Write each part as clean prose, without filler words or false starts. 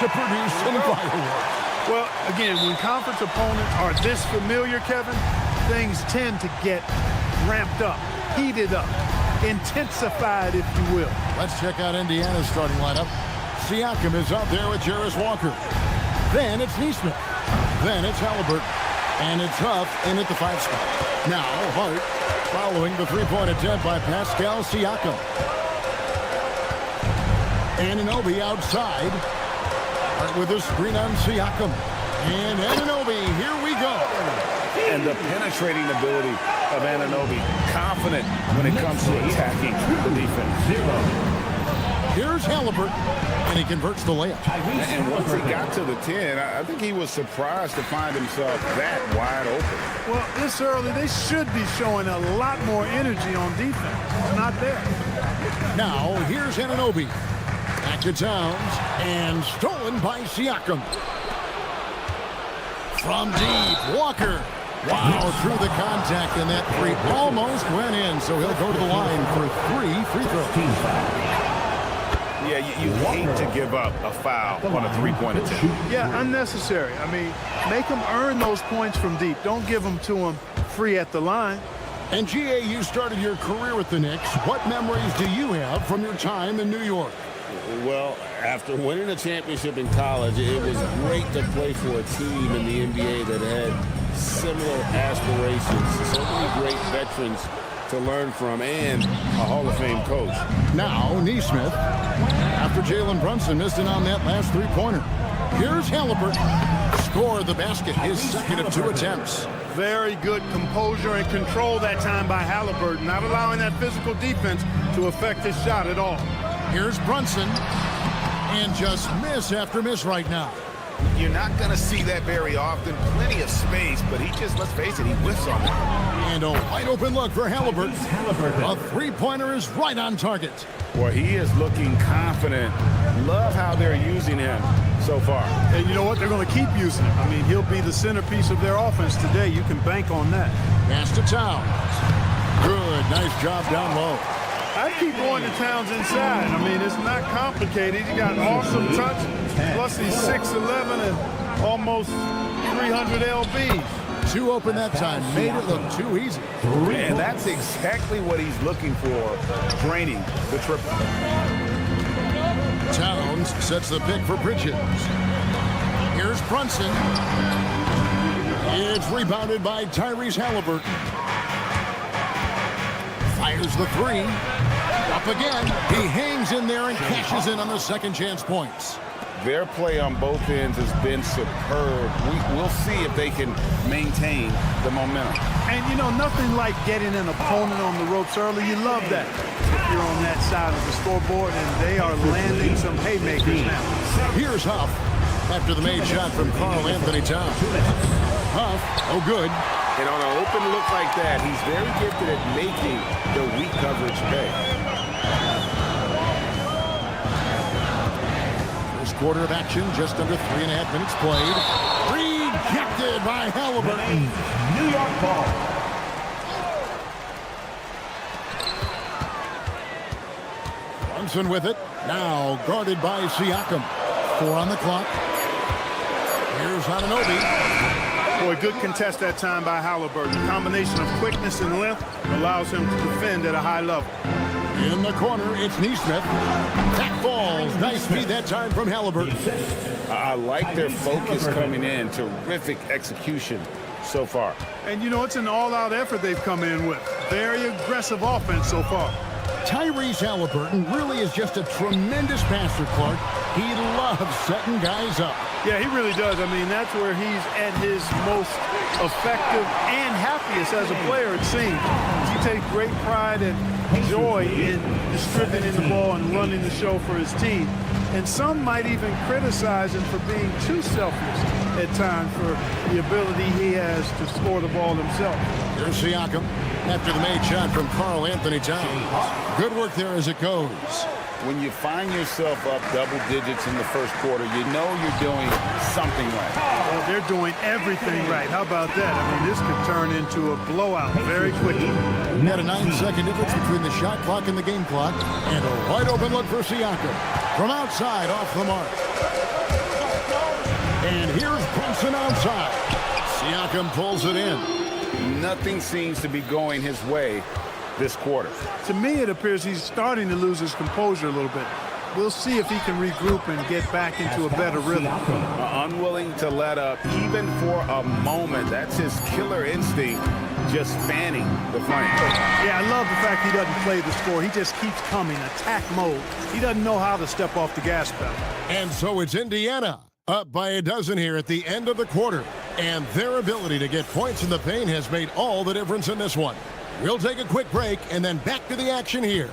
to produce some fireworks. Well, again, when conference opponents are this familiar, Kevin, things tend to get ramped up, heated up, intensified, if you will. Let's check out Indiana's starting lineup. Siakam is out there with Jarris Walker. Then it's Neesmith. Then it's Halliburton. And it's Huff in at the 5 spot. Now Hart following the three-point attempt by Pascal Siakam. Anunoby outside. Hart with a screen on Siakam. And Anunoby, here we go. And the penetrating ability of Anunoby, confident when it comes to attacking the defense. Here's Halliburton, and he converts the layup. And once he got to the 10, I think he was surprised to find himself that wide open. Well, this early, they should be showing a lot more energy on defense. It's not there. Now, here's Anunoby. Back to Towns, and stolen by Siakam. From deep, Walker. Wow, through the contact, and that three almost went in, so he'll go to the line for 3 free throws. Yeah, you hate to give up a foul on a three-point attempt. Yeah, unnecessary. I mean, make them earn those points from deep. Don't give them to them free at the line. And GA, you started your career with the Knicks. What memories do you have from your time in New York? Well, after winning a championship in college, it was great to play for a team in the NBA that had similar aspirations. So many great veterans to learn from, and a Hall of Fame coach. Now, Neesmith, after Jalen Brunson missed it on that last three-pointer. Here's Halliburton. Score the basket, his second of 2 attempts. Very good composure and control that time by Halliburton, not allowing that physical defense to affect his shot at all. Here's Brunson, and just miss after miss right now. You're not going to see that very often. Plenty of space, but he just, let's face it, he whiffs on it. And a wide open look for Halliburton. A three-pointer is right on target. Well, he is looking confident. Love how they're using him so far. And you know what? They're going to keep using him. I mean, he'll be the centerpiece of their offense today. You can bank on that. Pass to Towns. Good, nice job down low. I keep going to Towns inside. I mean, it's not complicated. He got awesome touch, plus he's 6'11" and almost 300 lbs. Too open that time, made it look too easy. And that's exactly what he's looking for, draining the triple. Towns sets the pick for Bridges. Here's Brunson. It's rebounded by Tyrese Halliburton. Fires the 3. Up again. He hangs in there and cashes in on the second chance points. Their play on both ends has been superb. We'll see if they can maintain the momentum. And, you know, nothing like getting an opponent on the ropes early. You love that if you're on that side of the scoreboard, and they are landing some haymakers now. Here's Huff after the made shot from Karl Anthony Towns. Huff, oh good. And on an open look like that, he's very gifted at making the weak coverage pay. First quarter of action, just under 3.5 minutes played. Rejected by Halliburton. New York ball. Brunson with it. Now guarded by Siakam. 4 on the clock. Here's Anunoby. Boy, good contest that time by Halliburton. The combination of quickness and length allows him to defend at a high level. In the corner, it's Neesmith. That falls. Nice feed that time from Halliburton. I like their focus coming in. Terrific execution so far. And, you know, it's an all-out effort they've come in with. Very aggressive offense so far. Tyrese Halliburton really is just a tremendous passer, Clark. He loves setting guys up. Yeah, he really does. I mean, that's where he's at his most effective and happiest as a player, it seems. He takes great pride and joy in distributing the ball and running the show for his team. And some might even criticize him for being too selfish at times for the ability he has to score the ball himself. There's Siakam after the made shot from Karl Anthony Towns. Good work there as it goes. When you find yourself up double digits in the first quarter, you know you're doing something right. Well, they're doing everything right. How about that? I mean, this could turn into a blowout very quickly. We had a 9-second difference between the shot clock and the game clock. And a wide open look for Siakam. From outside, off the mark. And here's Brunson outside. Siakam pulls it in. Nothing seems to be going his way this quarter. To me, it appears he's starting to lose his composure a little bit. We'll see if he can regroup and get back into a better rhythm. Unwilling to let up even for a moment. That's his killer instinct, just fanning the flame. Yeah, I love the fact he doesn't play the score. He just keeps coming, attack mode. He doesn't know how to step off the gas pedal. And so it's Indiana up by a dozen here at the end of the quarter. And their ability to get points in the paint has made all the difference in this one. We'll take a quick break and then back to the action here.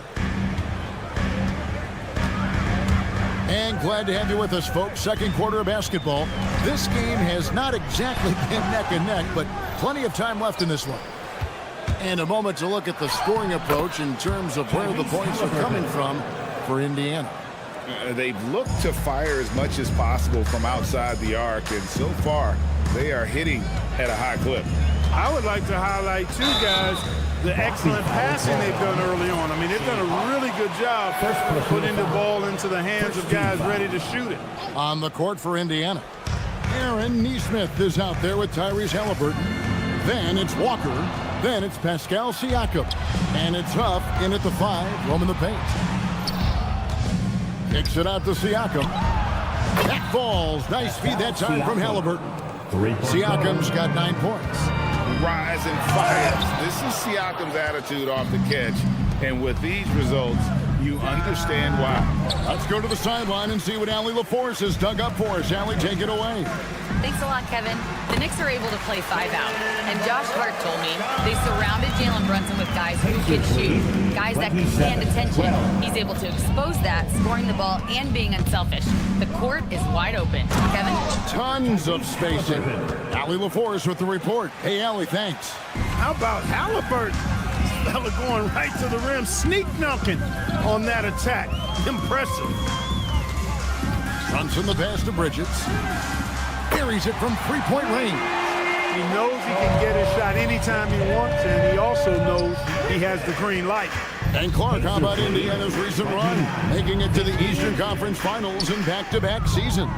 And glad to have you with us, folks. Second quarter of basketball. This game has not exactly been neck and neck, but plenty of time left in this one. And a moment to look at the scoring approach in terms of where the points are coming from for Indiana. They've looked to fire as much as possible from outside the arc, and so far they are hitting at a high clip. I would like to highlight, too, guys, the excellent passing they've done early on. I mean, they've done a really good job putting the ball into the hands of guys ready to shoot it. On the court for Indiana, Aaron Nesmith is out there with Tyrese Halliburton. Then it's Walker. Then it's Pascal Siakam. And it's Huff in at the 5, roaming the paint. Kicks it out to Siakam. That falls. Nice feed that time from Halliburton. Siakam's got 9 points. Rise and fires. This is Siakam's attitude off the catch. And with these results, you understand why. Let's go to the sideline and see what Allie LaForce has dug up for us. Allie, take it away. Thanks a lot, Kevin. The Knicks are able to play 5 out. And Josh Hart told me they surrounded Jalen Brunson with guys who can shoot, guys that can command attention. He's able to expose that, scoring the ball and being unselfish. The court is wide open. Kevin? Tons of spacing. Allie LaForce with the report. Hey, Allie, thanks. How about Halliburton? This fella going right to the rim, sneak dunking on that attack. Impressive. Brunson the pass to Bridges. Carries it from three-point range. He knows he can get his shot anytime he wants, and he also knows he has the green light. And Clark, how about Indiana's recent run? Making it to the Eastern Conference Finals in back-to-back seasons.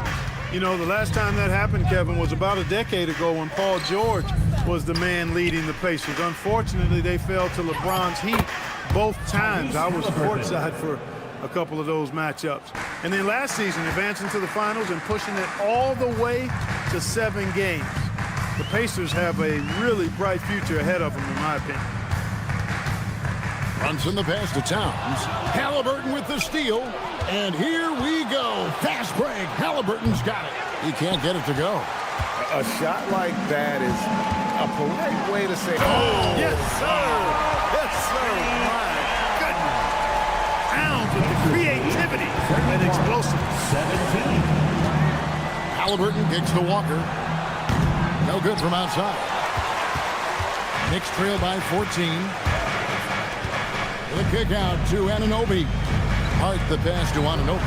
You know, the last time that happened, Kevin, was about a decade ago when Paul George was the man leading the Pacers. Unfortunately, they fell to LeBron's heat both times. I was courtside for a couple of those matchups. And then last season, advancing to the finals and pushing it all the way to 7 games. The Pacers have a really bright future ahead of them, in my opinion. Brunson the pass to Towns. Halliburton with the steal. And here we go. Fast break. Halliburton's got it. He can't get it to go. A shot like that is a polite way to say, oh, yes, sir. Yes, sir. My goodness. Towns with the creativity and explosiveness. 17. Halliburton kicks to Walker. No good from outside. Knicks trail by 14. The kick out to Anunoby. Hart the pass to Anunoby.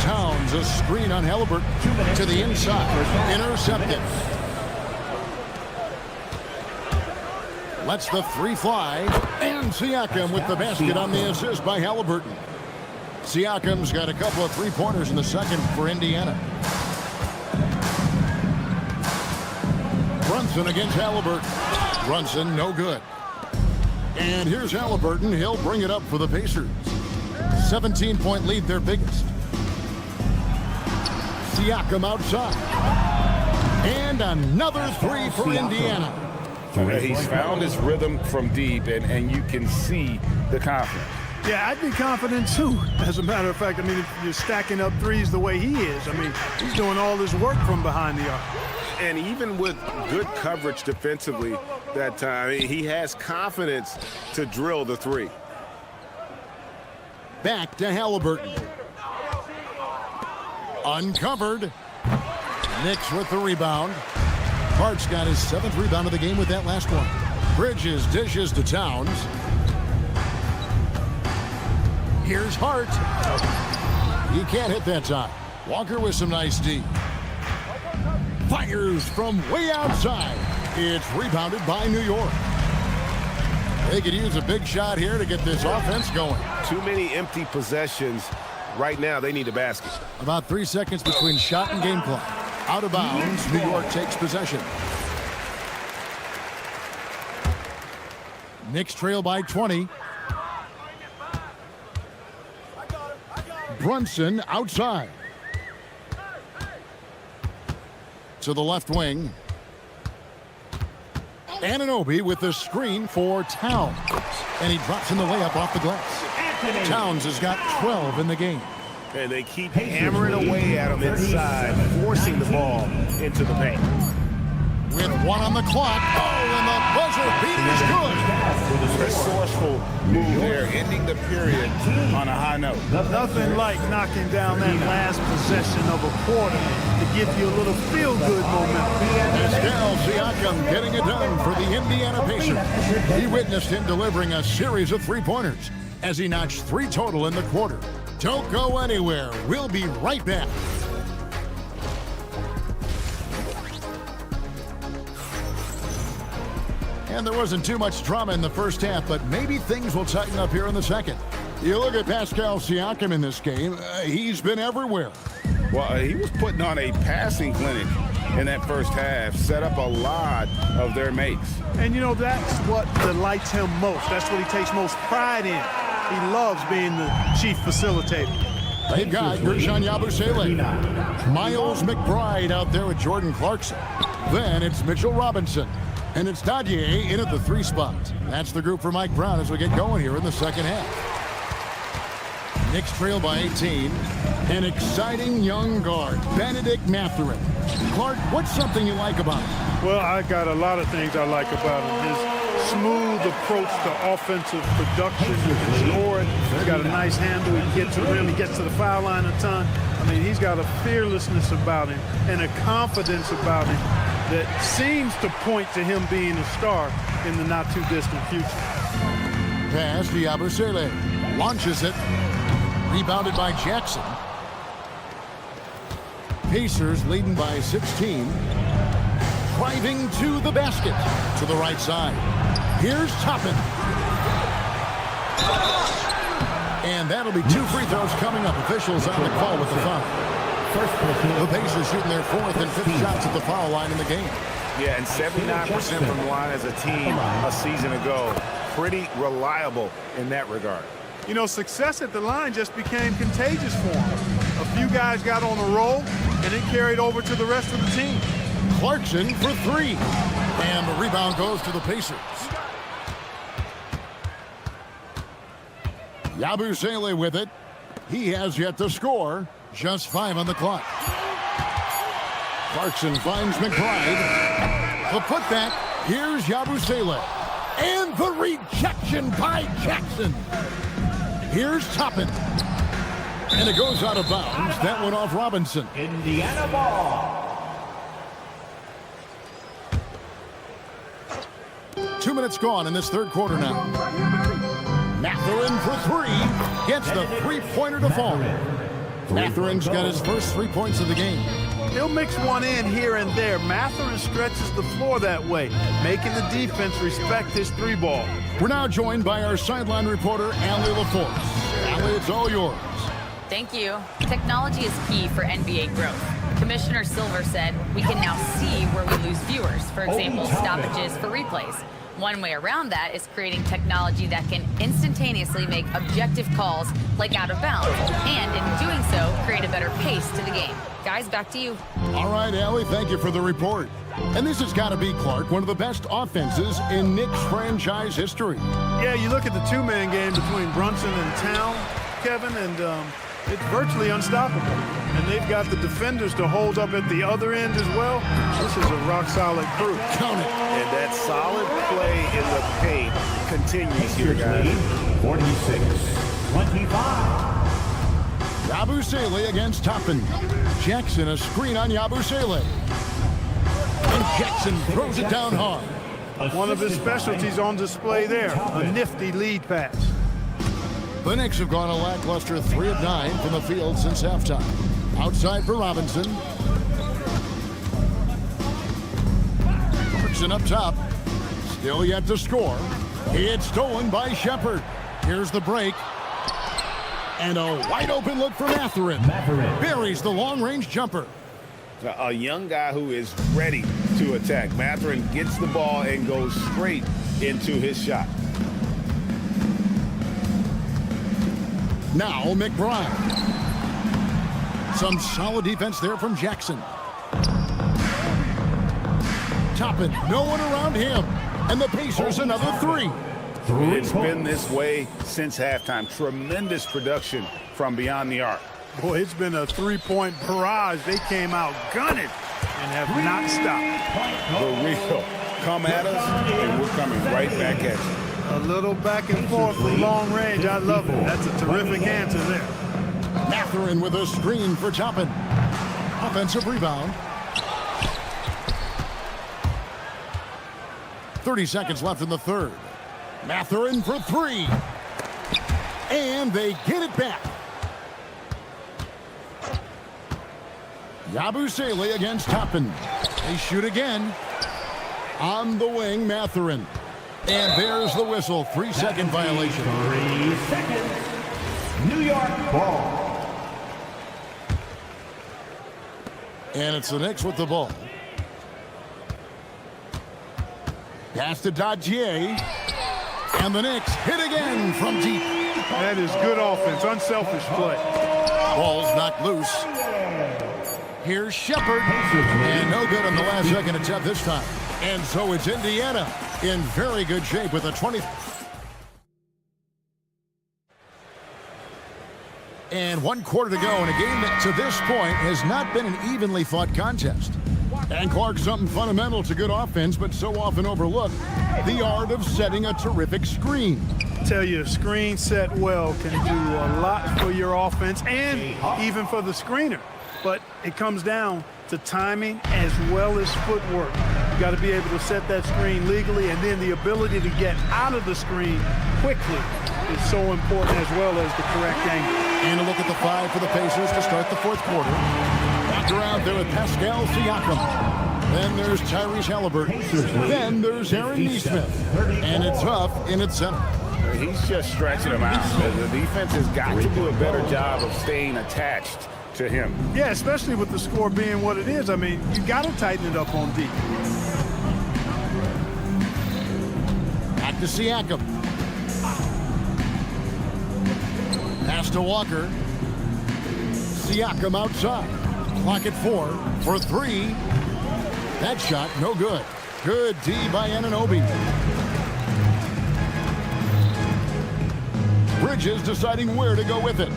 Towns a screen on Halliburton to the inside. Intercepted. Lets the 3 fly. And Siakam with the basket on the assist by Halliburton. Siakam's got a couple of 3-pointers in the second for Indiana. Brunson against Halliburton. Brunson no good. And here's Halliburton. He'll bring it up for the Pacers. 17-point lead, their biggest. Siakam outside. And another 3 for Indiana. He's found his rhythm from deep, and you can see the confidence. Yeah, I'd be confident, too. As a matter of fact, I mean, if you're stacking up threes the way he is, I mean, he's doing all this work from behind the arc. And even with good coverage defensively that time, he has confidence to drill the 3. Back to Halliburton. Uncovered. Knicks with the rebound. Hart's got his 7th rebound of the game with that last one. Bridges dishes to Towns. Here's Hart. He can't hit that time. Walker with some nice D. Fires from way outside. It's rebounded by New York. They could use a big shot here to get this offense going. Too many empty possessions Right now, they need a basket. About 3 seconds between shot and game clock. Out of bounds, New York takes possession. Knicks trail by 20. Brunson outside. To the left wing. Anunoby with the screen for Towns. And he drops in the layup off the glass. Towns has got 12 in the game. And they keep hammering away at him inside, forcing the ball into the paint. With 1 on the clock. Oh, and the buzzer beater is good. Resourceful move there, ending the period on a high note. Nothing like knocking down that last possession of a quarter to give you a little feel-good momentum. Pascal Siakam getting it done for the Indiana Pacers. He witnessed him delivering a series of three-pointers as he notched 3 total in the quarter. Don't go anywhere. We'll be right back. And there wasn't too much drama in the first half, but maybe things will tighten up here in the second. You look at Pascal Siakam in this game, he's been everywhere. Well, he was putting on a passing clinic in that first half, set up a lot of their makes. And, you know, that's what delights him most. That's what he takes most pride in. He loves being the chief facilitator. They've got Gershon Yabusele. Miles McBride out there with Jordan Clarkson. Then it's Mitchell Robinson. And it's Dadier in at the 3 spot. That's the group for Mike Brown as we get going here in the second half. Knicks trail by 18. An exciting young guard, Benedict Mathurin. Clark, what's something you like about him? Well, I got a lot of things I like about him. His smooth approach to offensive production. He can score it. He's got a nice handle. He can get to the rim. He gets to the foul line a ton. I mean, he's got a fearlessness about him and a confidence about him that seems to point to him being a star in the not-too-distant future. Pass to Yabusele. Launches it. Rebounded by Jackson. Pacers leading by 16. Driving to the basket. To the right side. Here's Toppin. And that'll be 2 free throws coming up. Officials on the call with the foul. The Pacers shooting their 4th and 5th shots at the foul line in the game. Yeah, and 79% from the line as a team a season ago. Pretty reliable in that regard. You know, success at the line just became contagious for him. A few guys got on a roll, and it carried over to the rest of the team. Clarkson for 3. And the rebound goes to the Pacers. Yabusele with it. He has yet to score. Just 5 on the clock. Clarkson finds McBride. The putback. Here's Yabusele. And the rejection by Jackson. Here's Toppin. And it goes out of bounds. That went off Robinson. Indiana ball. 2 minutes gone in this third quarter now. Mathurin for 3. Gets the three-pointer to fall. Mathurin's got his first 3 points of the game. He'll mix one in here and there. Mathurin stretches the floor that way, making the defense respect his 3-ball. We're now joined by our sideline reporter, Allie LaForce. Allie, it's all yours. Thank you. Technology is key for NBA growth. Commissioner Silver said we can now see where we lose viewers. For example, stoppages for replays. One way around that is creating technology that can instantaneously make objective calls like out of bounds, and in doing so, create a better pace to the game. Guys, back to you. All right, Allie, thank you for the report. And this has got to be, Clark, one of the best offenses in Knicks franchise history. Yeah, you look at the 2-man game between Brunson and Town, Kevin, and it's virtually unstoppable. And they've got the defenders to hold up at the other end as well. This is a rock-solid crew. Count it. And that solid play in the paint continues here, guys. 46-25. Yabusele against Toppin. Jackson, a screen on Yabusele. And Jackson throws it down hard. One of his specialties on display there, a nifty lead pass. The Knicks have gone a lackluster 3 of 9 from the field since halftime. Outside for Robinson. Clarkson up top. Still yet to score. It's stolen by Shepard. Here's the break. And a wide open look for Mathurin. Buries the long-range jumper. A young guy who is ready to attack. Mathurin gets the ball and goes straight into his shot. Now McBride. Some solid defense there from Jackson. Toppin, no one around him. And the Pacers another three. It's been this way since halftime. Tremendous production from beyond the arc. Boy, it's been a three-point barrage. They came out gunning and have not stopped. The real come at us, and we're coming right back at you. A little back and forth from long range. I love it. That's a terrific answer there. Mathurin with a screen for Toppin. Offensive rebound. 30 seconds left in the third. Mathurin for three. And they get it back. Yabusele against Toppin. They shoot again. On the wing, Mathurin. And there's the whistle. 3-second violation. 3 seconds. New York ball. And it's the Knicks with the ball. Pass to Dodgier. And the Knicks hit again from deep. That is good offense, unselfish play. Ball's knocked loose. Here's Shepard. And no good on the last second attempt this time. And so it's Indiana in very good shape with a 20. And 1 quarter to go in a game that to this point has not been an evenly fought contest. And Clark, something fundamental to good offense, but so often overlooked, the art of setting a terrific screen. Tell you, a screen set well can do a lot for your offense and even for the screener. But it comes down to timing as well as footwork. You got to be able to set that screen legally, and then the ability to get out of the screen quickly is so important, as well as the correct angle. And a look at the five for the Pacers to start the fourth quarter. Back around there with Pascal Siakam. Then there's Tyrese Halliburton. Then there's Aaron Nesmith. And it's Huff in its center. He's just stretching him out. The defense has got to do a better job of staying attached to him. Yeah, especially with the score being what it is. I mean, you got to tighten it up on deep. Back to Siakam. Pass to Walker. Siakam outside. Clock at 4 for three. That shot, no good. Good D by Anunoby. Bridges deciding where to go with it.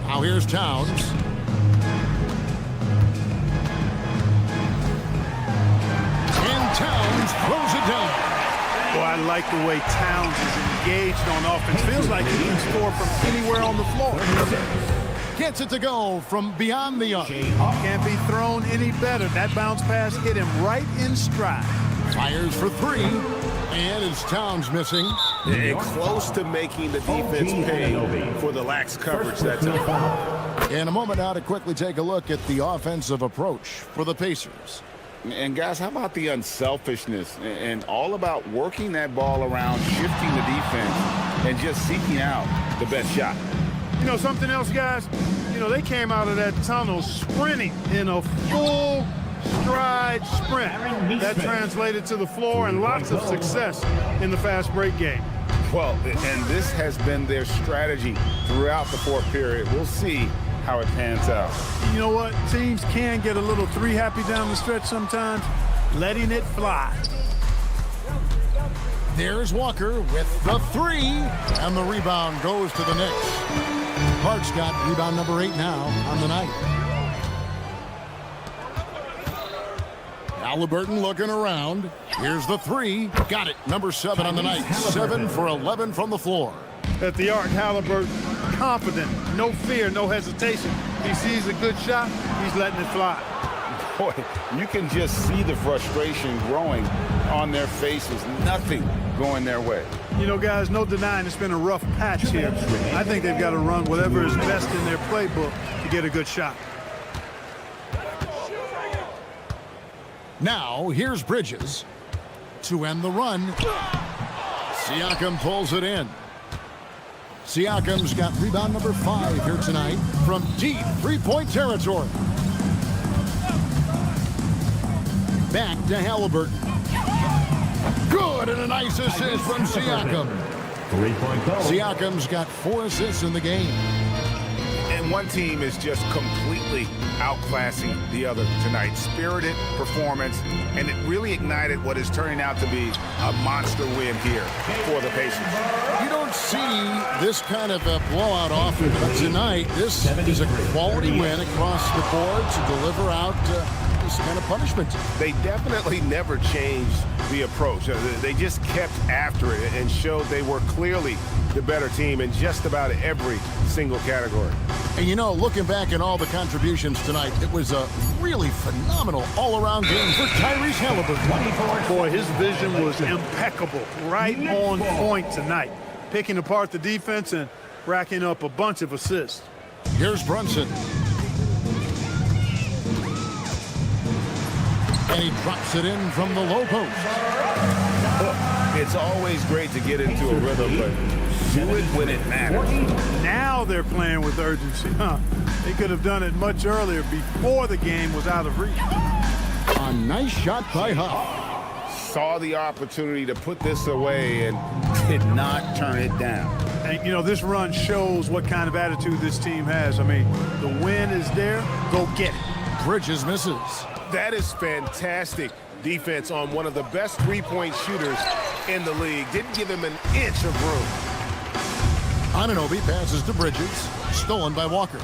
Now here's Towns. And Towns throws it down. Boy, I like the way Towns is engaged on offense. Feels like he can score from anywhere on the floor. Gets it to go from beyond the arc. Can't be thrown any better. That bounce pass hit him right in stride. Fires for three. And it's Towns missing. And close to making the defense pay for the lax coverage that time. In a moment now to quickly take a look at the offensive approach for the Pacers. And guys, how about the unselfishness and all about working that ball around, shifting the defense, and just seeking out the best shot. You know, something else, guys? You know, they came out of that tunnel sprinting in a full stride sprint. That translated to the floor and lots of success in the fast break game. Well, and this has been their strategy throughout the fourth period. We'll see how it pans out. You know what? Teams can get a little three happy down the stretch sometimes, letting it fly. There's Walker with the three, and the rebound goes to the Knicks. Hart's got rebound number 8 now on the night. Halliburton looking around. Here's the three. Got it. Number 7 on the night. 7 for 11 from the floor. At the arc, Halliburton, confident, no fear, no hesitation. He sees a good shot, he's letting it fly. Boy, you can just see the frustration growing on their faces. Nothing going their way. You know, guys, no denying it's been a rough patch here. I think they've got to run whatever is best in their playbook to get a good shot. Now, here's Bridges to end the run. Siakam pulls it in. Siakam's got rebound number 5 here tonight from deep three-point territory. Back to Halliburton. Good, and a nice assist from Siakam. 3-point goal. Siakam's got 4 assists in the game. And one team is just completely outclassing the other tonight. Spirited performance, and it really ignited what is turning out to be a monster win here for the Pacers. You don't see this kind of a blowout often, but tonight this is a quality win across the board to deliver out this kind of punishment. They definitely never changed the approach. They just kept after it and showed they were clearly the better team in just about every single category. And you know, looking back at all the contributions tonight, it was a really phenomenal all-around game for Tyrese Halliburton. Boy, his vision was impeccable, right on point tonight. Picking apart the defense and racking up a bunch of assists. Here's Brunson. And he drops it in from the low post. It's always great to get into a rhythm, but do it when it matters. Now they're playing with urgency. They could have done it much earlier before the game was out of reach. A nice shot by Huff. Saw the opportunity to put this away and did not turn it down. And, you know, this run shows what kind of attitude this team has. I mean, the win is there. Go get it. Bridges misses. That is fantastic defense on one of the best three-point shooters in the league. Didn't give him an inch of room. Anunoby passes to Bridges. Stolen by Walker.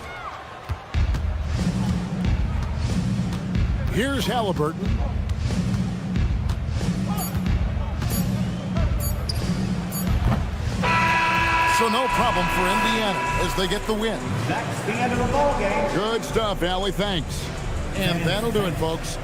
Here's Halliburton. So no problem for Indiana as they get the win. That's the end of the ball game. Good stuff, Allie. Thanks. And that'll do it, folks.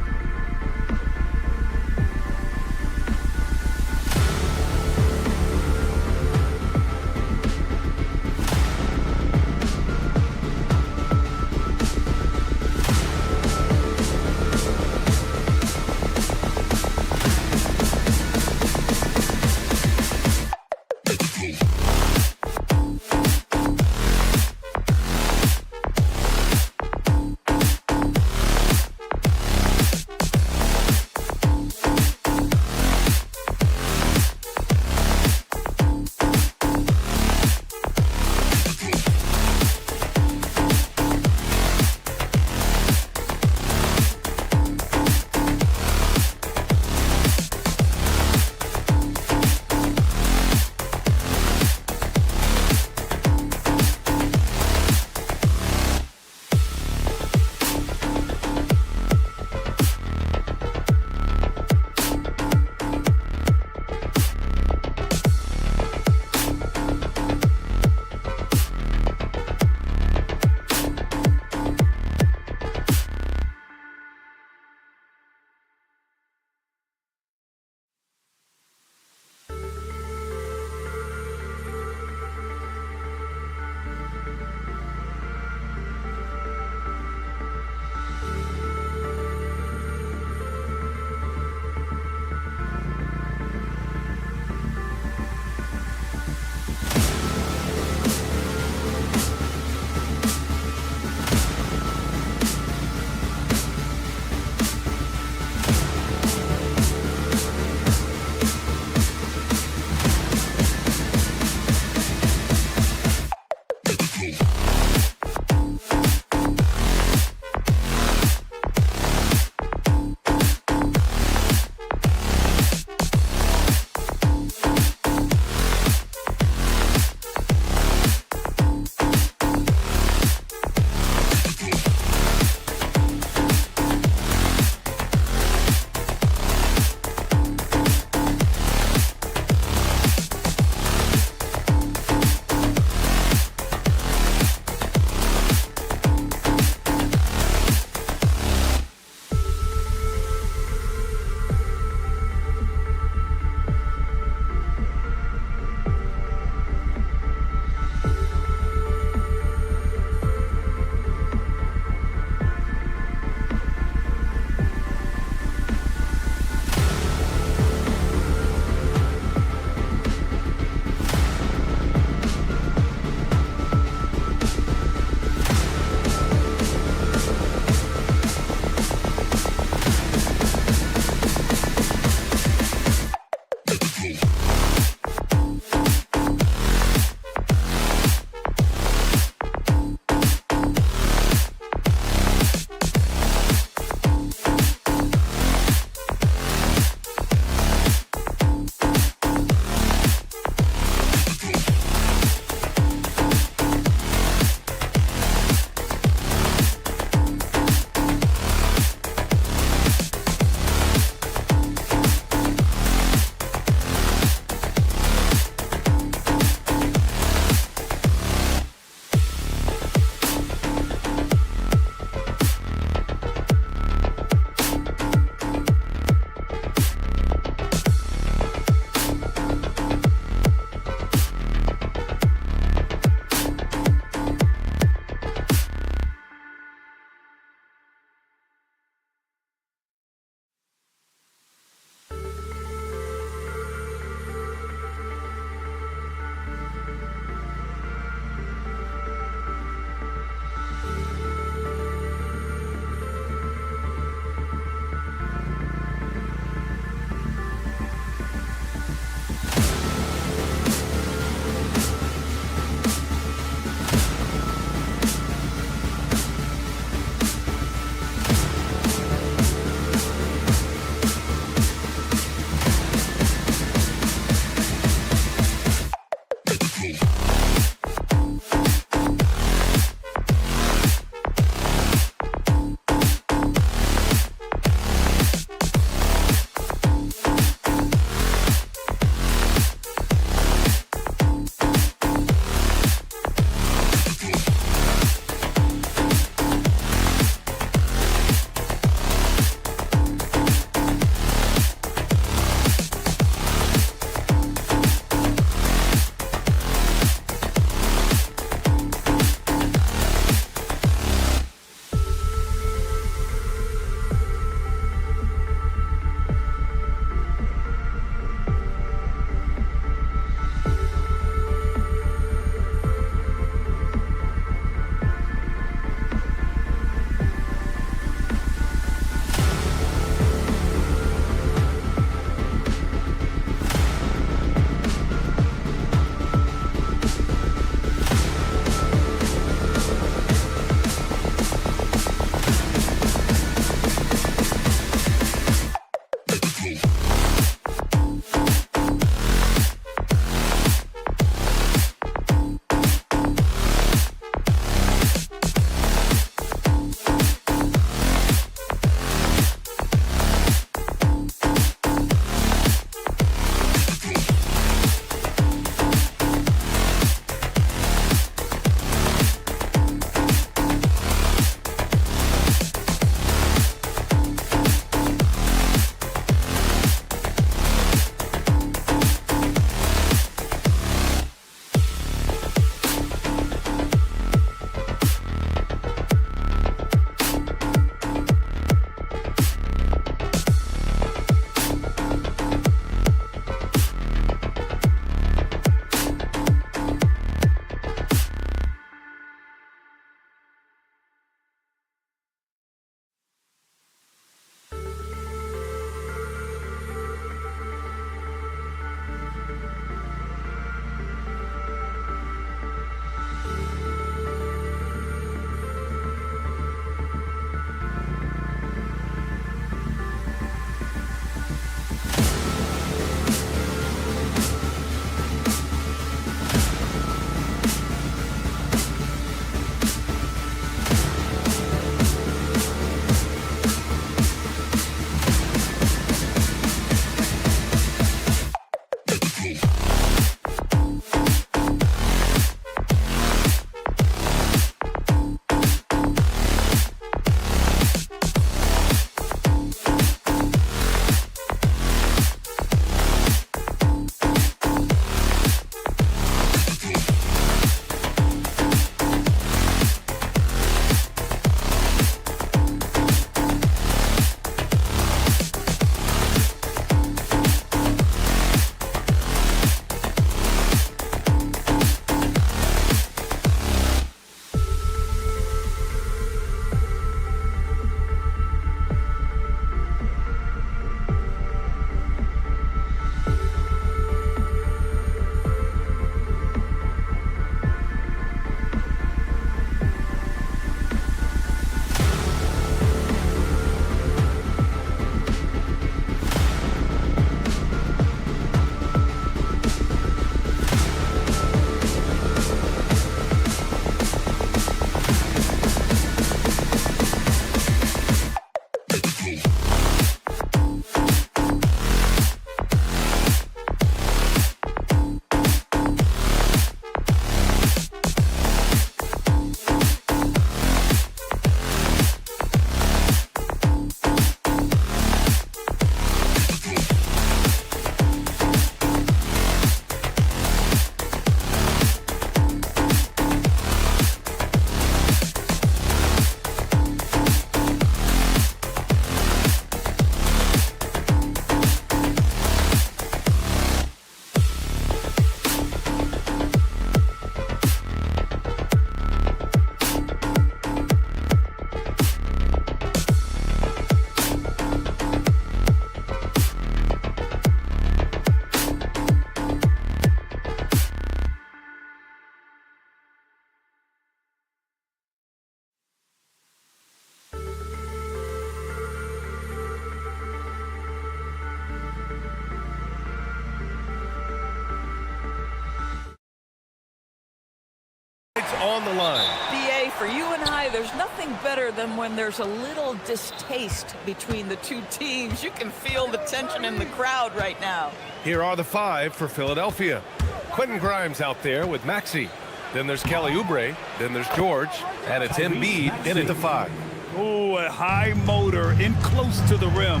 on the line. BA, for you and I, there's nothing better than when there's a little distaste between the two teams. You can feel the tension in the crowd right now. Here are the 5 for Philadelphia. Quentin Grimes out there with Maxey. Then there's Kelly Oubre. Then there's George. And it's Embiid in at the 5. Oh, a high motor in close to the rim.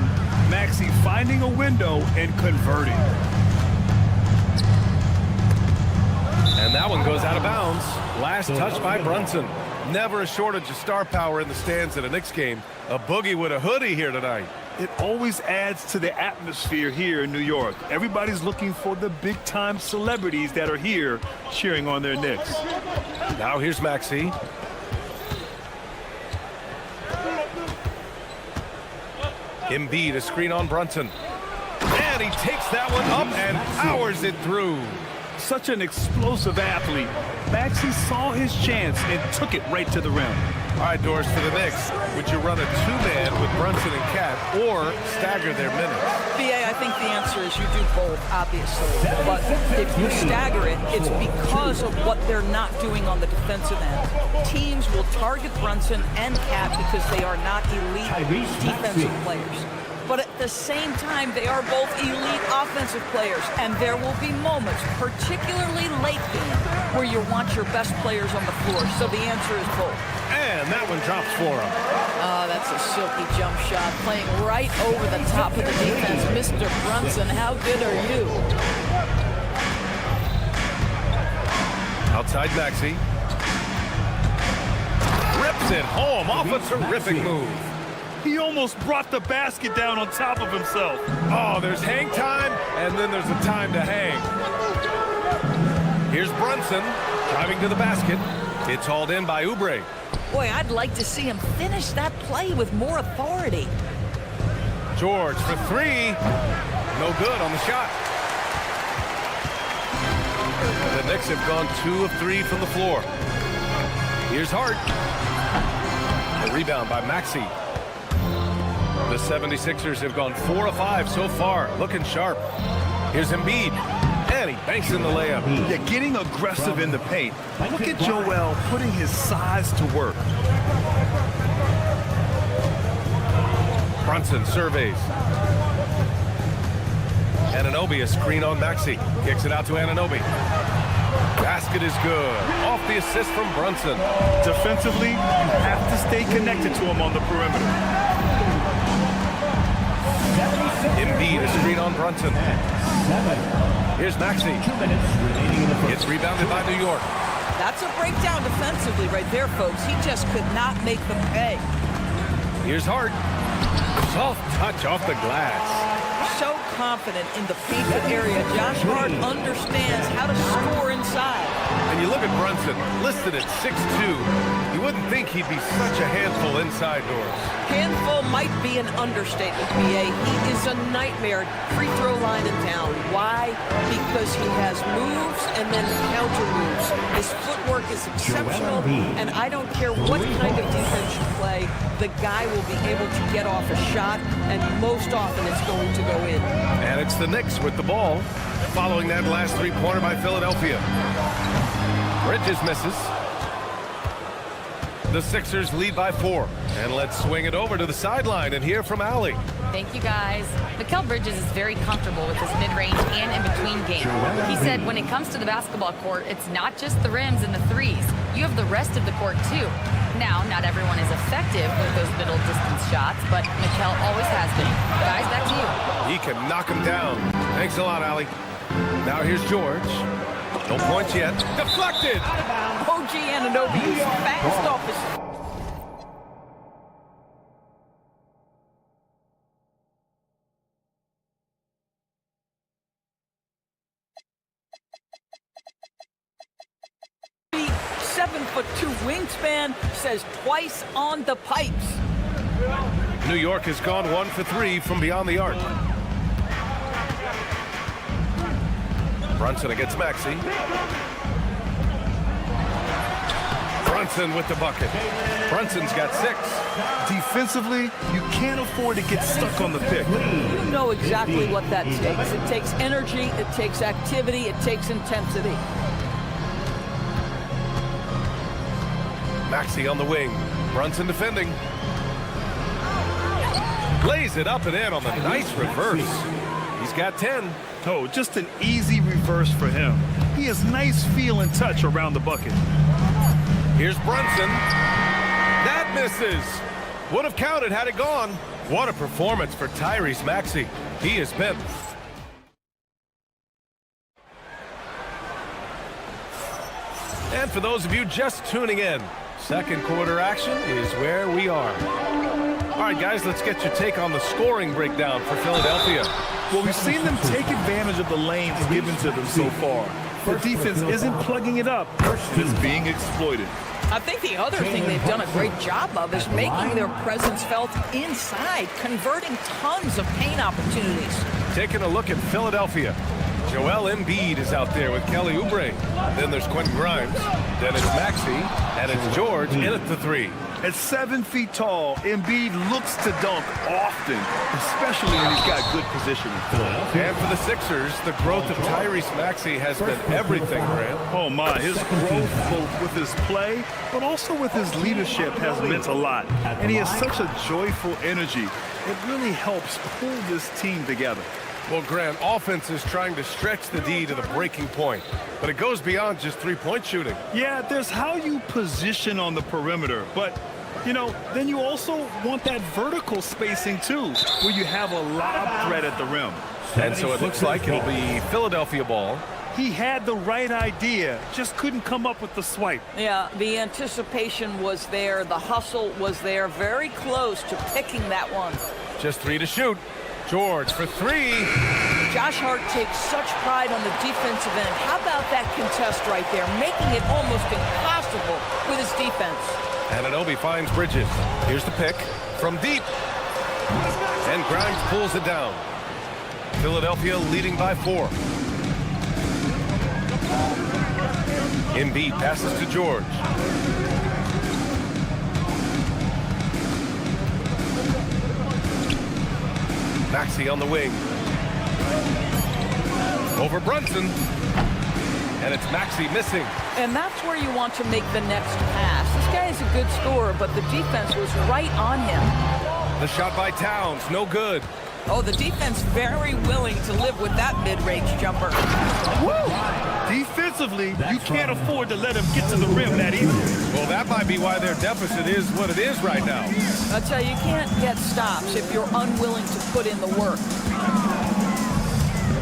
Maxey finding a window and converting. And that one goes out of bounds. Last touch by Brunson. Never a shortage of star power in the stands at a Knicks game. A boogie with a hoodie here tonight. It always adds to the atmosphere here in New York. Everybody's looking for the big-time celebrities that are here cheering on their Knicks. Now here's Maxey. Embiid, a screen on Brunson. And he takes that one up and powers it through. Such an explosive athlete. Maxey saw his chance and took it right to the rim. All right, Doris, for the Knicks, would you run a 2-man with Brunson and Cat or stagger their minutes? BA, I think the answer is you do both, obviously. But if you stagger it, it's because of what they're not doing on the defensive end. Teams will target Brunson and Cat because they are not elite defensive players. But at the same time, they are both elite offensive players. And there will be moments, particularly late game, where you want your best players on the floor. So the answer is both. And that one drops for him. Oh, that's a silky jump shot, playing right over the top of the defense. Mr. Brunson, how good are you? Outside Maxey. Rips it home off a terrific move. He almost brought the basket down on top of himself. Oh, there's hang time, and then there's a time to hang. Here's Brunson driving to the basket. It's hauled in by Oubre. Boy, I'd like to see him finish that play with more authority. George for 3. No good on the shot. The Knicks have gone 2 of 3 from the floor. Here's Hart. The rebound by Maxey. The 76ers have gone 4 of 5 so far, looking sharp. Here's Embiid, and he banks in the layup. Yeah, getting aggressive in the paint. Look at Joel putting his size to work. Brunson surveys. Anunoby, a screen on Maxey. Kicks it out to Anunoby. Basket is good. Off the assist from Brunson. Defensively, you have to stay connected to him on the perimeter. Embiid, a screen on Brunson. Here's Maxey. It's rebounded by New York. That's a breakdown defensively right there, folks. He just could not make them pay. Here's Hart. Soft touch off the glass. So confident in the painted area. Josh Hart understands how to score inside. And you look at Brunson, listed at 6'2". You wouldn't think he'd be such a handful inside doors. Handful might be an understatement, BA. He is a nightmare free throw line in town. Why? Because he has moves and then counter moves. His footwork is exceptional, and I don't care what kind of defense you play, the guy will be able to get off a shot, and most often it's going to go in. And it's the Knicks with the ball, following that last three-pointer by Philadelphia. Bridges misses. The Sixers lead by 4. And let's swing it over to the sideline and hear from Allie. Thank you, guys. Mikal Bridges is very comfortable with his mid-range and in-between game. He said when it comes to the basketball court, it's not just the rims and the threes. You have the rest of the court, too. Now, not everyone is effective with those middle-distance shots, but Mikal always has been. Guys, back to you. He can knock him down. Thanks a lot, Allie. Now here's George. No points yet. Deflected! OG Anunoby is fast off his... .7'2" wingspan says twice on the pipes. New York has gone 1 for 3 from beyond the arc. Brunson against Maxey. Brunson with the bucket. Brunson's got 6. Defensively, you can't afford to get stuck on the pick. You know exactly what that takes. It takes energy, it takes activity, it takes intensity. Maxey on the wing. Brunson defending. Lays it up and in on the nice reverse. He's got 10. Oh, just an easy reverse for him. He has nice feel and touch around the bucket. Here's Brunson. That misses. Would have counted had it gone. What a performance for Tyrese Maxey. He has been. And for those of you just tuning in, second quarter action is where we are. All right, guys, let's get your take on the scoring breakdown for Philadelphia. Well, we've seen them take advantage of the lanes given to them so far. The defense isn't plugging it up, it's being exploited. I think the other thing they've done a great job of is making their presence felt inside, converting tons of paint opportunities. Taking a look at Philadelphia. Joel Embiid is out there with Kelly Oubre. Then there's Quentin Grimes. Then it's Maxey. And it's George in at the 3. At 7 feet tall, Embiid looks to dunk often, especially when he's got good positioning. And for the Sixers, the growth of Tyrese Maxey has been everything, Grant. Oh my, his growth both with his play, but also with his leadership has meant a lot. And he has such a joyful energy. It really helps pull this team together. Well, Grant, offense is trying to stretch the D to the breaking point, but it goes beyond just three-point shooting. Yeah, there's how you position on the perimeter, but, you know, then you also want that vertical spacing, too, where you have a lob threat at the rim. And so it looks like it'll be Philadelphia ball. He had the right idea, just couldn't come up with the swipe. Yeah, the anticipation was there, the hustle was there, very close to picking that one. Just 3 to shoot. George for 3. Josh Hart takes such pride on the defensive end. How about that contest right there, making it almost impossible with his defense. Anunoby finds Bridges. Here's the pick from deep. And Grimes pulls it down. Philadelphia leading by 4. Embiid passes to George. Maxey on the wing. Over Brunson. And it's Maxey missing. And that's where you want to make the next pass. This guy is a good scorer, but the defense was right on him. The shot by Towns, no good. Oh, the defense very willing to live with that mid-range jumper. Woo! Defensively, you can't afford to let him get to the rim that easily. Well, that might be why their deficit is what it is right now. I tell you, you can't get stops if you're unwilling to put in the work.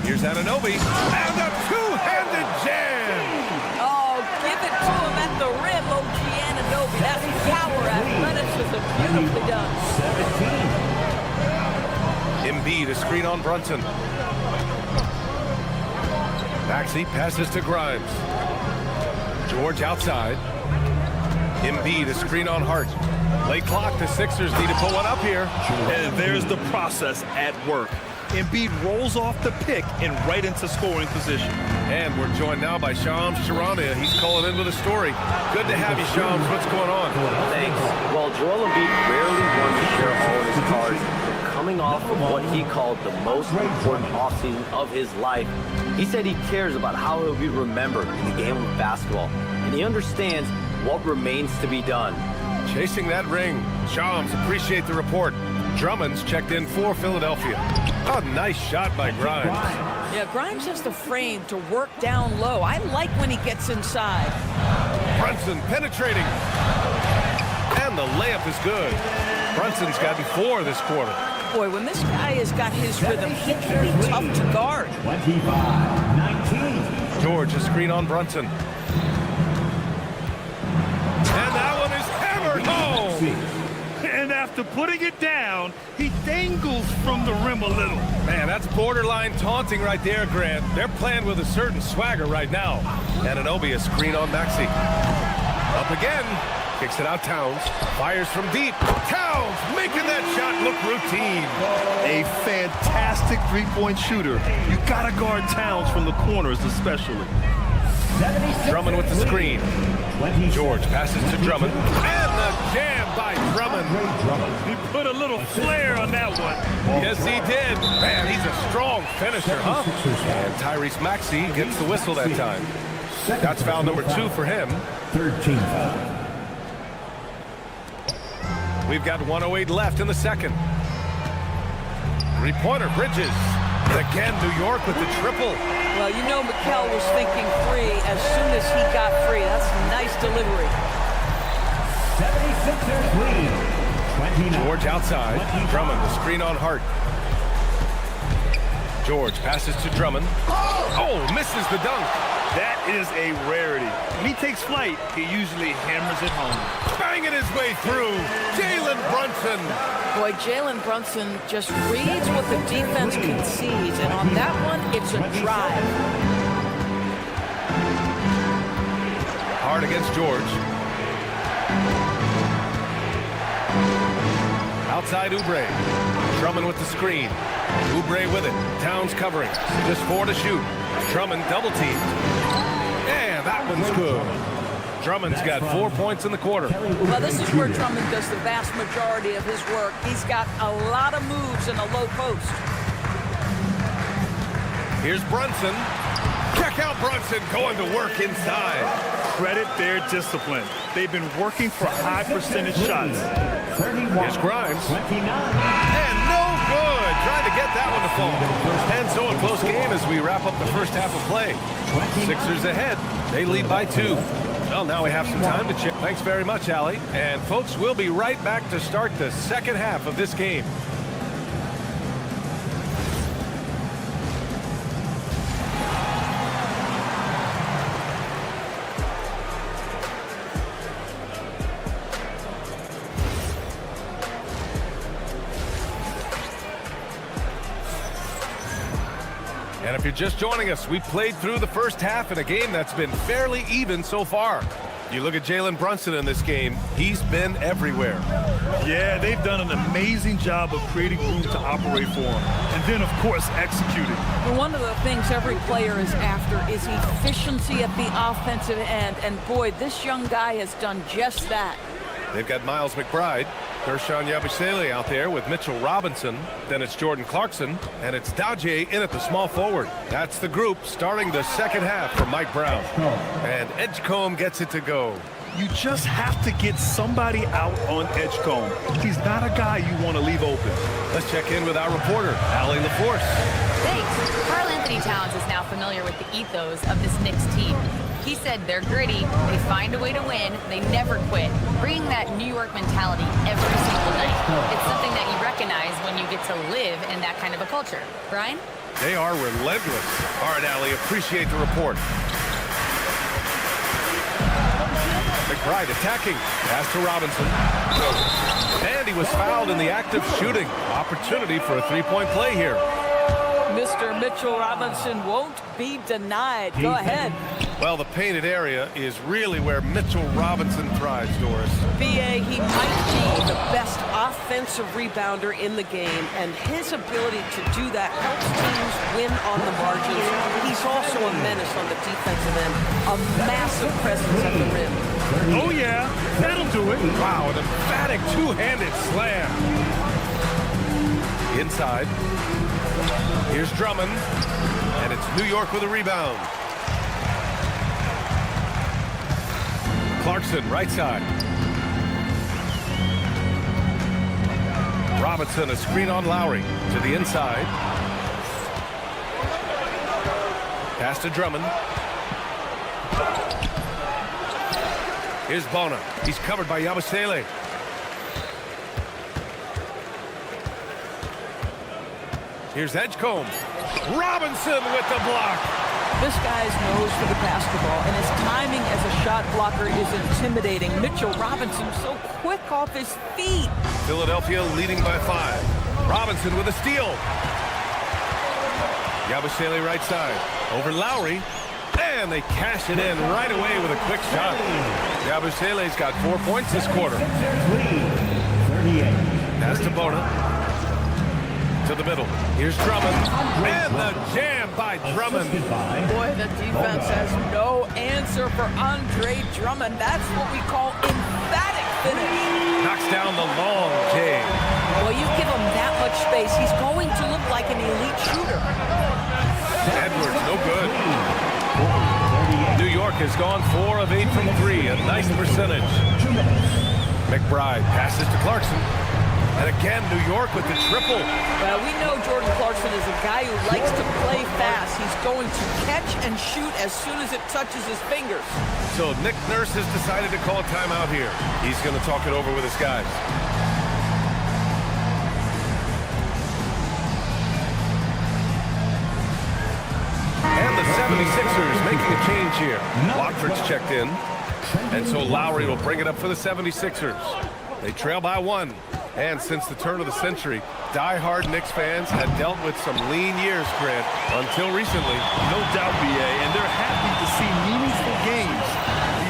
Here's Anunoby, and a two-handed jam! Oh, give it to him at the rim, OG Anunoby. That's power, athleticism, beautifully done. 17. Embiid, a screen on Brunson. Maxey passes to Grimes. George outside. Embiid, a screen on Hart. Late clock, the Sixers need to put one up here. And there's the process at work. Embiid rolls off the pick and right into scoring position. And we're joined now by Shams Charania. He's calling in with a story. Good to have you, Shams. What's going on? Thanks. Well, Joel Embiid rarely wants to share all of his cards. Coming off of what he called the most important offseason of his life, he said he cares about how he'll be remembered in the game of basketball, and he understands what remains to be done. Chasing that ring. Shams, appreciate the report. Drummond's checked in for Philadelphia. A nice shot by Grimes. Yeah, Grimes has the frame to work down low. I like when he gets inside. Brunson penetrating. And the layup is good. Brunson's gotten 4 this quarter. Boy, when this guy has got his rhythm, he can be tough to guard. 25-19. George, a screen on Brunson. And that one is hammered home. And after putting it down, he dangles from the rim a little. Man, that's borderline taunting right there, Grant. They're playing with a certain swagger right now. Anunoby, a screen on Maxey. Up again. Kicks it out, Towns. Fires from deep. Towns making that shot look routine. A fantastic three-point shooter. You gotta guard Towns from the corners especially. Drummond with the screen. George passes to Drummond. And the jam by Drummond. He put a little flair on that one. Yes, he did. Man, he's a strong finisher, huh? And Tyrese Maxey gets the whistle that time. That's foul number 2 for him. 13 foul. We've got 1:08 left in the second. Three-pointer, Bridges. And again, New York with the triple. Well, you know Mikal was thinking three as soon as he got free. That's a nice delivery. 76ers lead. George outside. Drummond, the screen on Hart. George passes to Drummond. Oh, misses the dunk. That is a rarity. When he takes flight, he usually hammers it home. Banging his way through. Jalen Brunson. Boy, Jalen Brunson just reads what the defense concedes, and on that one, it's a drive. Hard against George. Outside Oubre. Drummond with the screen. Oubre with it. Towns covering. Just 4 to shoot. Drummond double teamed. And that one's good. Drummond's got 4 points in the quarter. Well, this is where Drummond does the vast majority of his work. He's got a lot of moves in a low post. Here's Brunson. Check out Brunson going to work inside. Credit their discipline. They've been working for high percentage shots. Here's Grimes. And no good. Trying to get that one to fall. And so a close game as we wrap up the first half of play. Sixers ahead. They lead by 2. Well, now we have some time to check. Thanks very much, Allie. And folks, we'll be right back to start the second half of this game. And if you're just joining us, we played through the first half in a game that's been fairly even so far. You look at Jalen Brunson in this game, he's been everywhere. Yeah, they've done an amazing job of creating room to operate for him. And then, of course, executing. Well, one of the things every player is after is efficiency at the offensive end. And boy, this young guy has done just that. They've got Miles McBride, Kershawn Yabusele out there with Mitchell Robinson. Then it's Jordan Clarkson, and it's Daje in at the small forward. That's the group starting the second half for Mike Brown. And Edgecombe gets it to go. You just have to get somebody out on Edgecombe. He's not a guy you want to leave open. Let's check in with our reporter, Allie LaForce. Thanks. Karl Anthony Towns is now familiar with the ethos of this Knicks team. He said they're gritty, they find a way to win, they never quit, bringing that New York mentality every single night. It's something that you recognize when you get to live in that kind of a culture. Brian? They are relentless. All right, Allie, appreciate the report. McBride attacking. Pass to Robinson. And he was fouled in the act of shooting. Opportunity for a three-point play here. Mr. Mitchell Robinson won't be denied. Go ahead. Well, the painted area is really where Mitchell Robinson thrives, Doris. B.A., he might be the best offensive rebounder in the game, and his ability to do that helps teams win on the margins. He's also a menace on the defensive end, a massive presence at the rim. Oh, yeah, that'll do it. Wow, an emphatic two-handed slam. Inside. Here's Drummond, and it's New York with a rebound. Clarkson, right side. Robinson, a screen on Lowry to the inside. Pass to Drummond. Here's Bona. He's covered by Yabusele. Here's Edgecombe. Robinson with the block. This guy's nose for the basketball, and his timing as a shot blocker is intimidating. Mitchell Robinson so quick off his feet. Philadelphia leading by 5. Robinson with a steal. Yabusele right side. Over Lowry. And they cash it in right away with a quick shot. Yabusele's got 4 points this quarter. Pass to Bona. To the middle. Here's Drummond. And the jam by Drummond. Boy, the defense has no answer for Andre Drummond. That's what we call emphatic finish. Knocks down the long J. Well, you give him that much space, he's going to look like an elite shooter. Edwards, no good. New York has gone 4 of 8 from 3. A nice percentage. McBride passes to Clarkson. And again, New York with the triple. Well, we know Jordan Clarkson is a guy who likes to play fast. He's going to catch and shoot as soon as it touches his fingers. So Nick Nurse has decided to call a timeout here. He's going to talk it over with his guys. And the 76ers making a change here. Watford's checked in. And so Lowry will bring it up for the 76ers. They trail by 1. And since the turn of the century, die-hard Knicks fans had dealt with some lean years, Grant, until recently. No doubt, B.A., and they're happy to see meaningful games.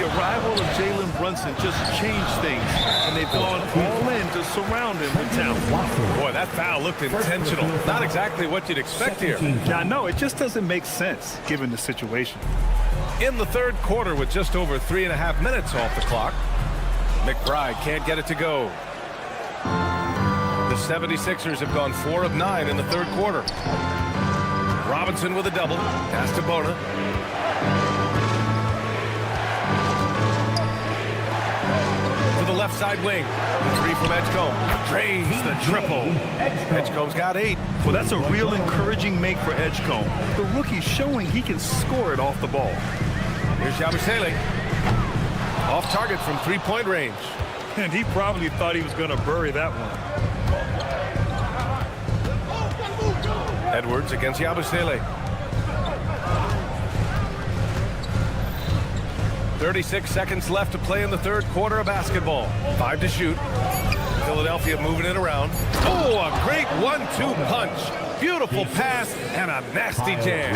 The arrival of Jalen Brunson just changed things, and they've gone all in to surround him in town. Boy, that foul looked intentional. Not exactly what you'd expect here. Yeah, no, it just doesn't make sense, given the situation. In the third quarter, with just over 3.5 minutes off the clock, McBride can't get it to go. The 76ers have gone 4 of 9 in the third quarter. Robinson with a double. Pass to Bona. To the left side wing. 3 from Edgecombe. Drains the triple. Edgecombe's got 8. Well, that's a real encouraging make for Edgecombe. The rookie's showing he can score it off the ball. Here's Yabusele. Off target from 3-point range. And he probably thought he was going to bury that one. Edwards against Yabusele. 36 seconds left to play in the third quarter of basketball. 5 to shoot. Philadelphia moving it around. Oh, a great 1-2 punch. Beautiful pass and a nasty jam.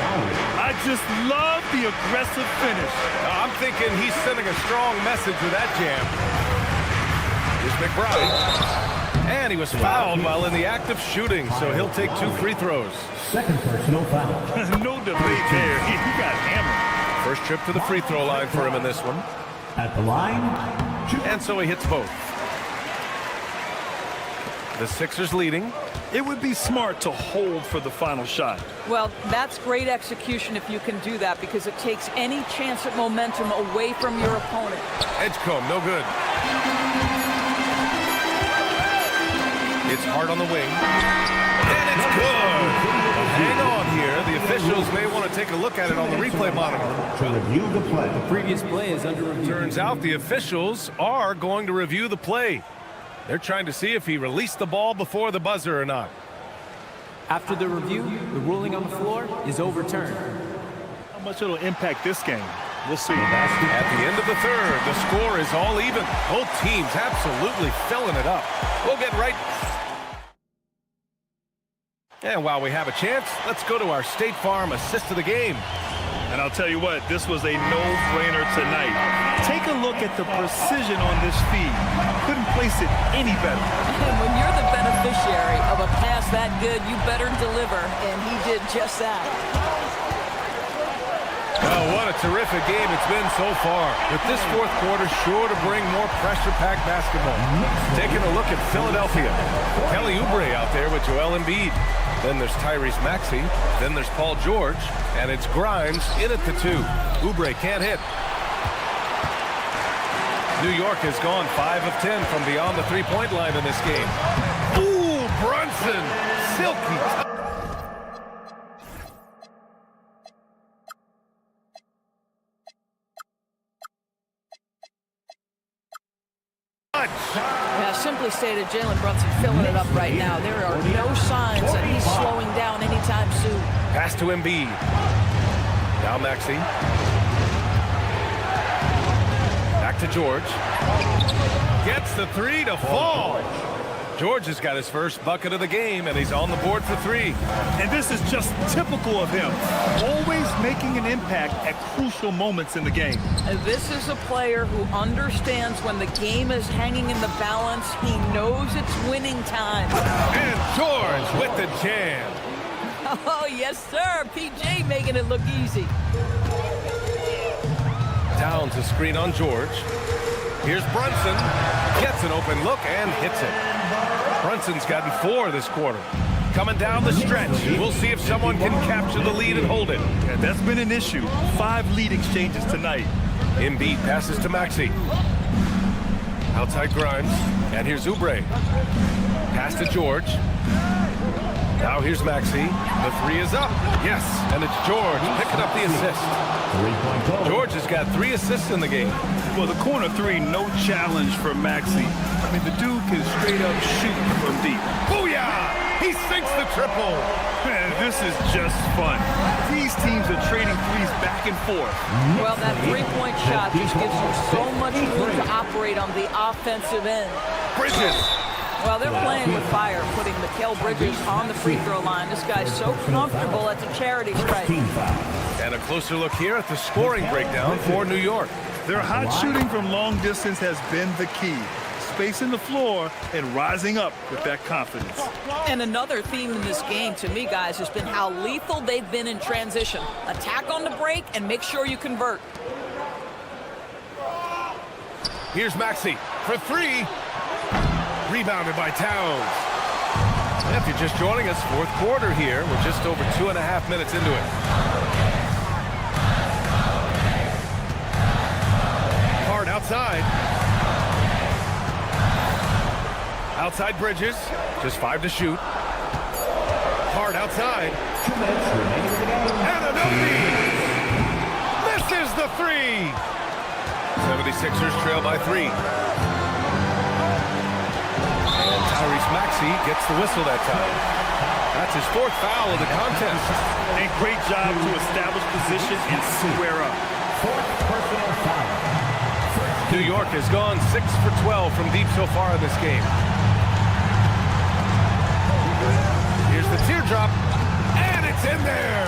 I just love the aggressive finish. I'm thinking he's sending a strong message with that jam. Here's McBride. And he was fouled while in the act of shooting, so he'll take 2 free throws. Second personal foul. No debate there. He got hammered. First trip to the free throw line for him in this one. At the line. And so he hits both. The Sixers leading. It would be smart to hold for the final shot. Well, that's great execution if you can do that, because it takes any chance at momentum away from your opponent. Edgecombe, no good. It's hard on the wing. And it's good. Hang on here. The officials may want to take a look at it on the replay monitor. To review the play. The previous play is under review. Turns out the officials are going to review the play. They're trying to see if he released the ball before the buzzer or not. After the review, the ruling on the floor is overturned. How much it'll impact this game? We'll see. At the end of the third, the score is all even. Both teams absolutely filling it up. We'll get right. And while we have a chance, let's go to our State Farm assist of the game. And I'll tell you what, this was a no-brainer tonight. Take a look at the precision on this feed. Couldn't place it any better. And when you're the beneficiary of a pass that good, you better deliver, and he did just that. Well, what a terrific game it's been so far. With this fourth quarter sure to bring more pressure-packed basketball. Taking a look at Philadelphia. Kelly Oubre out there with Joel Embiid. Then there's Tyrese Maxey. Then there's Paul George. And it's Grimes in at the 2. Oubre can't hit. New York has gone 5 of 10 from beyond the three-point line in this game. Ooh, Brunson. Silky. Yeah, simply stated, Jalen Brunson filling it up right now. There are no signs that he's slowing down anytime soon. Pass to Embiid. Now Maxey. Back to George. Gets the 3 to fall. George has got his first bucket of the game, and he's on the board for 3. And this is just typical of him. Always making an impact at crucial moments in the game. This is a player who understands when the game is hanging in the balance. He knows it's winning time. And George with the jam. Oh, yes, sir. PJ making it look easy. Down to screen on George. Here's Brunson. Gets an open look and hits it. Brunson's gotten 4 this quarter. Coming down the stretch. We'll see if someone can capture the lead and hold it. Yeah, that's been an issue. 5 lead exchanges tonight. Embiid passes to Maxey. Outside Grimes. And here's Oubre. Pass to George. Now here's Maxey. The three is up. Yes, and it's George picking up the assist. 3-point goal. George has got 3 assists in the game. Well, the corner three, no challenge for Maxey. I mean, the dude can straight up shoot from deep. Booyah! He sinks the triple. Man, this is just fun. These teams are trading threes back and forth. Well, that three-point shot just gives you so much room to operate on the offensive end. Bridges. Well, they're playing with fire, putting Mikal Bridges on the free throw line. This guy's so comfortable at the charity stripe. And a closer look here at the scoring breakdown for New York. Their hot shooting from long distance has been the key. Spacing the floor and rising up with that confidence. And another theme in this game, to me, guys, has been how lethal they've been in transition. Attack on the break and make sure you convert. Here's Maxey for 3. Rebounded by Towns. If you're just joining us, 4th quarter here. We're just over 2.5 minutes into it. Hard outside. Outside Bridges. Just 5 to shoot. Hard outside. Anunoby misses the 3. 76ers trail by 3. And Tyrese Maxey gets the whistle that time. That's his 4th foul of the contest. A great job to establish position and square up. 4th personal foul. New York has gone 6 for 12 from deep so far in this game. Here's the teardrop, and it's in there.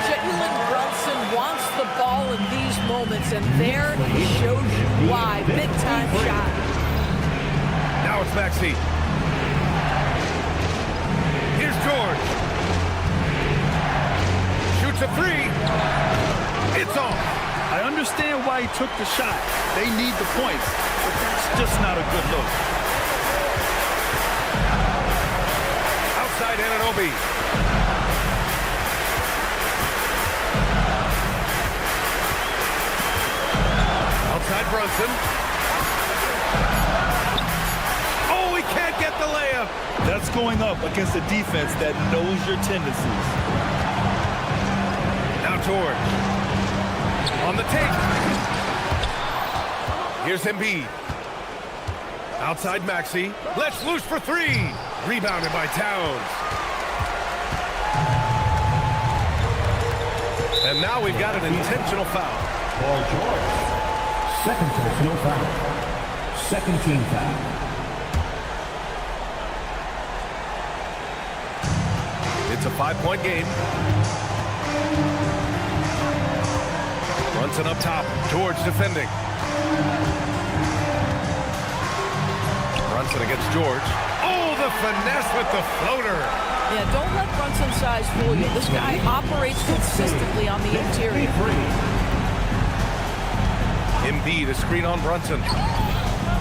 Jalen Brunson wants the ball in these moments, and there he shows you why. Big-time shot. Now it's Maxey. Here's George. Shoots a 3. It's off. I understand why he took the shot. They need the points, but that's just not a good look. Outside Anunoby. Outside Brunson. Oh, he can't get the layup. That's going up against a defense that knows your tendencies. Now George. On the take. Here's Embiid. Outside Maxey. Let's loose for 3. Rebounded by Towns. And now we've got an intentional foul. Paul George. 2nd personal foul. 2nd team foul. It's a 5-point game. Brunson up top. George defending. Brunson against George. Oh, the finesse with the floater. Yeah, don't let Brunson's size fool you. This guy operates consistently on the interior. Embiid, a screen on Brunson.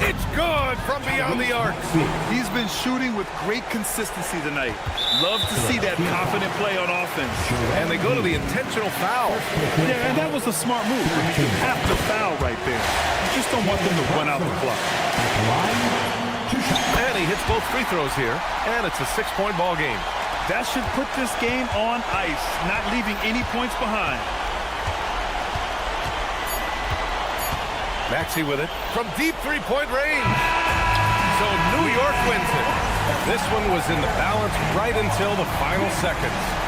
It's good from beyond the arc. He's been shooting with great consistency tonight. Love to see that confident play on offense. And they go to the intentional foul. Yeah, and that was a smart move. You have to foul right there. You just don't want them to run out the clock. And he hits both free throws here. And it's a 6-point ball game. That should put this game on ice, not leaving any points behind. Maxey with it. From deep 3-point range. So New York wins it. This one was in the balance right until the final seconds.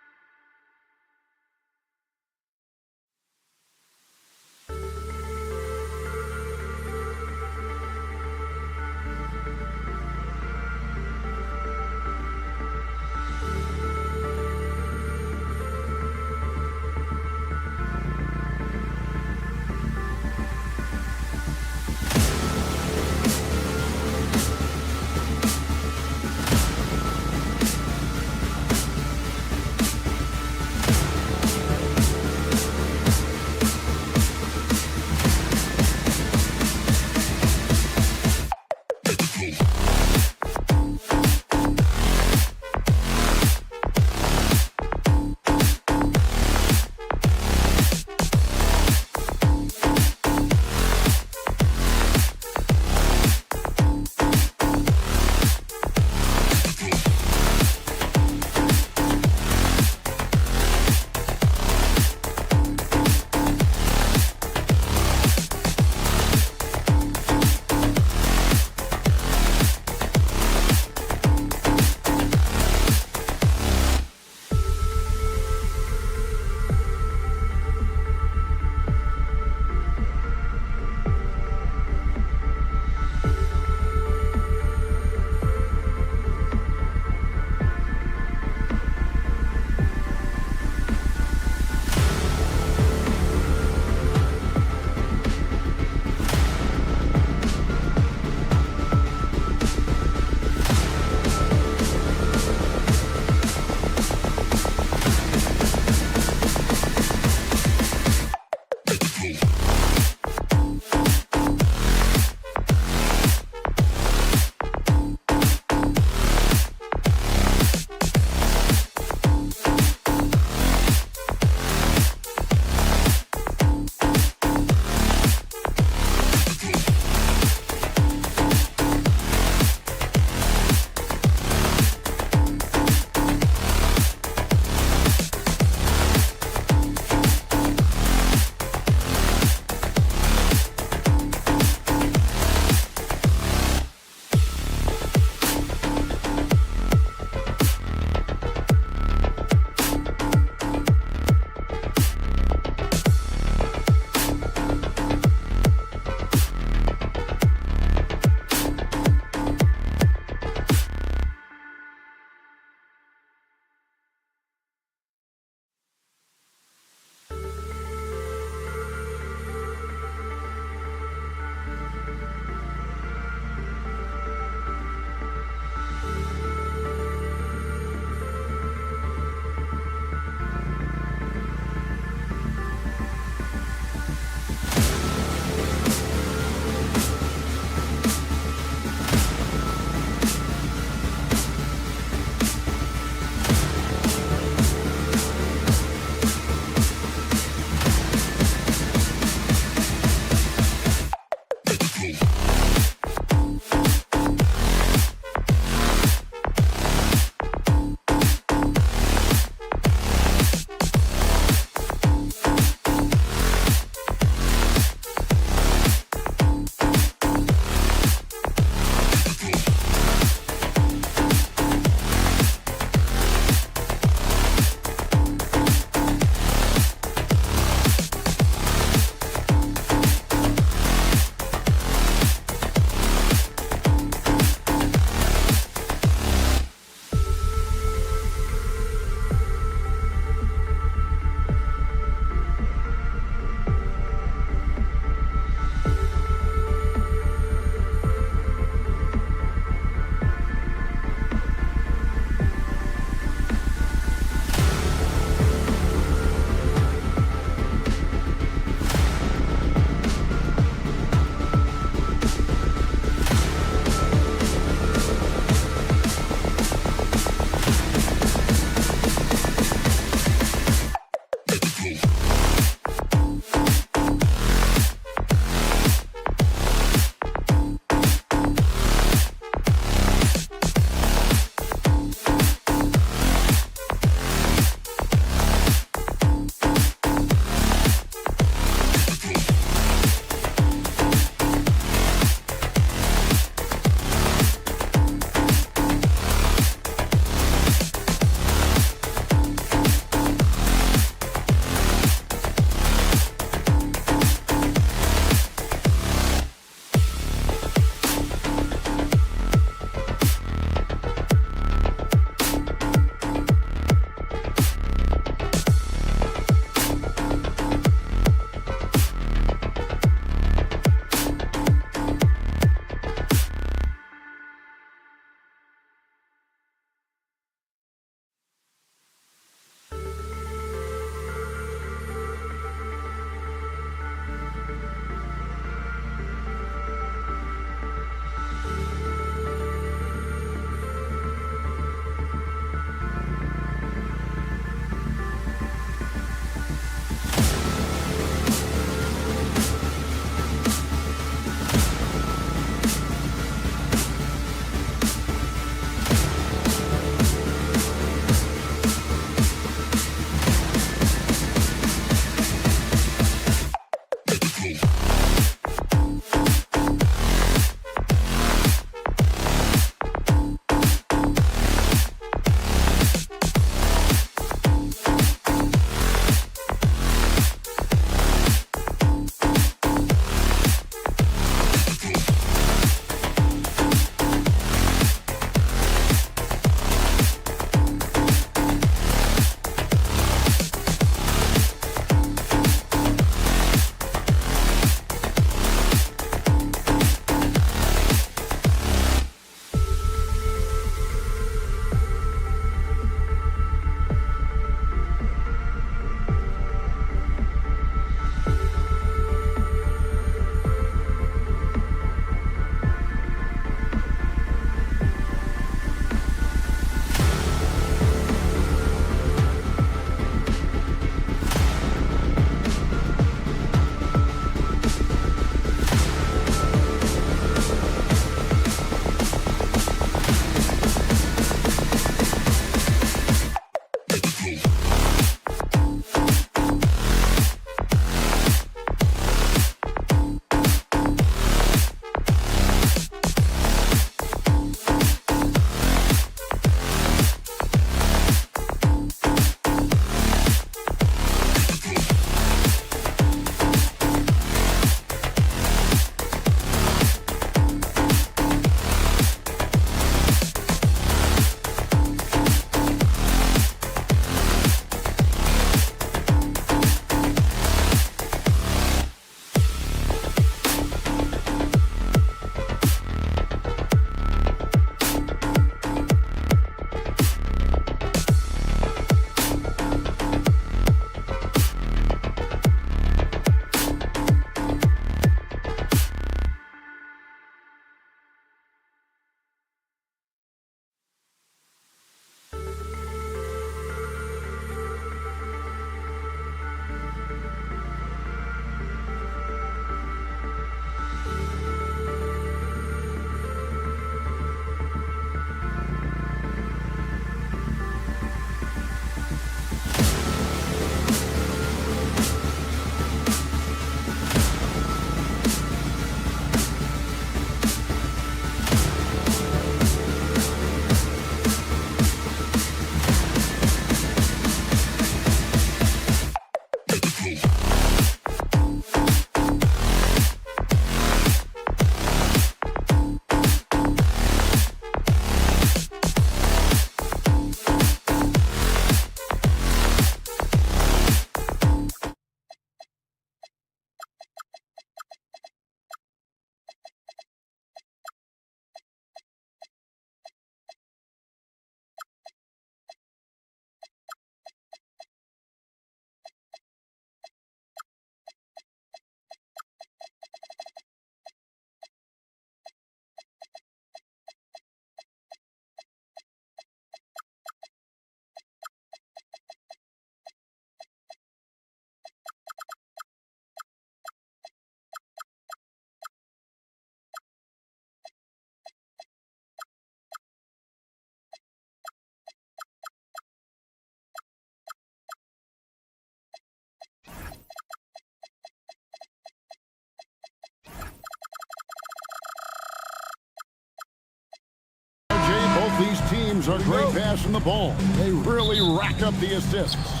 teams are great passing the ball. They really rack up the assists.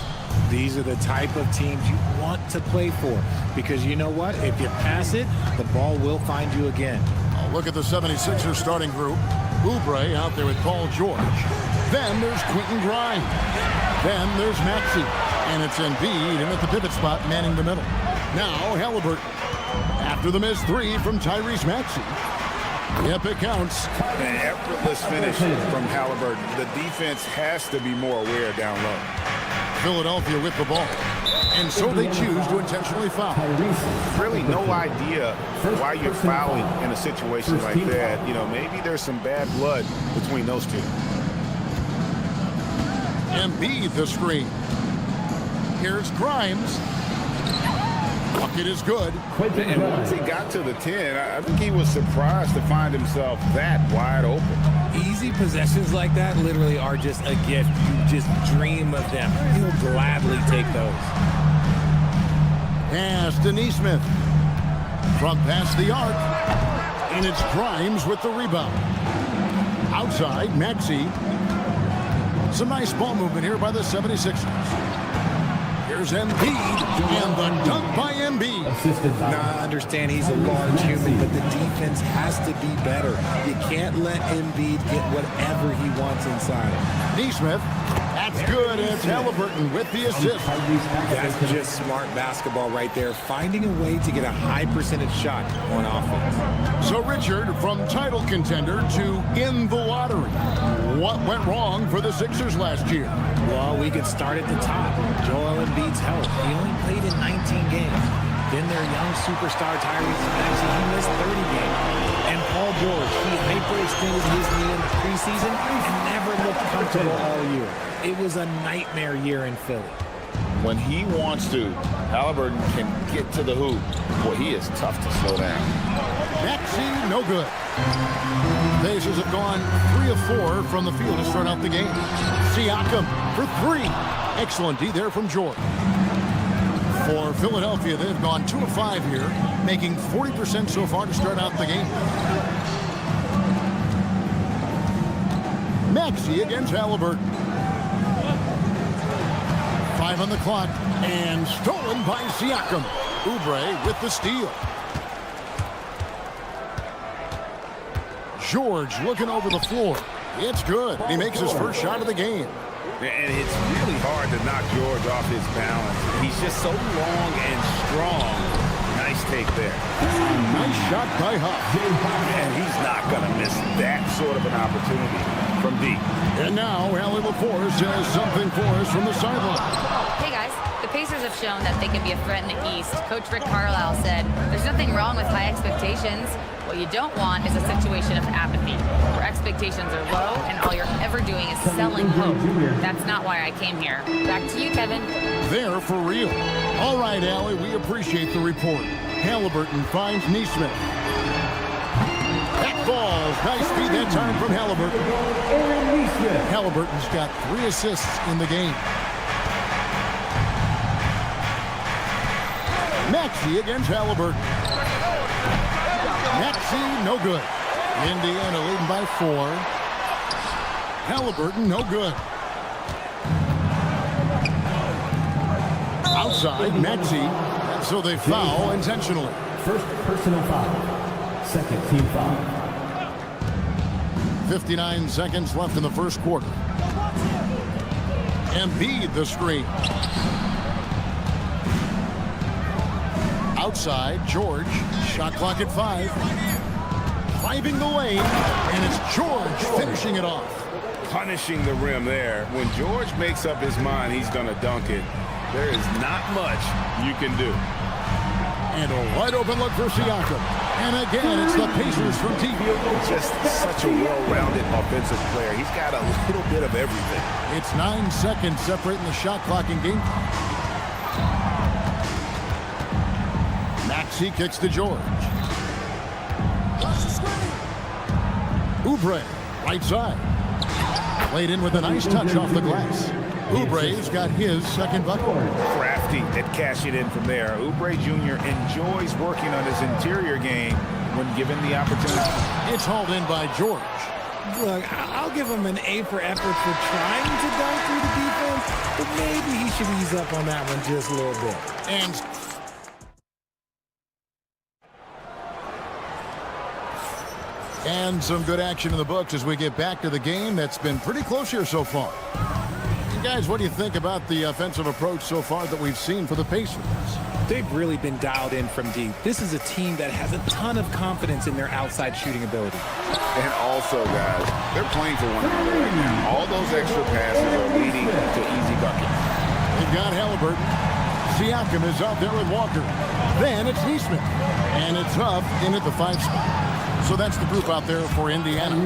These are the type of teams you want to play for because you know what? If you pass it, the ball will find you again. Look at the 76ers starting group. Oubre out there with Paul George. Then there's Quentin Grimes. Then there's Maxey. And it's Embiid in at the pivot spot manning the middle. Now Halliburton. After the missed three from Tyrese Maxey. Yep, it counts. An effortless finish from Halliburton. The defense has to be more aware down low. Philadelphia with the ball. And so they choose to intentionally foul. Really no idea why you're fouling in a situation like that. You know, maybe there's some bad blood between those two. Embiid the screen. Here's Grimes. Bucket is good. And once he got to the 10, I think he was surprised to find himself that wide open. Easy possessions like that literally are just a gift. You just dream of them. He'll gladly take those. Pass to Neesmith. From past the arc. And it's Grimes with the rebound. Outside, Maxey. Some nice ball movement here by the 76ers. Here's Embiid, and the dunk by Embiid. Now, I understand he's a large human, but the defense has to be better. You can't let Embiid get whatever he wants inside. Neesmith, that's good, and it's Halliburton with the assist. That's just smart basketball right there, finding a way to get a high percentage shot on offense. So, Richard, from title contender to in the lottery, what went wrong for the Sixers last year? Well, we could start at the top. Joel Embiid's health. He only played in 19 games. Then their young superstar Tyrese Maxey, he missed 30 games. And Paul George, he hyperextended his knee in the preseason and never looked comfortable all year. It was a nightmare year in Philly. When he wants to, Halliburton can get to the hoop. Boy, he is tough to slow down. Maxey, no good. Pacers have gone 3 of 4 from the field to start out the game. Siakam for 3. Excellent D there from George. For Philadelphia, they've gone 2 of 5 here, making 40% so far to start out the game. Maxey against Halliburton. 5 on the clock, and stolen by Siakam. Oubre with the steal. George looking over the floor. It's good. He makes his first shot of the game. And it's really hard to knock George off his balance. He's just so long and strong. Nice take there. Nice shot by Huff. And he's not going to miss that sort of an opportunity from deep. And now, Allie LaForce has something for us from the sideline. Hey, guys. The Pacers have shown that they can be a threat in the East. Coach Rick Carlisle said, there's nothing wrong with high expectations. What you don't want is a situation of apathy, where expectations are low and all you're ever doing is selling hope. That's not why I came here. Back to you, Kevin. They're for real. All right, Allie, we appreciate the report. Halliburton finds Neesmith. That falls. Nice feed that time from Halliburton. Halliburton's got 3 assists in the game. Maxey against Halliburton. Maxey, no good. Indiana leading by 4. Halliburton, no good. Outside, Maxey. So they foul intentionally. First personal foul. Second team foul. 59 seconds left in the first quarter. Embiid the screen. Outside, George. Shot clock at 5. Driving the lane, and it's George finishing it off. Punishing the rim there. When George makes up his mind he's going to dunk it, there is not much you can do. And a wide open look for Siakam. And again, it's the Pacers from TV. Just such a well-rounded offensive player. He's got a little bit of everything. It's 9 seconds separating the shot clock and game clock. Maxey kicks to George. Oubre, right side. Played in with a nice touch off the glass. Oubre's got his second bucket. Crafty at cashing in from there. Oubre Jr. enjoys working on his interior game when given the opportunity. It's hauled in by George. Look, I'll give him an A for effort for trying to dunk through the defense, but maybe he should ease up on that one just a little bit. And some good action in the books as we get back to the game that's been pretty close here so far. And guys, what do you think about the offensive approach so far that we've seen for the Pacers? They've really been dialed in from deep. This is a team that has a ton of confidence in their outside shooting ability. And also, guys, they're playing for one another right now. All those extra passes are leading to easy buckets. They've got Halliburton. Siakam is out there with Walker. Then it's Neesmith. And it's Huff in at the 5 spot. So that's the group out there for Indiana.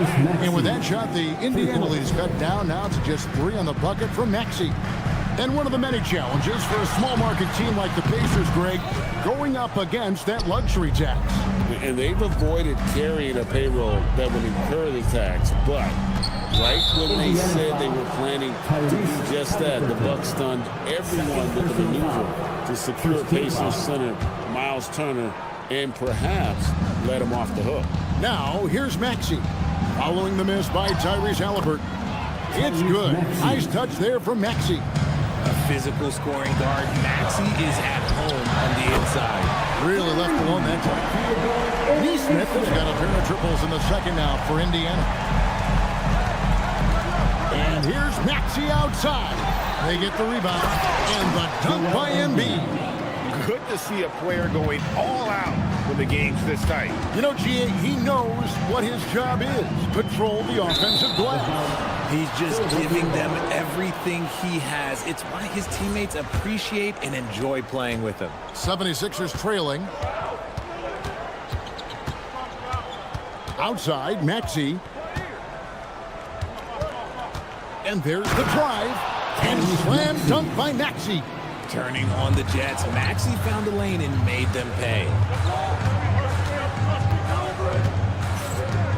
And with that shot, the Indiana lead is cut down now to just 3 on the bucket from Maxey. And one of the many challenges for a small market team like the Pacers, Greg, going up against that luxury tax. And they've avoided carrying a payroll that would incur the tax. But right when they said they were planning to do just that, the Bucks stunned everyone with the maneuver to secure Pacers center Miles Turner and perhaps let him off the hook. Now, here's Maxey. Following the miss by Tyrese Halliburton. It's good. Nice touch there from Maxey. A physical scoring guard, Maxey is at home on the inside. Really left alone that time. Neesmith has got a pair of triples in the second now for Indiana. And here's Maxey outside. They get the rebound. And the dunk by Embiid. Good to see a player going all out when the game's this tight. You know, G.A., he knows what his job is. Control the offensive glass. He's just giving them everything he has. It's why his teammates appreciate and enjoy playing with him. 76ers trailing. Outside, Maxey. And there's the drive. And slam dunk by Maxey. Turning on the Jets, Maxey found a lane and made them pay.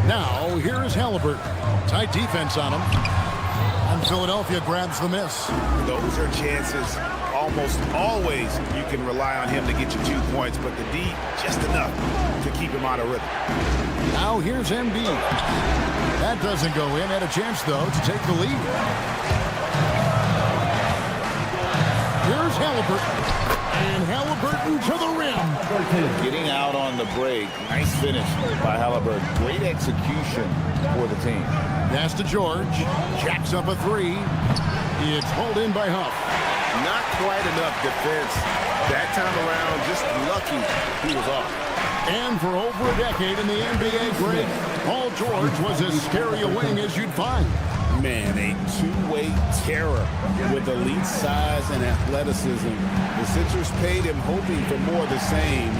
Now, here is Halliburton. Tight defense on him. And Philadelphia grabs the miss. Those are chances. Almost always you can rely on him to get you 2 points, but the D, just enough to keep him out of rhythm. Now, here's Embiid. That doesn't go in. Had a chance, though, to take the lead. Here's Halliburton. And Halliburton to the rim. Getting out on the break. Nice finish by Halliburton. Great execution for the team. Pass to George. Jacks up a 3. It's hauled in by Huff. Not quite enough defense. That time around, just lucky he was off. And for over a decade in the NBA, Greg, Paul George was as scary a wing as you'd find. Man, a two-way terror with elite size and athleticism. The Sixers paid him hoping for more of the same,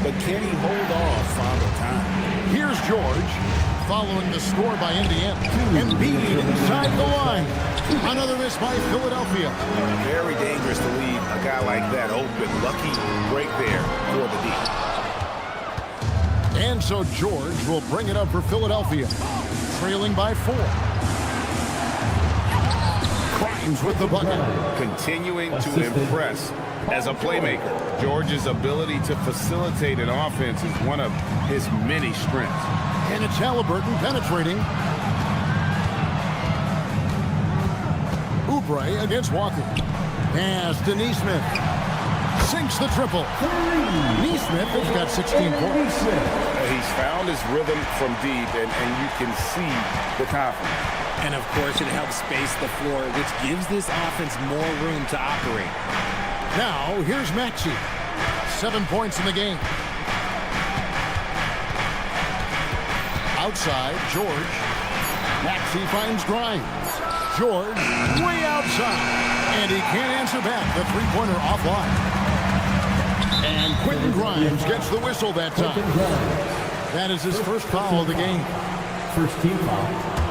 but can he hold off Father Time? Here's George, following the score by Indiana. Embiid inside the line. Another miss by Philadelphia. Very dangerous to leave a guy like that open. Lucky break there for the D. And so George will bring it up for Philadelphia, trailing by 4. With the bucket. Continuing to impress as a playmaker. George's ability to facilitate an offense is one of his many strengths. And it's Halliburton penetrating. Oubre against Walker. Pass to Neesmith. Sinks the triple. Neesmith has got 16 points. He's found his rhythm from deep, and you can see the confidence. And, of course, it helps space the floor, which gives this offense more room to operate. Now, here's Maxey. 7 points in the game. Outside, George. Maxey finds Grimes. George, way outside. And he can't answer back. The three-pointer offline. And Quentin Grimes gets the whistle that time. That is his first foul of the game. First team foul.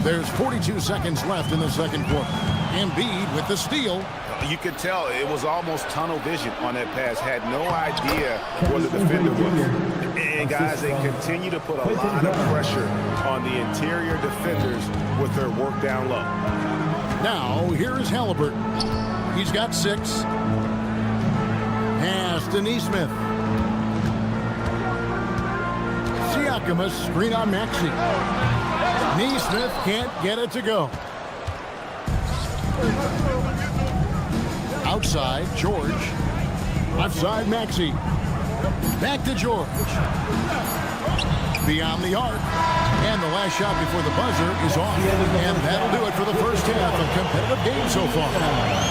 There's 42 seconds left in the second quarter. Embiid with the steal. You could tell it was almost tunnel vision on that pass. Had no idea where the defender was. And guys, they continue to put a lot of pressure on the interior defenders with their work down low. Now, here's Halliburton. He's got 6. Pass to Neesmith. Siakam, a screen on Maxey. Neesmith can't get it to go. Outside, George. Offside, Maxey. Back to George. Beyond the arc. And the last shot before the buzzer is off. And that'll do it for the first half of competitive game so far.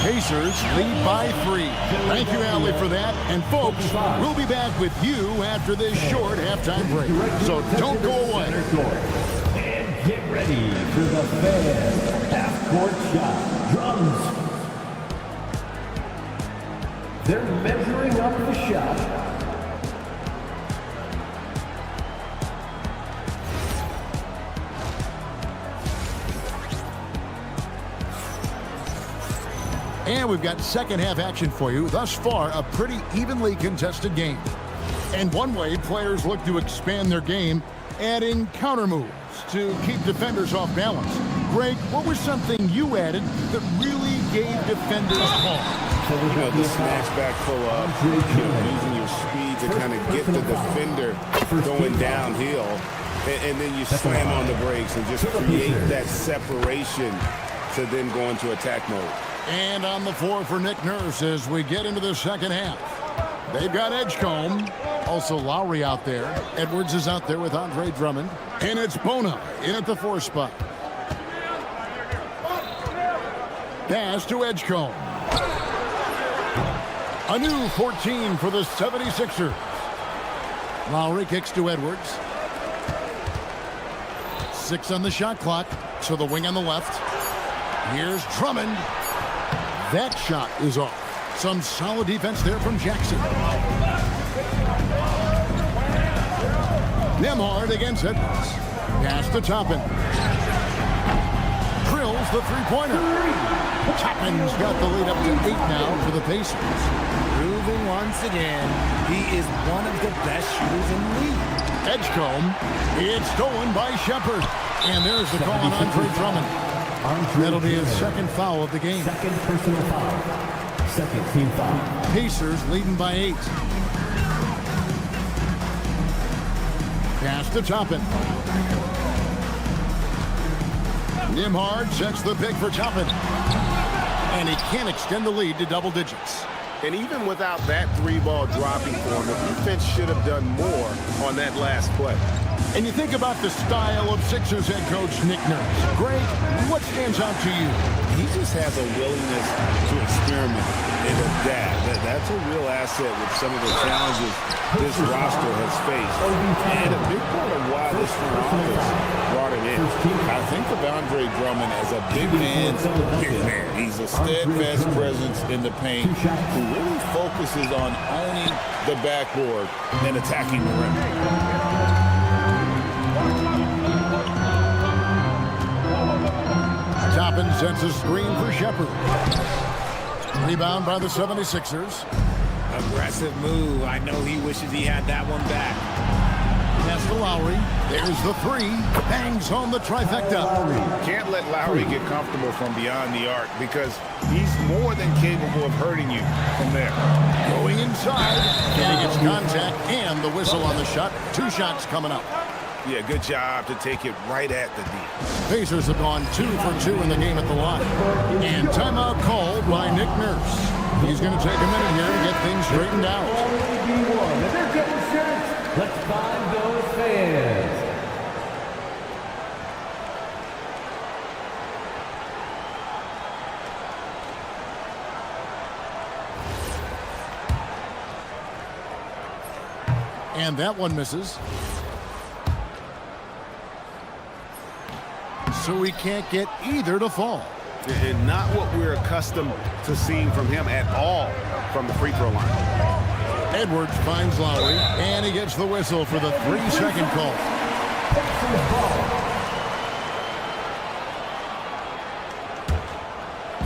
Pacers lead by 3. Thank you, Allie, for that. And folks, we'll be back with you after this short halftime break. So don't go away. And get ready for the Fed half-court shot. Drums. They're measuring up the shot. And we've got second half action for you. Thus far, a pretty evenly contested game. And one way players look to expand their game, adding counter moves to keep defenders off balance. Greg, what was something you added that really gave defenders pause? The snatchback pull-up, using your speed to kind of get the defender going downhill, and then you slam on the brakes and just create that separation to then go into attack mode. And on the floor for Nick Nurse as we get into the second half. They've got Edgecombe, also Lowry out there. Edwards is out there with Andre Drummond. And it's Bona in at the 4 spot. Pass to Edgecombe. A new 14 for the 76ers. Lowry kicks to Edwards. 6 on the shot clock. So the wing on the left. Here's Drummond. That shot is off. Some solid defense there from Jackson. Nembhard against Edwards. Pass to Toppin. Drills the three-pointer. Toppin's got the lead up to 8 now for the Pacers. Proving once again, he is one of the best shooters in the league. Edgecombe. It's stolen by Shepard. And there's the call on Andre Drummond. That'll be his second foul of the game. Second personal foul. Second team foul. Pacers leading by 8. Pass to Toppin. Nembhard sets the pick for Toppin. And he can't extend the lead to double digits. And even without that 3-ball dropping for him, the defense should have done more on that last play. And you think about the style of Sixers head coach Nick Nurse. Greg, what stands out to you? He just has a willingness to experiment and adapt. That's a real asset with some of the challenges this roster has faced. And a big part of why this front office brought him in. I think of Andre Drummond as a big man. He's a steadfast presence in the paint who really focuses on owning the backboard and attacking the rim. Toppin sends a screen for Shepard. Rebound by the 76ers. Aggressive move. I know he wishes he had that one back. Pass to Lowry. There's the 3. Bangs on the trifecta. Can't let Lowry get comfortable from beyond the arc because he's more than capable of hurting you from there. Going inside. And he gets contact and the whistle on the shot. 2 shots coming up. Yeah, good job to take it right at the D. Pacers have gone 2 for 2 in the game at the line. And timeout called by Nick Nurse. He's going to take a minute here to get things straightened out. Let's find those fans. And that one misses. So we can't get either to fall. And not what we're accustomed to seeing from him at all from the free throw line. Edwards finds Lowry, and he gets the whistle for the 3-second call.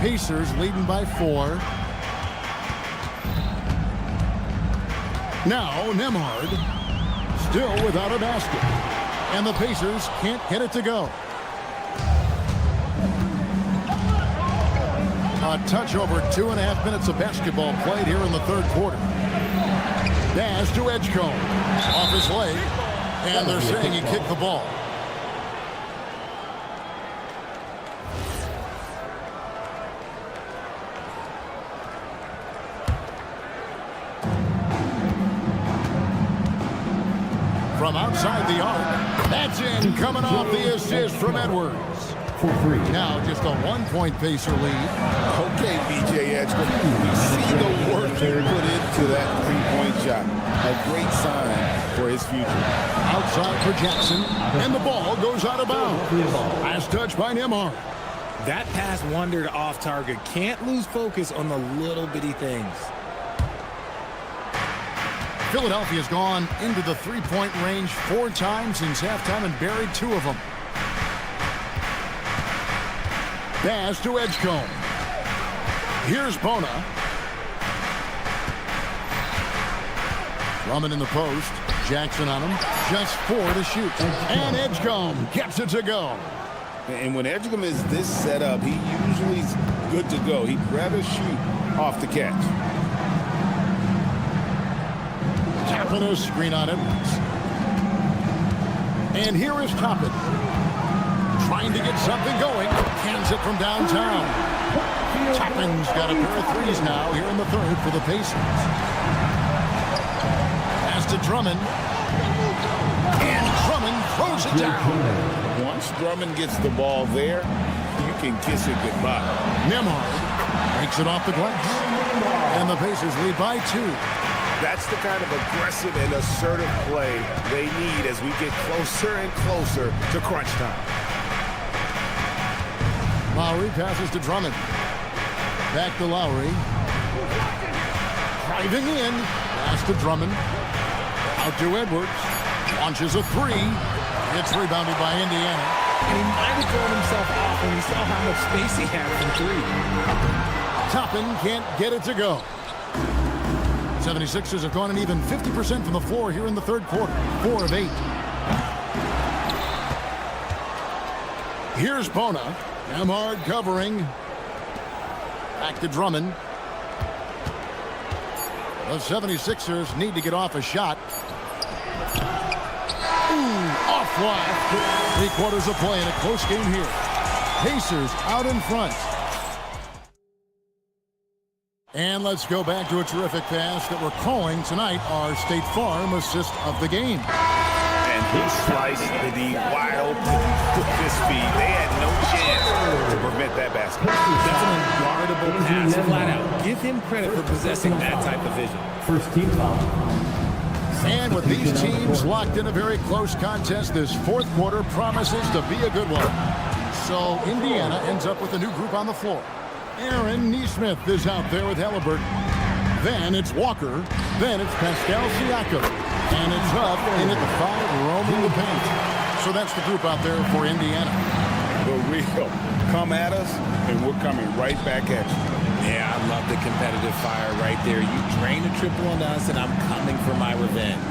Pacers leading by 4. Now Nembhard still without a basket. And the Pacers can't get it to go. A touch over 2.5 minutes of basketball played here in the third quarter. Pass to Edgecombe. Off his leg. And they're saying he kicked the ball. From outside the arc, that's in, coming off the assist from Edwards. Now just a 1-point Pacer lead. Okay, B.J. Edgecombe, you see the work he put into that three-point shot. A great sign for his future. Outside for Jackson, and the ball goes out of bounds. Last touch by Nembhard. That pass wandered off target. Can't lose focus on the little bitty things. Philadelphia's gone into the three-point range 4 times since halftime and buried 2 of them. Pass to Edgecombe. Here's Bona. Drummond in the post. Jackson on him. Just 4 to shoot. And Edgecombe gets it to go. And when Edgecombe is this set up, he usually is good to go. He'd rather shoot off the catch. Tapping a screen on Edwards. And here is Toppin. Trying to get something going. Hands it from downtown. Toppin's got a pair of threes now here in the third for the Pacers. Pass to Drummond. And Drummond throws it down. Once Drummond gets the ball there, you can kiss it goodbye. Nembhard breaks it off the glass. And the Pacers lead by 2. That's the kind of aggressive and assertive play they need as we get closer and closer to crunch time. Lowry passes to Drummond. Back to Lowry. Driving in. Pass to Drummond. Out to Edwards. Launches a 3. It's rebounded by Indiana. And he might have thrown himself off when he saw how much space he had from 3. Toppin can't get it to go. 76ers have gone an even 50% from the floor here in the third quarter. 4 of 8. Here's Bona. Nembhard covering. Back to Drummond. The 76ers need to get off a shot. Ooh, off fly. 3 quarters of play in a close game here. Pacers out in front. And let's go back to a terrific pass that we're calling tonight our State Farm assist of the game. And he sliced the D wide open with his feet. They had no chance to prevent that basket. That's an unguardable pass, flat out. Give him credit for possessing that type of vision. First team foul. And with these teams locked in a very close contest, this fourth quarter promises to be a good one. So Indiana ends up with a new group on the floor. Aaron Nesmith is out there with Halliburton. Then it's Walker. Then it's Pascal Siakam. And it's Huff in at the 5, roaming the paint. So that's the group out there for Indiana. The real come at us, and we're coming right back at you. Yeah, I love the competitive fire right there. You drain a triple on us, and I'm coming for my revenge.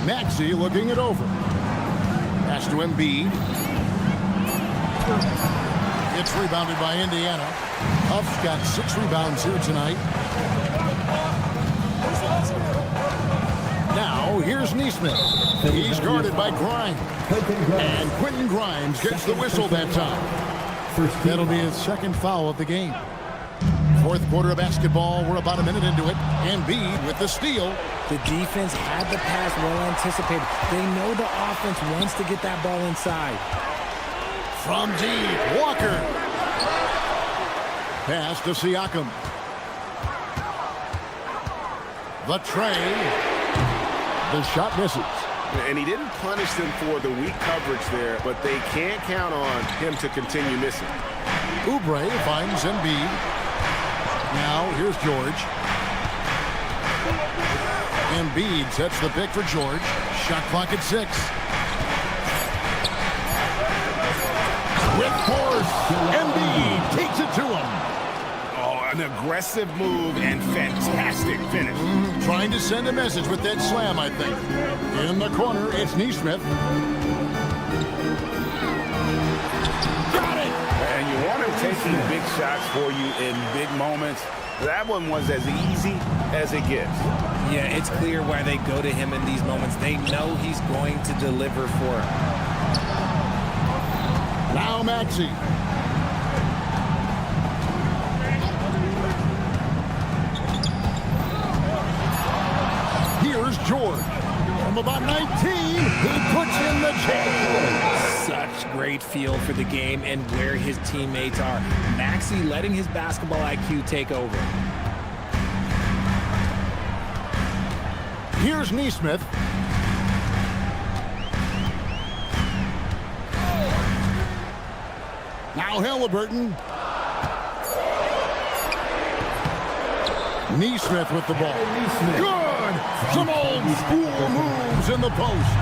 Maxey looking it over. Pass to Embiid. It's rebounded by Indiana. Huff's got 6 rebounds here tonight. Now, here's Nesmith. He's guarded by Grimes. And Quentin Grimes gets the whistle that time. That'll be his 2nd foul of the game. Fourth quarter of basketball. We're about a minute into it. Embiid with the steal. The defense had the pass well anticipated. They know the offense wants to get that ball inside. From deep, Walker. Pass to Siakam. The tray. The shot misses. And he didn't punish them for the weak coverage there, but they can't count on him to continue missing. Oubre finds Embiid. Now, here's George. Embiid sets the pick for George. Shot clock at 6. With force, Embiid takes it to him. Oh, an aggressive move and fantastic finish. Trying to send a message with that slam, I think. In the corner, it's Nesmith. Got it! And you want him taking big shots for you in big moments. That one was as easy as it gets. Yeah, it's clear why they go to him in these moments. They know he's going to deliver for them. Now Maxey. Here's George. From about 19, he puts in the chain. Such great feel for the game and where his teammates are. Maxey letting his basketball IQ take over. Here's Neesmith. Now Halliburton. Neesmith with the ball. Good! Some old school moves in the post.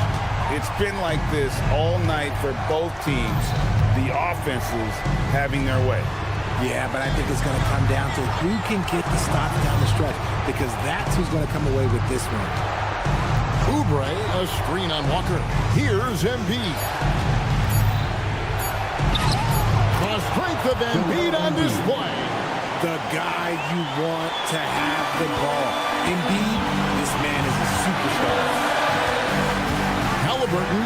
It's been like this all night for both teams. The offenses having their way. Yeah, but I think it's going to come down to who can get the stops down the stretch, because that's who's going to come away with this one. Oubre, a screen on Walker. Here's Embiid. The strength of Embiid on display. The guy you want to have the ball. Embiid, this man is a superstar. Halliburton.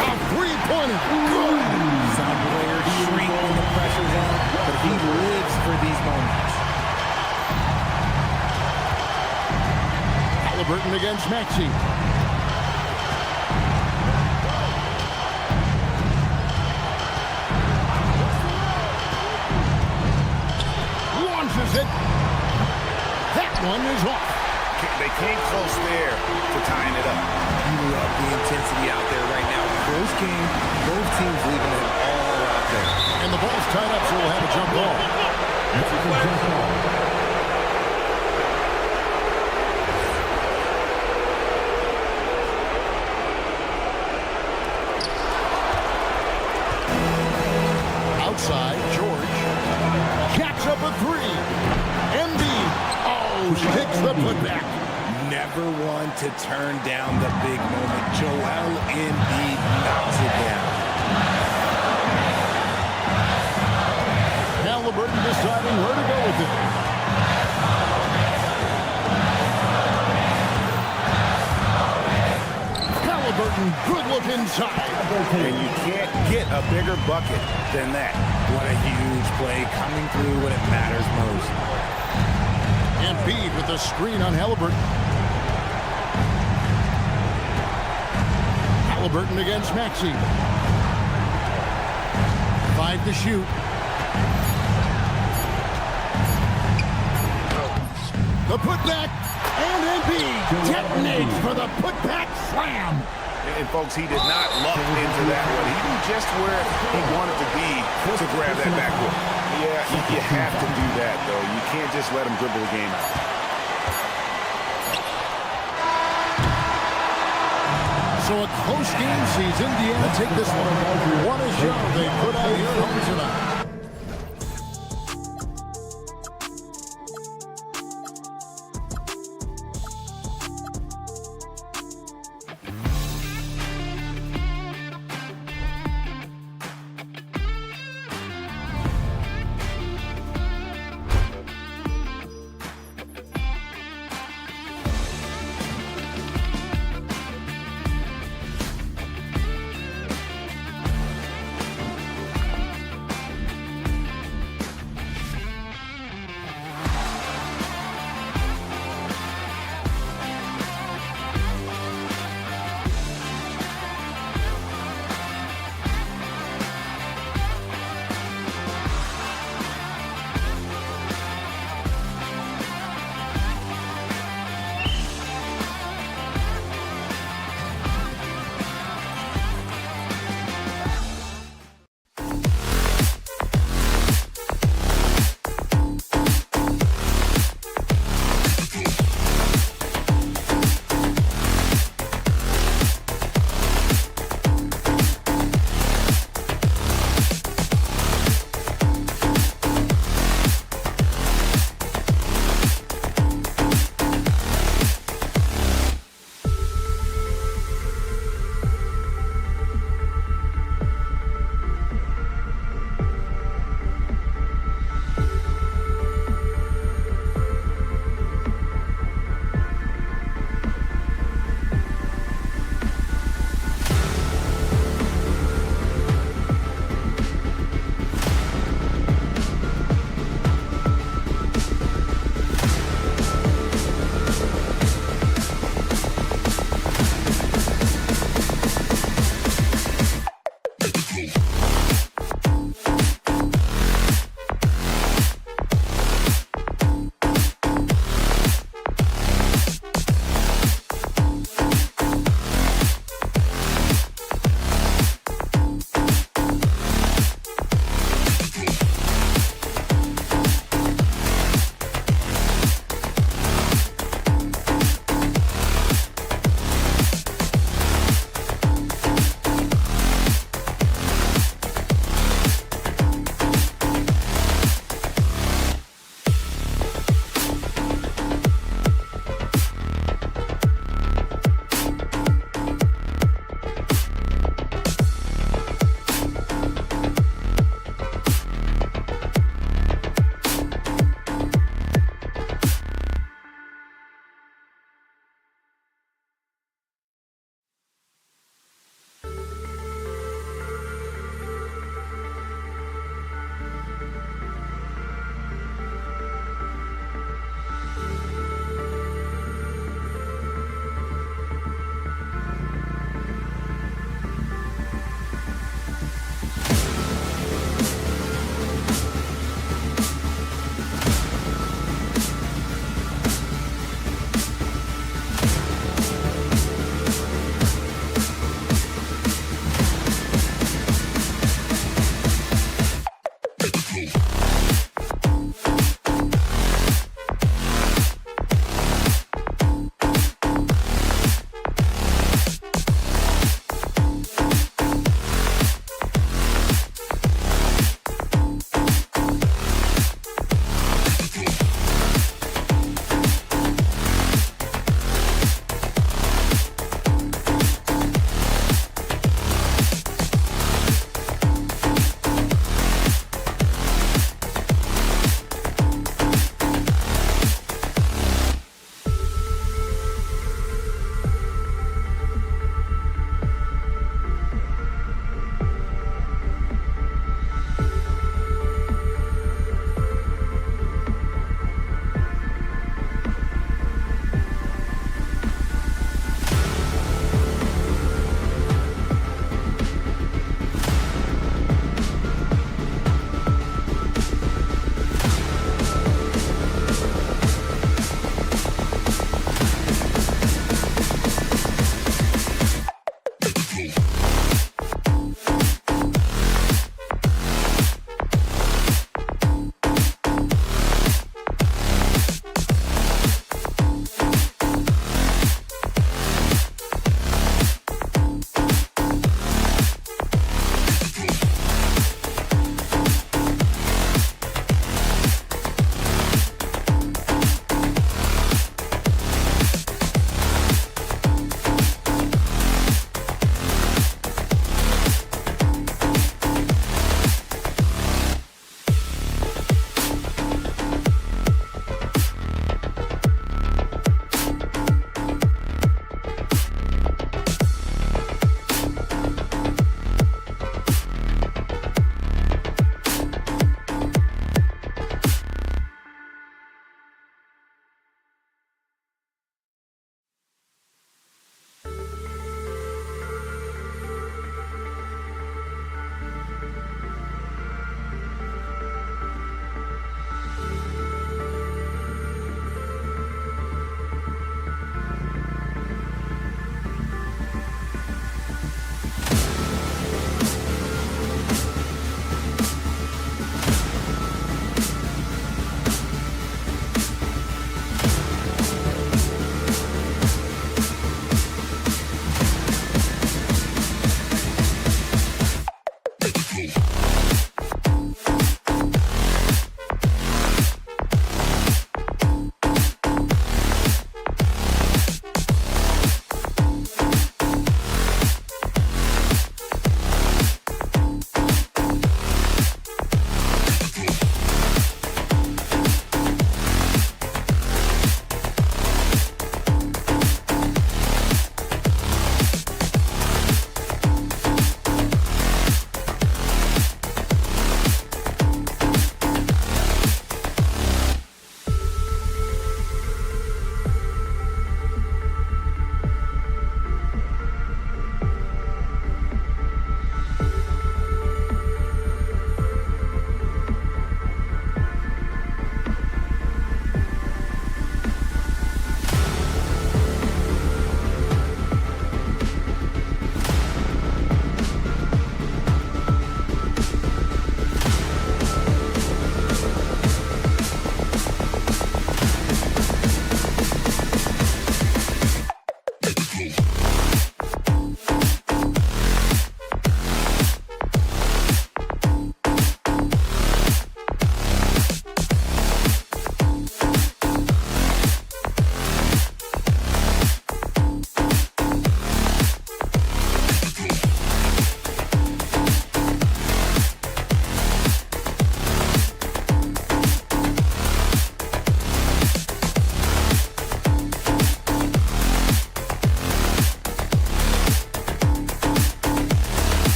A three-pointer. Good. Some players shrink when the pressure's on, but he lives for these moments. Halliburton against Maxey. Launches it. That one is off. They came close there to tying it up. You love the intensity out there right now. Close game, both teams leaving it all out there. And the ball's tied up, so we'll have a jump ball. Outside, George. Jacks up a three. Embiid. Oh, sticks the putback. Never one to turn down the big moment. Joel Embiid knocks it down. Halliburton deciding where to go with it. Halliburton, good look inside. And you can't get a bigger bucket than that. What a huge play coming through when it matters most. Embiid with the screen on Halliburton. Halliburton against Maxey. 5 to shoot. The putback, and Embiid detonates for the putback slam. And folks, he did not luck into that one. He knew just where he wanted to be to grab that backwood. Yeah, you have to do that, though. You can't just let him dribble the game out. So a close game sees Indiana take this one. What a show they put on here home tonight.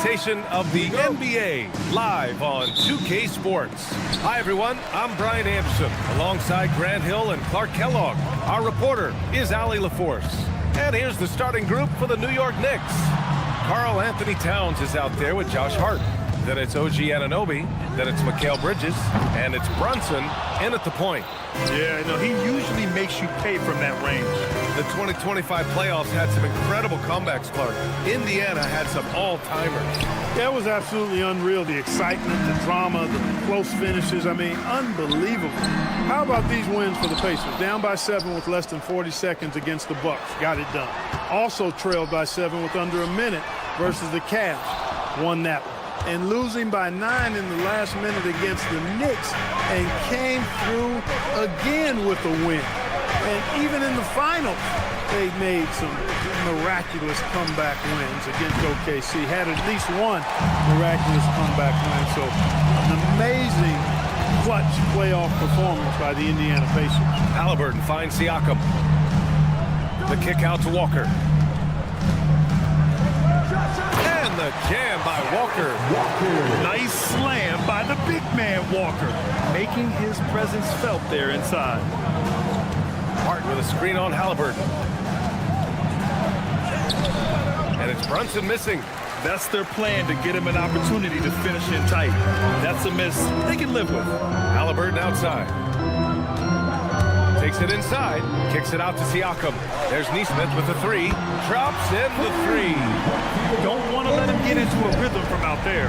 presentation of the NBA live on 2K Sports. Hi, everyone. I'm Brian Anderson, alongside Grant Hill and Clark Kellogg. Our reporter is Allie LaForce. And here's the starting group for the New York Knicks. Karl Anthony Towns is out there with Josh Hart. Then it's OG Anunoby. Then it's Mikal Bridges. And it's Brunson in at the point. Yeah, he usually makes you pay from that range. The 2025 playoffs had some incredible comebacks, Clark. Indiana had some all-timers. That was absolutely unreal. The excitement, the drama, the close finishes. I mean, unbelievable. How about these wins for the Pacers? Down by 7 with less than 40 seconds against the Bucks. Got it done. Also trailed by 7 with under a minute versus the Cavs. Won that one. And losing by 9 in the last minute against the Knicks and came through again with a win. And even in the finals, they made some miraculous comeback wins against OKC. Had at least one miraculous comeback win. So an amazing clutch playoff performance by the Indiana Pacers. Halliburton finds Siakam. The kick out to Walker. And the jam by Walker. Nice slam by the big man Walker, making his presence felt there inside. Hart with a screen on Halliburton. And it's Brunson missing. That's their plan, to get him an opportunity to finish in tight. That's a miss they can live with. Halliburton outside. Takes it inside. Kicks it out to Siakam. There's Nesmith with the 3. Drops in the 3. Don't want to let him get into a rhythm from out there.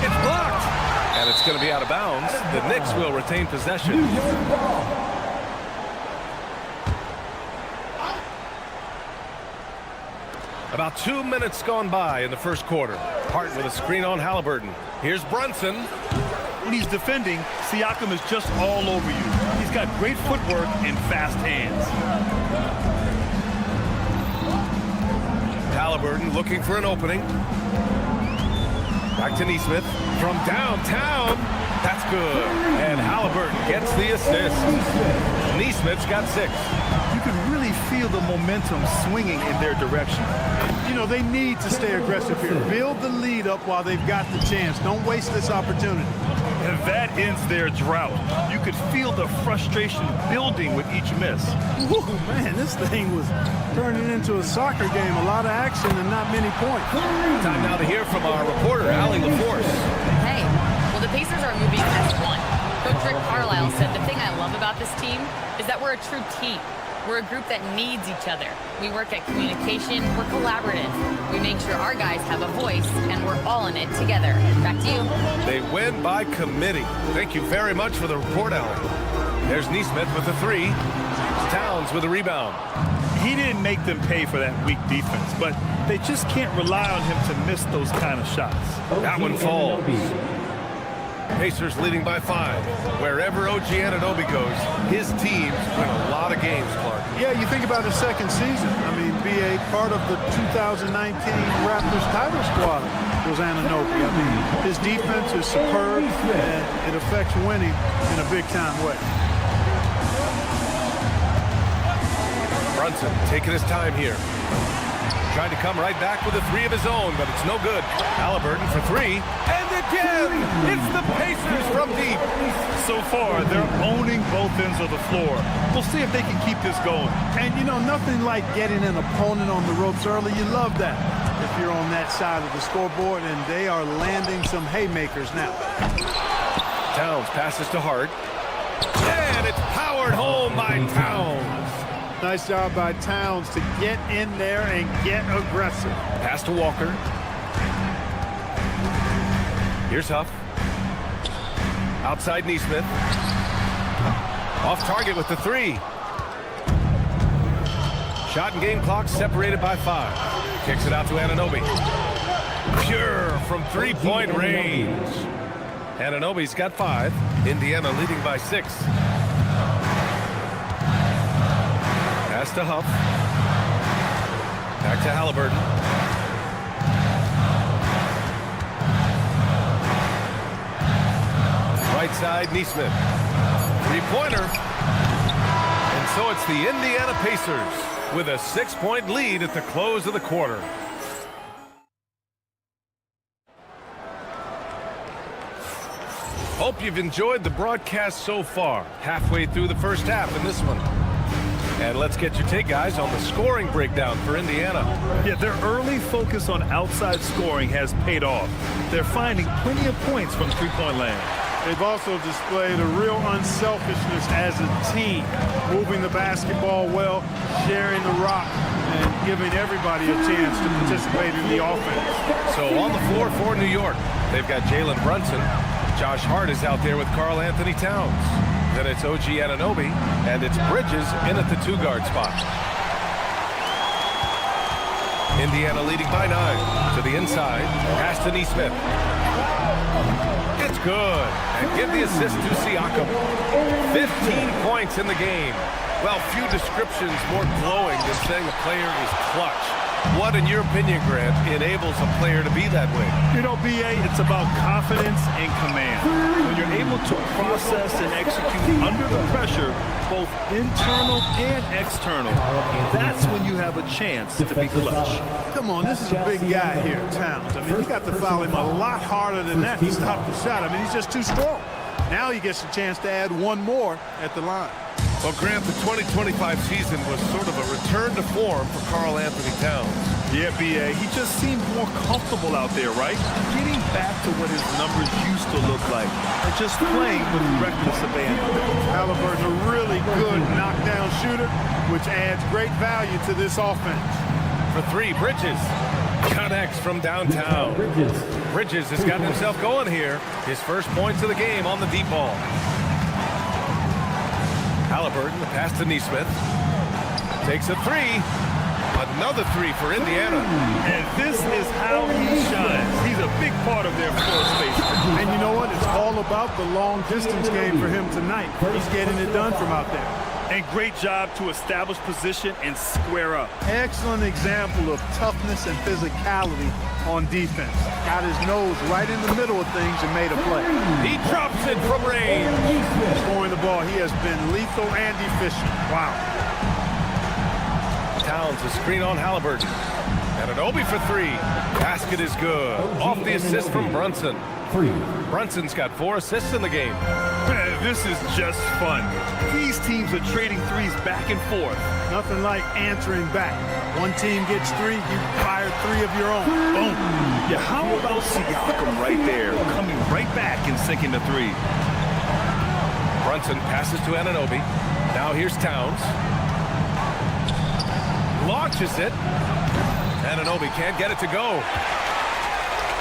It's blocked. And it's going to be out of bounds. The Knicks will retain possession. About 2 minutes gone by in the first quarter. Hart with a screen on Halliburton. Here's Brunson. When he's defending, Siakam is just all over you. He's got great footwork and fast hands. Halliburton looking for an opening. Back to Nesmith from downtown. That's good. And Halliburton gets the assist. Nesmith's got 6. You can really feel the momentum swinging in their direction. They need to stay aggressive here. Build the lead up while they've got the chance. Don't waste this opportunity. And that ends their drought. You could feel the frustration building with each miss. Woo, man, this thing was turning into a soccer game. A lot of action and not many points. Time now to hear from our reporter, Allie LaForce. Hey, well, the Pacers are moving as one. Coach Rick Carlisle said the thing I love about this team is that we're a true team. We're a group that needs each other. We work at communication. We're collaborative. We make sure our guys have a voice, and we're all in it together. Back to you. They win by committee. Thank you very much for the report, Allie. There's Nesmith with the 3. Towns with a rebound. He didn't make them pay for that weak defense, but they just can't rely on him to miss those kind of shots. That one falls. Pacers leading by 5. Wherever OG Anunoby goes, his teams win a lot of games, Clark. Yeah, you think about his second season. I mean, be a part of the 2019 Raptors title squad was Anunoby. I mean, his defense is superb, and it affects winning in a big-time way. Brunson taking his time here. Trying to come right back with a 3 of his own, but it's no good. Halliburton for 3. And again, it's the Pacers from deep. So far, they're owning both ends of the floor. We'll see if they can keep this going. And, nothing like getting an opponent on the ropes early. You love that if you're on that side of the scoreboard, and they are landing some haymakers now. Towns passes to Hart. And it's powered home by Towns. Nice job by Towns to get in there and get aggressive. Pass to Walker. Here's Huff. Outside Nesmith. Off target with the 3. Shot and game clock separated by 5. Kicks it out to Anunoby. Pure from 3-point range. Anunoby's got 5. Indiana leading by 6. Pass to Huff. Back to Halliburton. Right side, Nesmith. 3-pointer. And so it's the Indiana Pacers with a 6-point lead at the close of the quarter. Hope you've enjoyed the broadcast so far. Halfway through the first half in this one. And let's get your take, guys, on the scoring breakdown for Indiana. Yeah, their early focus on outside scoring has paid off. They're finding plenty of points from three-point land. They've also displayed a real unselfishness as a team, moving the basketball well, sharing the rock, and giving everybody a chance to participate in the offense. So on the floor for New York, they've got Jalen Brunson. Josh Hart is out there with Karl Anthony Towns. Then it's OG Anunoby, and it's Bridges in at the two-guard spot. Indiana leading by 9 to the inside. Pass to Nesmith. It's good. And give the assist to Siakam. 15 points in the game. Well, few descriptions more glowing than saying a player is clutch. What, in your opinion, Grant, enables a player to be that way? You know, B.A., it's about confidence and command. When you're able to process and execute under the pressure, both internal and external, that's when you have a chance to be clutch. Come on, this is a big guy here, Towns. I mean, you got to foul him a lot harder than that to stop the shot. I mean, he's just too strong. Now he gets a chance to add one more at the line. Well, Grant, the 2025 season was sort of a return to form for Karl Anthony Towns. Yeah, B.A., he just seemed more comfortable out there, right? Getting back to what his numbers used to look like and just playing with reckless abandon. Halliburton, a really good knockdown shooter, which adds great value to this offense. For three, Bridges connects from downtown. Bridges has gotten himself going here. His first points of the game on the deep ball. Halliburton, the pass to Nesmith. Takes a three. Another three for Indiana. And this is how he shines. He's a big part of their floor space. And you know what? It's all about the long distance game for him tonight. He's getting it done from out there. And great job to establish position and square up. Excellent example of toughness and physicality on defense. Got his nose right in the middle of things and made a play. He drops it from range. Scoring the ball, he has been lethal and efficient. Wow. Towns, a screen on Halliburton. And an Obi for three. Basket is good. Off the assist from Brunson. Brunson's got 4 assists in the game. This is just fun. These teams are trading threes back and forth. Nothing like answering back. One team gets 3, you fire 3 of your own. Boom. Yeah, how about Siakam right there, coming right back and sinking the 3? Brunson passes to Anunoby. Now here's Towns. Launches it. Anunoby can't get it to go.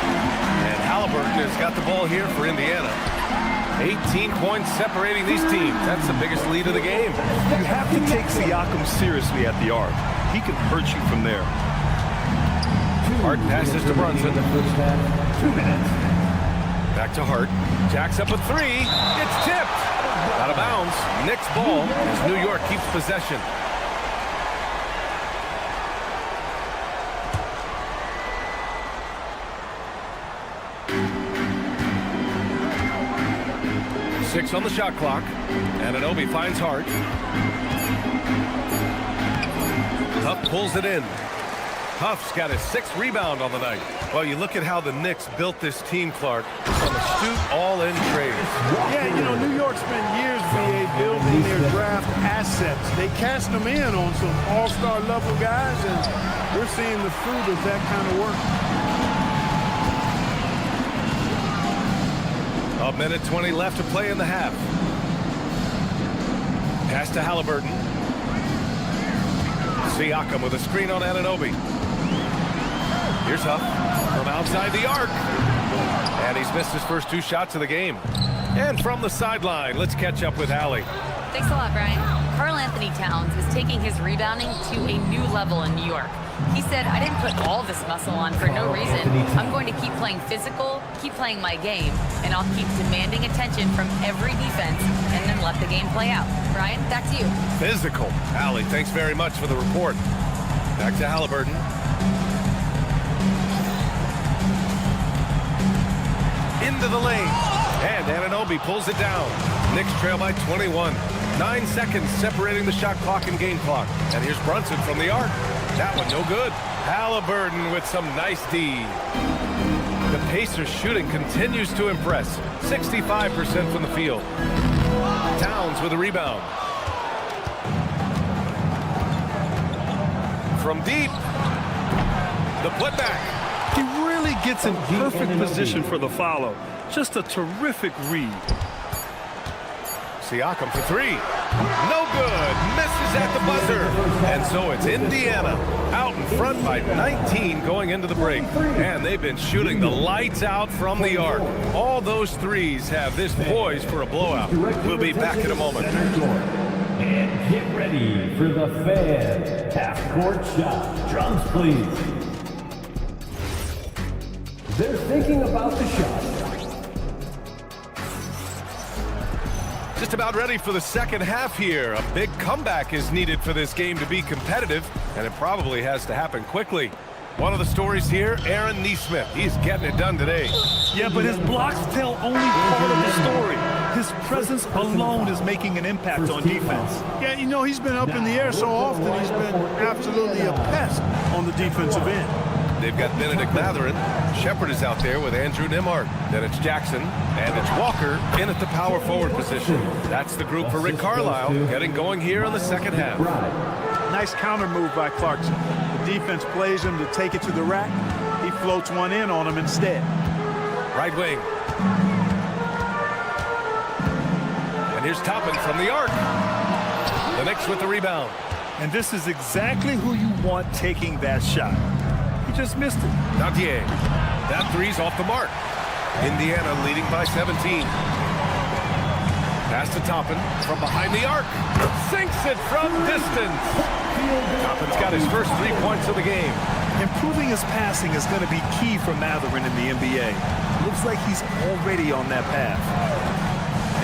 And Halliburton has got the ball here for Indiana. 18 points separating these teams. That's the biggest lead of the game. You have to take Siakam seriously at the arc. He can hurt you from there. Hart passes to Brunson. 2 minutes. Back to Hart. Jacks up a 3. It's tipped. Out of bounds. Knicks ball as New York keeps possession. Six on the shot clock. Anunoby finds Hart. Huff pulls it in. Huff's got his 6th rebound on the night. Well, you look at how the Knicks built this team, Clark. It's an astute all-in trade. Yeah, you know, New York spent years, BA, building their draft assets. They cast them in on some all-star level guys, and we're seeing the fruit of that kind of work. A minute 20 left to play in the half. Pass to Halliburton. Siakam with a screen on Anunoby. Here's Huff from outside the arc. And he's missed his first 2 shots of the game. And from the sideline, let's catch up with Allie. Thanks a lot, Brian. Karl Anthony Towns is taking his rebounding to a new level in New York. He said, I didn't put all this muscle on for no reason. I'm going to keep playing physical, keep playing my game, and I'll keep demanding attention from every defense and then let the game play out. Brian, back to you. Physical. Allie, thanks very much for the report. Back to Halliburton. Into the lane. And Anunoby pulls it down. Knicks trail by 21. 9 seconds separating the shot clock and game clock. And here's Brunson from the arc. That one no good. Halliburton with some nice D. The Pacers shooting continues to impress. 65% from the field. Towns with a rebound. From deep. The putback. He really gets in perfect position for the follow. Just a terrific read. Siakam for three. No good. Misses at the buzzer. And so it's Indiana out in front by 19 going into the break. And they've been shooting the lights out from the arc. All those threes have this poised for a blowout. We'll be back in a moment. And get ready for the fan half-court shot. Drums, please. They're thinking about the shot. Just about ready for the second half here. A big comeback is needed for this game to be competitive, and it probably has to happen quickly. One of the stories here, Aaron Nesmith. He's getting it done today. Yeah, but his blocks tell only part of the story. His presence alone is making an impact on defense. Yeah, you know, he's been up in the air so often, he's been absolutely a pest on the defensive end. They've got Benedict Mathurin. Shepard is out there with Andrew Nembhard. Then it's Jackson, and it's Walker in at the power forward position. That's the group for Rick Carlisle, getting going here in the second half. Nice counter move by Clarkson. The defense plays him to take it to the rack. He floats one in on him instead. Right wing. And here's Toppin from the arc. The Knicks with the rebound. And this is exactly who you want taking that shot. He just missed it. Dantier. That three's off the mark. Indiana leading by 17. Pass to Toppin from behind the arc. Sinks it from distance. Toppin's got his first 3 points of the game. Improving his passing is going to be key for Mathurin in the NBA. Looks like he's already on that path.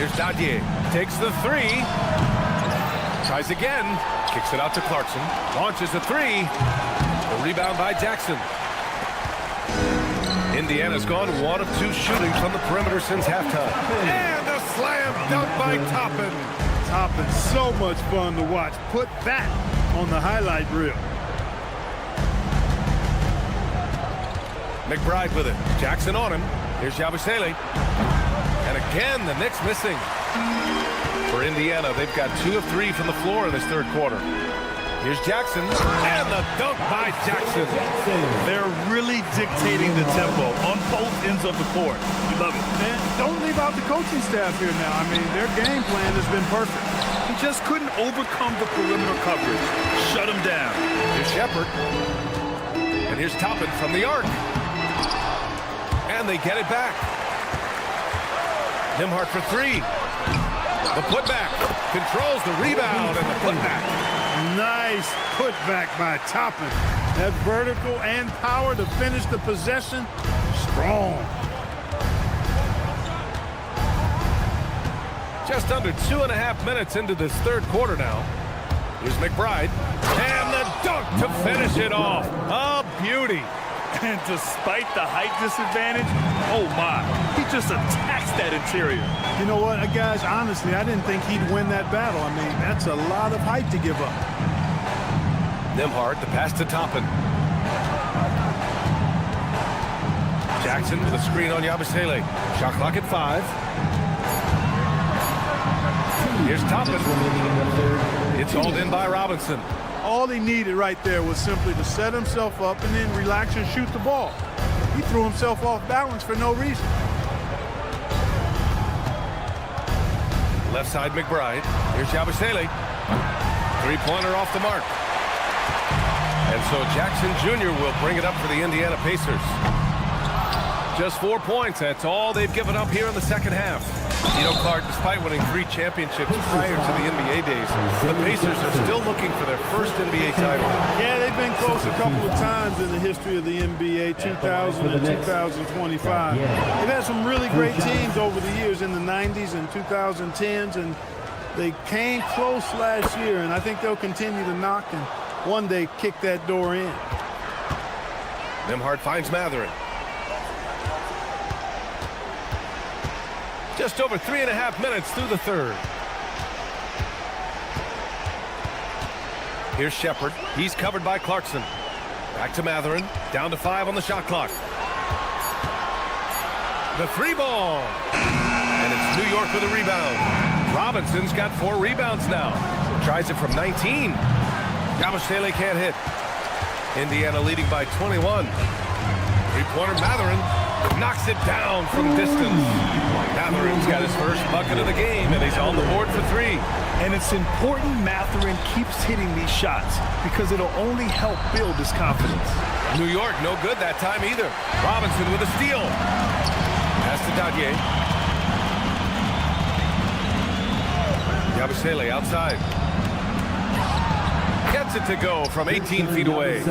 Here's Dantier. Takes the three. Tries again. Kicks it out to Clarkson. Launches a three. The rebound by Jackson. Indiana's gone 1 of 2 shooting from the perimeter since halftime. And a slam dunk by Toppin. Toppin's so much fun to watch. Put that on the highlight reel. McBride with it. Jackson on him. Here's Yabusele. And again, the Knicks missing. For Indiana, they've got 2 of 3 from the floor in this third quarter. Here's Jackson, and the dunk by Jackson. They're really dictating the tempo on both ends of the court. You love it. And don't leave out the coaching staff here now. I mean, their game plan has been perfect. He just couldn't overcome the perimeter coverage. Shut him down. Here's Shepard. And here's Toppin from the arc. And they get it back. Nembhard for three. The putback. Controls the rebound and the putback. Nice putback by Toppin. That vertical and power to finish the possession. Strong. Just under 2.5 minutes into this third quarter now. Here's McBride. And the dunk to finish it off. A beauty. And despite the height disadvantage, oh my, he just attacks that interior. You know what, guys, honestly, I didn't think he'd win that battle. I mean, that's a lot of height to give up. Nembhard, the pass to Toppin. Jackson with a screen on Yabusele. Shot clock at 5. Here's Toppin. It's hauled in by Robinson. All he needed right there was simply to set himself up and then relax and shoot the ball. He threw himself off balance for no reason. Left side McBride. Here's Yabusele. Three-pointer off the mark. And so Jackson Jr. will bring it up for the Indiana Pacers. Just 4 points. That's all they've given up here in the second half. You know, Clark, despite winning 3 championships prior to the NBA days, the Pacers are still looking for their first NBA title. Yeah, they've been close a couple of times in the history of the NBA, 2000 and 2025. They've had some really great teams over the years in the 90s and 2010s, and they came close last year, and I think they'll continue to knock and one day kick that door in. Nembhard finds Mathurin. Just over 3.5 minutes through the third. Here's Shepard. He's covered by Clarkson. Back to Mathurin. Down to 5 on the shot clock. The three ball. And it's New York with a rebound. Robinson's got 4 rebounds now. Tries it from 19. Yabusele can't hit. Indiana leading by 21. Three-pointer Mathurin knocks it down from distance. Mathurin's got his first bucket of the game, and he's on the board for 3. And it's important Mathurin keeps hitting these shots because it'll only help build his confidence. New York no good that time either. Robinson with a steal. Pass to Dadier. Yabusele outside. Gets it to go from 18 feet away.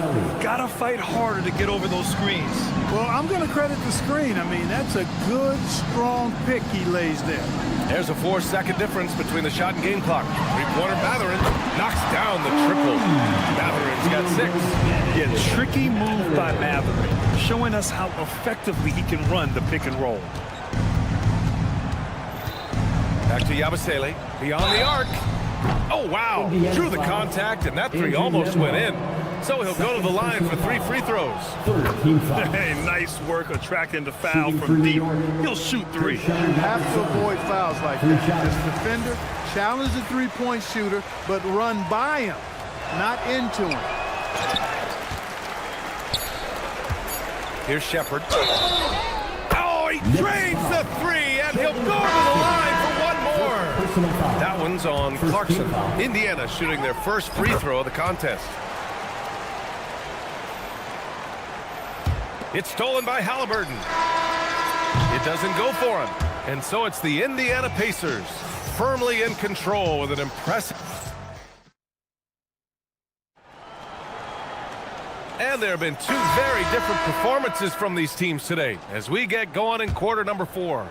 Gotta fight harder to get over those screens. Well, I'm going to credit the screen. I mean, that's a good, strong pick he lays there. There's a 4-second difference between the shot and game clock. Three-pointer Mathurin knocks down the triple. Mathurin's got 6. Yeah, tricky move by Mathurin, showing us how effectively he can run the pick and roll. Back to Yabusele, beyond the arc. Oh, wow. Drew the contact, and that 3 almost went in. So he'll go to the line for 3 free throws. Hey, nice work attracting the foul from deep. He'll shoot 3. You have to avoid fouls like that. This defender, challenge the three-point shooter, but run by him, not into him. Here's Shepard. Oh, he drains the 3, and he'll go to the line for 1 more. That one's on Clarkson. Indiana shooting their first free throw of the contest. It's stolen by Halliburton. It doesn't go for him. And so it's the Indiana Pacers firmly in control with an impressive... And there have been 2 very different performances from these teams today as we get going in quarter number 4.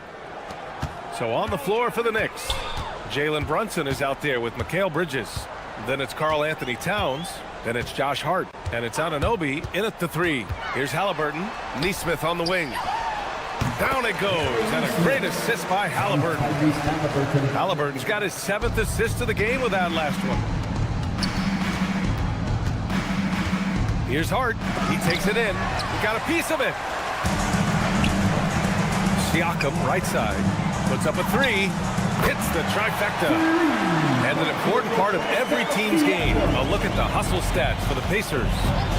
So on the floor for the Knicks, Jalen Brunson is out there with Mikal Bridges. Then it's Karl Anthony Towns. Then it's Josh Hart. And it's Anunoby in at the 3. Here's Halliburton. Nesmith on the wing. Down it goes. And a great assist by Halliburton. Halliburton's got his 7th assist of the game with that last one. Here's Hart. He takes it in. He got a piece of it. Siakam, right side. Puts up a 3. Hits the trifecta. And an important part of every team's game. A look at the hustle stats for the Pacers.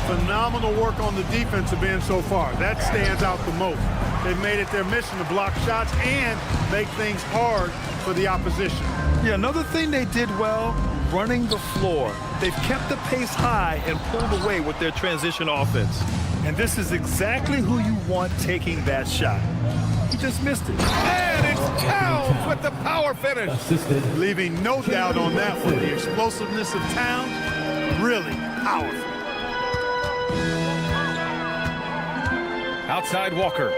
Phenomenal work on the defensive end so far. That stands out the most. They've made it their mission to block shots and make things hard for the opposition. Yeah, another thing they did well, running the floor. They've kept the pace high and pulled away with their transition offense. And this is exactly who you want taking that shot. He just missed it. And it's Towns with the power finish. Leaving no doubt on that one. The explosiveness of Towns, really powerful. Outside Walker.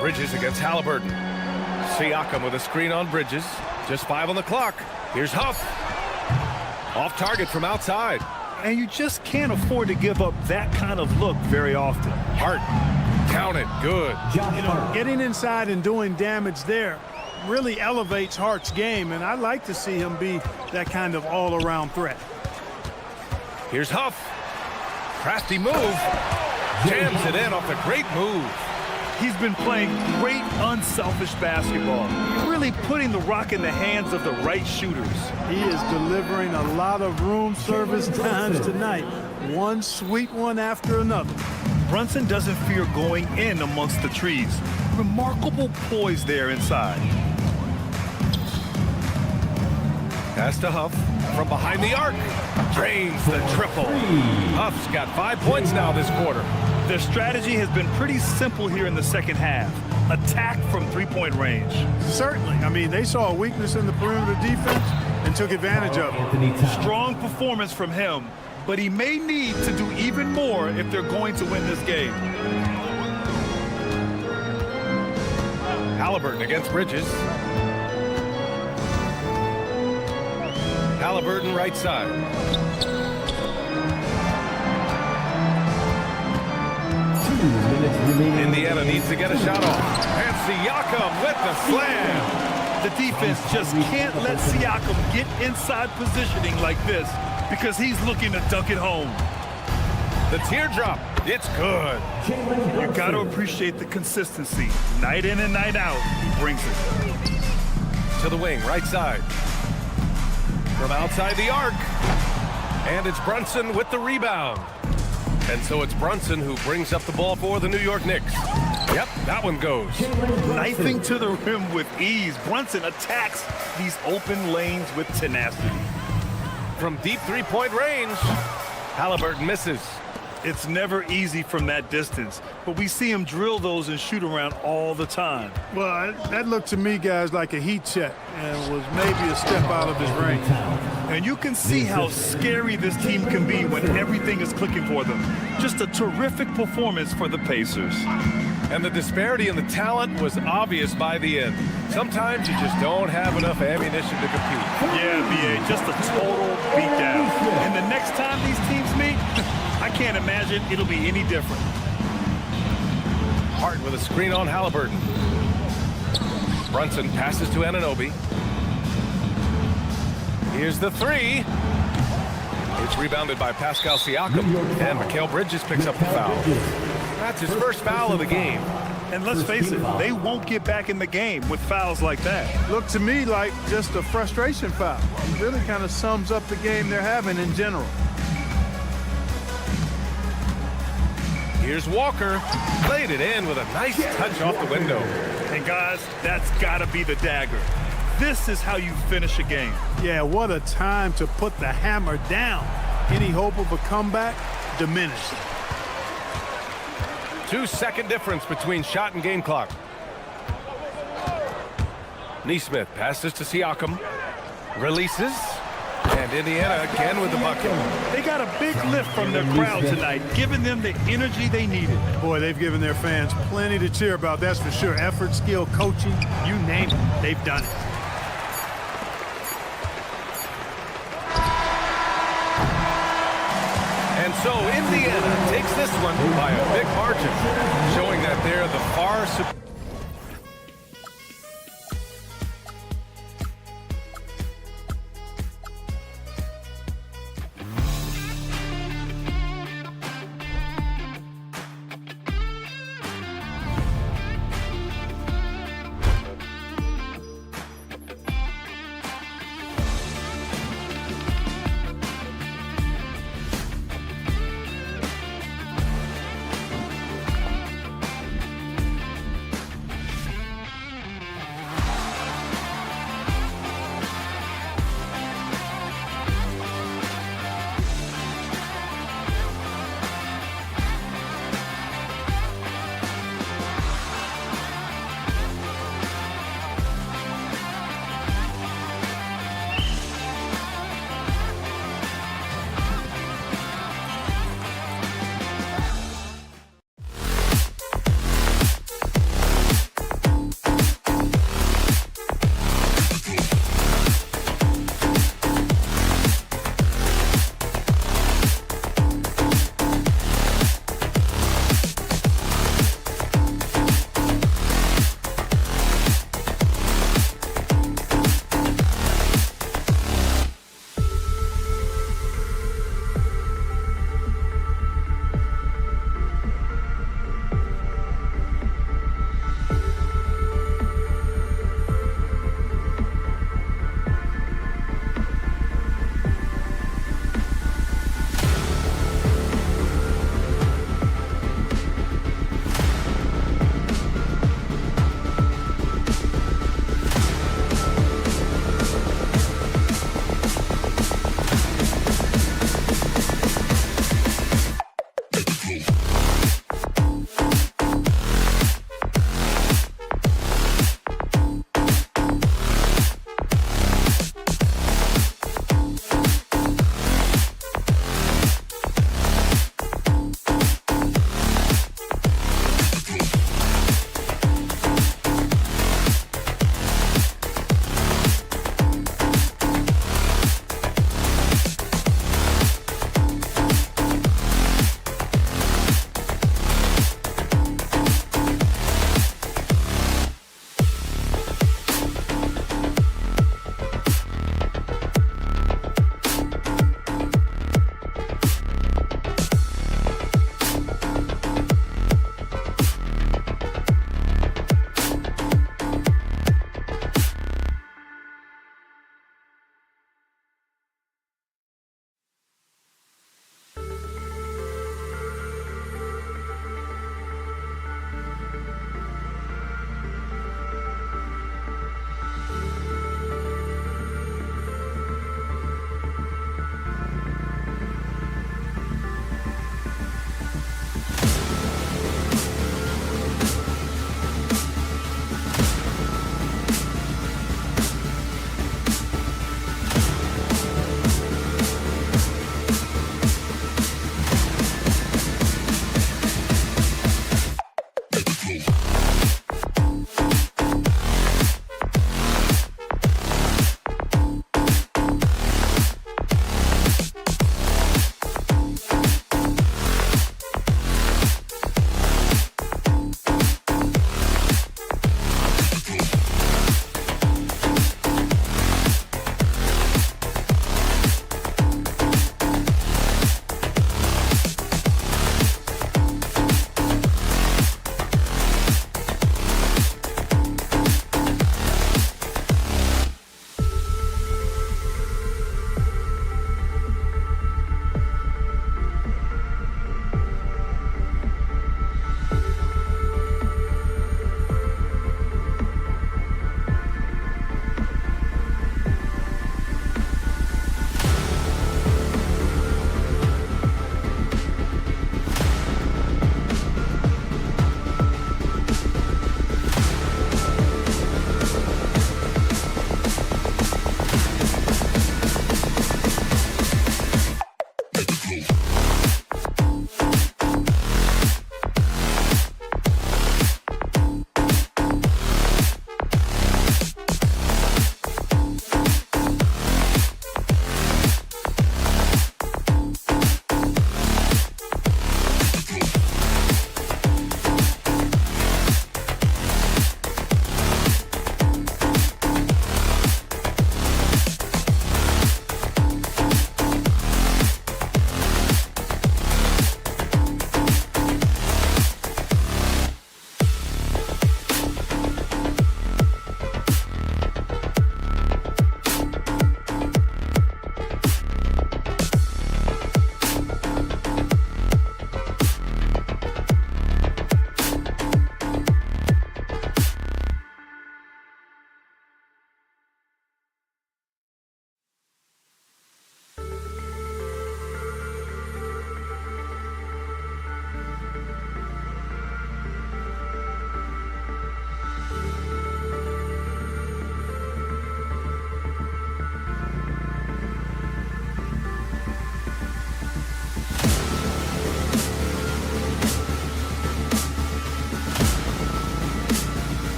Bridges against Halliburton. Siakam with a screen on Bridges. Just 5 on the clock. Here's Huff. Off target from outside. And you just can't afford to give up that kind of look very often. Hart. Counted. Good. You know, getting inside and doing damage there really elevates Hart's game, and I'd like to see him be that kind of all-around threat. Here's Huff. Crafty move. Jams it in off the great move. He's been playing great, unselfish basketball. Really putting the rock in the hands of the right shooters. He is delivering a lot of room service times tonight. One sweet one after another. Brunson doesn't fear going in amongst the trees. Remarkable poise there inside. Pass to Huff from behind the arc. Drains the triple. Huff's got 5 points now this quarter. Their strategy has been pretty simple here in the second half. Attack from three-point range. Certainly. I mean, they saw a weakness in the perimeter defense and took advantage of it. Strong performance from him, but he may need to do even more if they're going to win this game. Halliburton against Bridges. Halliburton right side. Indiana needs to get a shot off. And Siakam with the slam. The defense just can't let Siakam get inside positioning like this because he's looking to dunk it home. The teardrop. It's good. You got to appreciate the consistency. Night in and night out, he brings it. To the wing, right side. From outside the arc. And it's Brunson with the rebound. And so it's Brunson who brings up the ball for the New York Knicks. Yep, that one goes. Knifing to the rim with ease. Brunson attacks these open lanes with tenacity. From deep three-point range, Halliburton misses. It's never easy from that distance, but we see him drill those and shoot around all the time. Well, that looked to me, guys, like a heat check and was maybe a step out of his range. And you can see how scary this team can be when everything is clicking for them. Just a terrific performance for the Pacers. And the disparity in the talent was obvious by the end. Sometimes you just don't have enough ammunition to compete. Yeah, B.A., just a total beatdown. And the next time these teams meet, I can't imagine it'll be any different. Hart with a screen on Halliburton. Brunson passes to Anunoby. Here's the three. It's rebounded by Pascal Siakam. And Mikal Bridges picks up the foul. That's his first foul of the game. And let's face it, they won't get back in the game with fouls like that. Looked to me like just a frustration foul. It really kind of sums up the game they're having in general. Here's Walker. Played it in with a nice touch off the window. And guys, that's got to be the dagger. This is how you finish a game. Yeah, what a time to put the hammer down. Any hope of a comeback? Diminished. 2-second difference between shot and game clock. Neesmith passes to Siakam. Releases. And Indiana again with the bucket. They got a big lift from their crowd tonight, giving them the energy they needed. Boy, they've given their fans plenty to cheer about, that's for sure. Effort, skill, coaching, you name it, they've done it. And so Indiana takes this one by a big margin, showing that they're the far superior.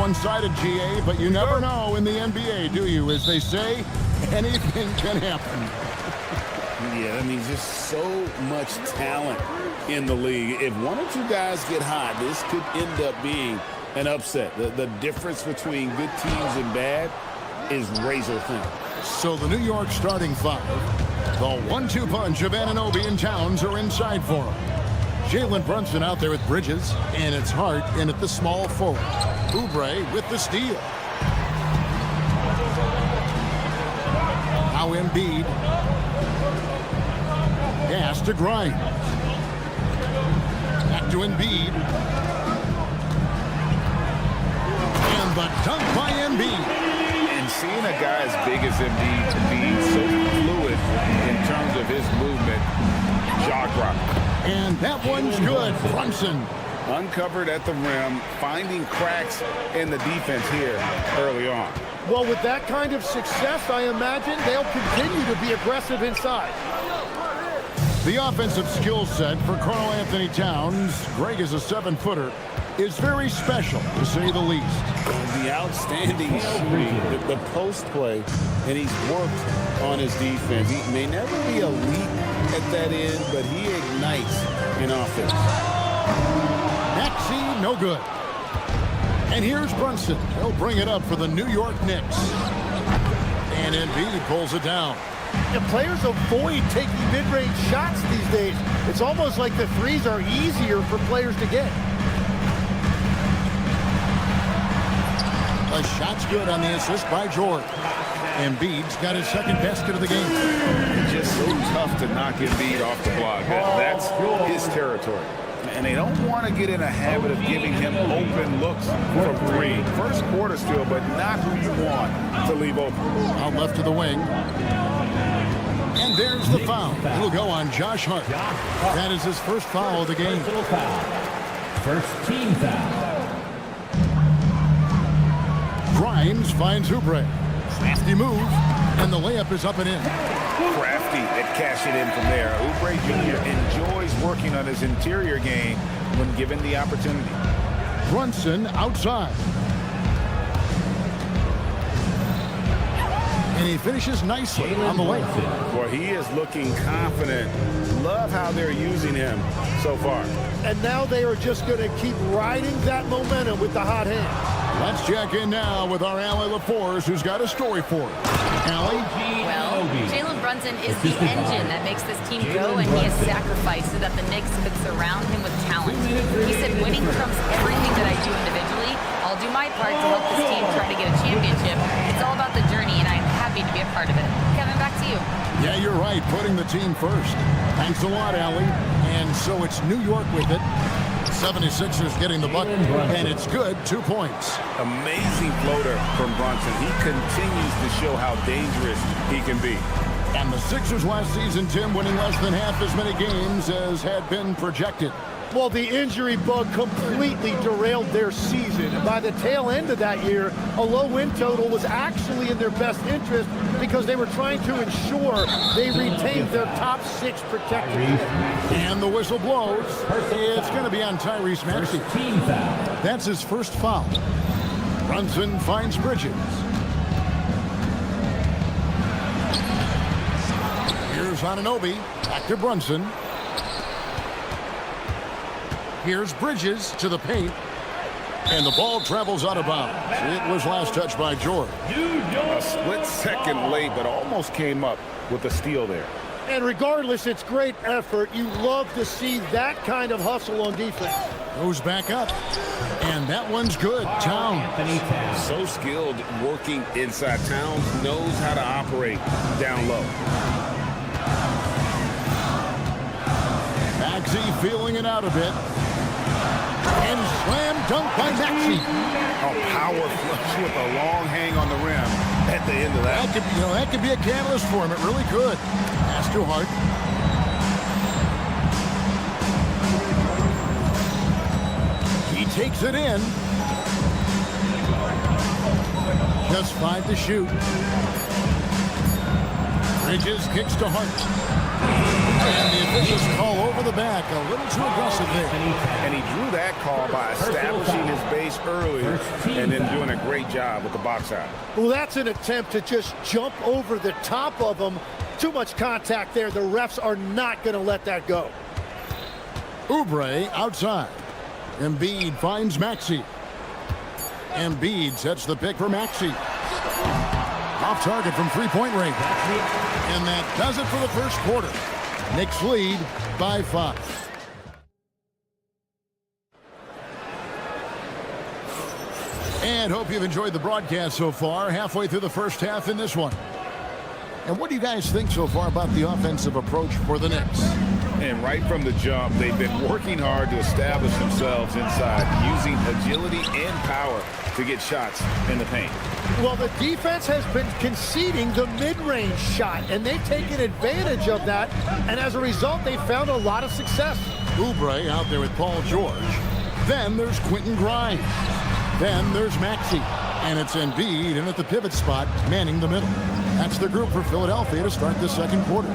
one-sided, GA, but you never know in the NBA, do you? As they say, anything can happen. Yeah, I mean, just so much talent in the league. If one or two guys get hot, this could end up being an upset. The difference between good teams and bad is razor thin. So the New York starting five, the 1-2 punch of Anunoby and Towns are inside for him. Jalen Brunson out there with Bridges, and it's Hart in at the small forward. Oubre with the steal. Now Embiid has to grind. Back to Embiid. And the dunk by Embiid. And seeing a guy as big as Embiid be so fluid in terms of his movement, jaw drop. And that one's good. Brunson uncovered at the rim, finding cracks in the defense here early on. Well, with that kind of success, I imagine they'll continue to be aggressive inside. The offensive skill set for Karl Anthony Towns, Greg is a 7-footer, is very special, to say the least. The outstanding shooting, the post play, and he's worked on his defense. He may never be elite at that end, but he ignites in offense. Maxey, no good. And here's Brunson. He'll bring it up for the New York Knicks. And Embiid pulls it down. The players avoid taking mid-range shots these days. It's almost like the threes are easier for players to get. A shot's good on the assist by George. Embiid's got his second basket of the game. It's just so tough to knock Embiid off the block. That's his territory. And they don't want to get in a habit of giving him open looks from three. First quarter still, but not who you want to leave open. Out left to the wing. And there's the foul. It'll go on Josh Hart. That is his first foul of the game. First team foul. Grimes finds Oubre. Crafty move, and the layup is up and in. Crafty at cashing in from there. Oubre Jr. enjoys working on his interior game when given the opportunity. Brunson outside. And he finishes nicely on the layup. Boy, he is looking confident. Love how they're using him so far. And now they are just going to keep riding that momentum with the hot hand. Let's check in now with our Allie LaForce, who's got a story for us. Allie? Well, Jalen Brunson is the engine that makes this team go, and he has sacrificed so that the Knicks could surround him with talent. He said, winning trumps everything that I do individually. I'll do my part to help this team try to get a championship. It's all about the journey, and I'm happy to be a part of it. Kevin, back to you. Yeah, you're right, putting the team first. Thanks a lot, Allie. And so it's New York with it. 76ers getting the bucket, and it's good, 2 points. Amazing floater from Brunson. He continues to show how dangerous he can be. And the Sixers last season, Tim, winning less than half as many games as had been projected. Well, the injury bug completely derailed their season. And by the tail end of that year, a low win total was actually in their best interest because they were trying to ensure they retained their top 6 protectors. And the whistle blows. It's going to be on Tyrese Maxey. That's his first foul. Brunson finds Bridges. Here's Anunoby. Back to Brunson. Here's Bridges to the paint. And the ball travels out of bounds. It was last touched by George. A split second late, but almost came up with a steal there. And regardless, it's great effort. You love to see that kind of hustle on defense. Goes back up. And that one's good. Towns. So skilled working inside. Towns knows how to operate down low. Maxey feeling it out a bit. And slam dunk by Maxey. A power flush with a long hang on the rim at the end of that. That could be a catalyst for him. It really could. Pass to Hart. He takes it in. Just 5 to shoot. Bridges kicks to Hart. And the officials call over the back. A little too aggressive there. And he drew that call by establishing his base early and then doing a great job with the box out. Well, that's an attempt to just jump over the top of him. Too much contact there. The refs are not going to let that go. Oubre outside. Embiid finds Maxey. Embiid sets the pick for Maxey. Off target from three-point range. And that does it for the first quarter. Knicks lead by 5. And hope you've enjoyed the broadcast so far. Halfway through the first half in this one. And what do you guys think so far about the offensive approach for the Knicks? And right from the jump, they've been working hard to establish themselves inside, using agility and power to get shots in the paint. Well, the defense has been conceding the mid-range shot, and they've taken advantage of that, and as a result, they've found a lot of success. Oubre out there with Paul George. Then there's Quentin Grimes. Then there's Maxey. And it's Embiid in at the pivot spot, manning the middle. That's the group for Philadelphia to start the second quarter.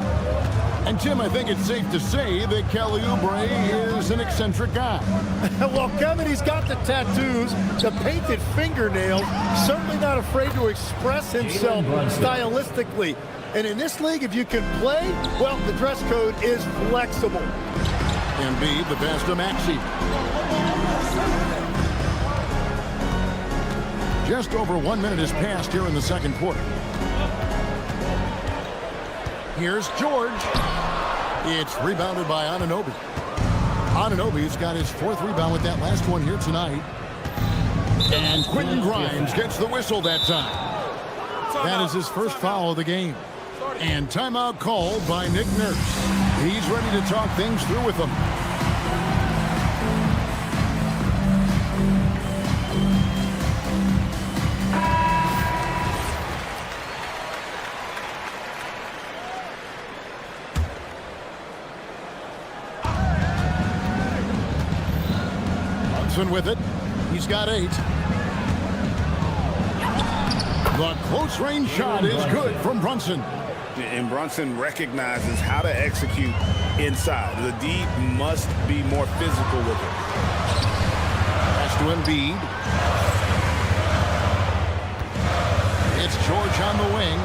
And, Tim, I think it's safe to say that Kelly Oubre is an eccentric guy. Well, Kevin, he's got the tattoos, the painted fingernails, certainly not afraid to express himself stylistically. And in this league, if you can play, well, the dress code is flexible. Embiid, the pass to Maxey. Just over 1 minute has passed here in the second quarter. Here's George. It's rebounded by Anunoby. Anunoby's got his 4th rebound with that last one here tonight. And Quentin Grimes gets the whistle that time. That is his first foul of the game. And timeout called by Nick Nurse. He's ready to talk things through with them. With it, he's got 8. The close range shot is good from Brunson. And Brunson recognizes how to execute inside. The D must be more physical with it. Pass to Embiid. It's George on the wing.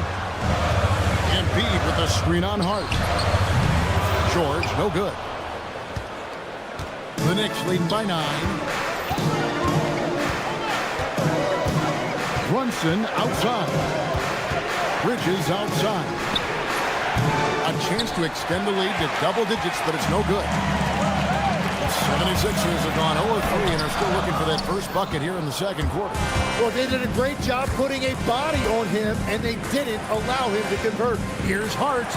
Embiid with the screen on Hart. George, no good. The Knicks leading by 9. Brunson outside. Bridges outside. A chance to extend the lead to double digits, but it's no good. 76ers have gone 0-3 and are still looking for that first bucket here in the second quarter. Well, they did a great job putting a body on him, and they didn't allow him to convert. Here's Hart.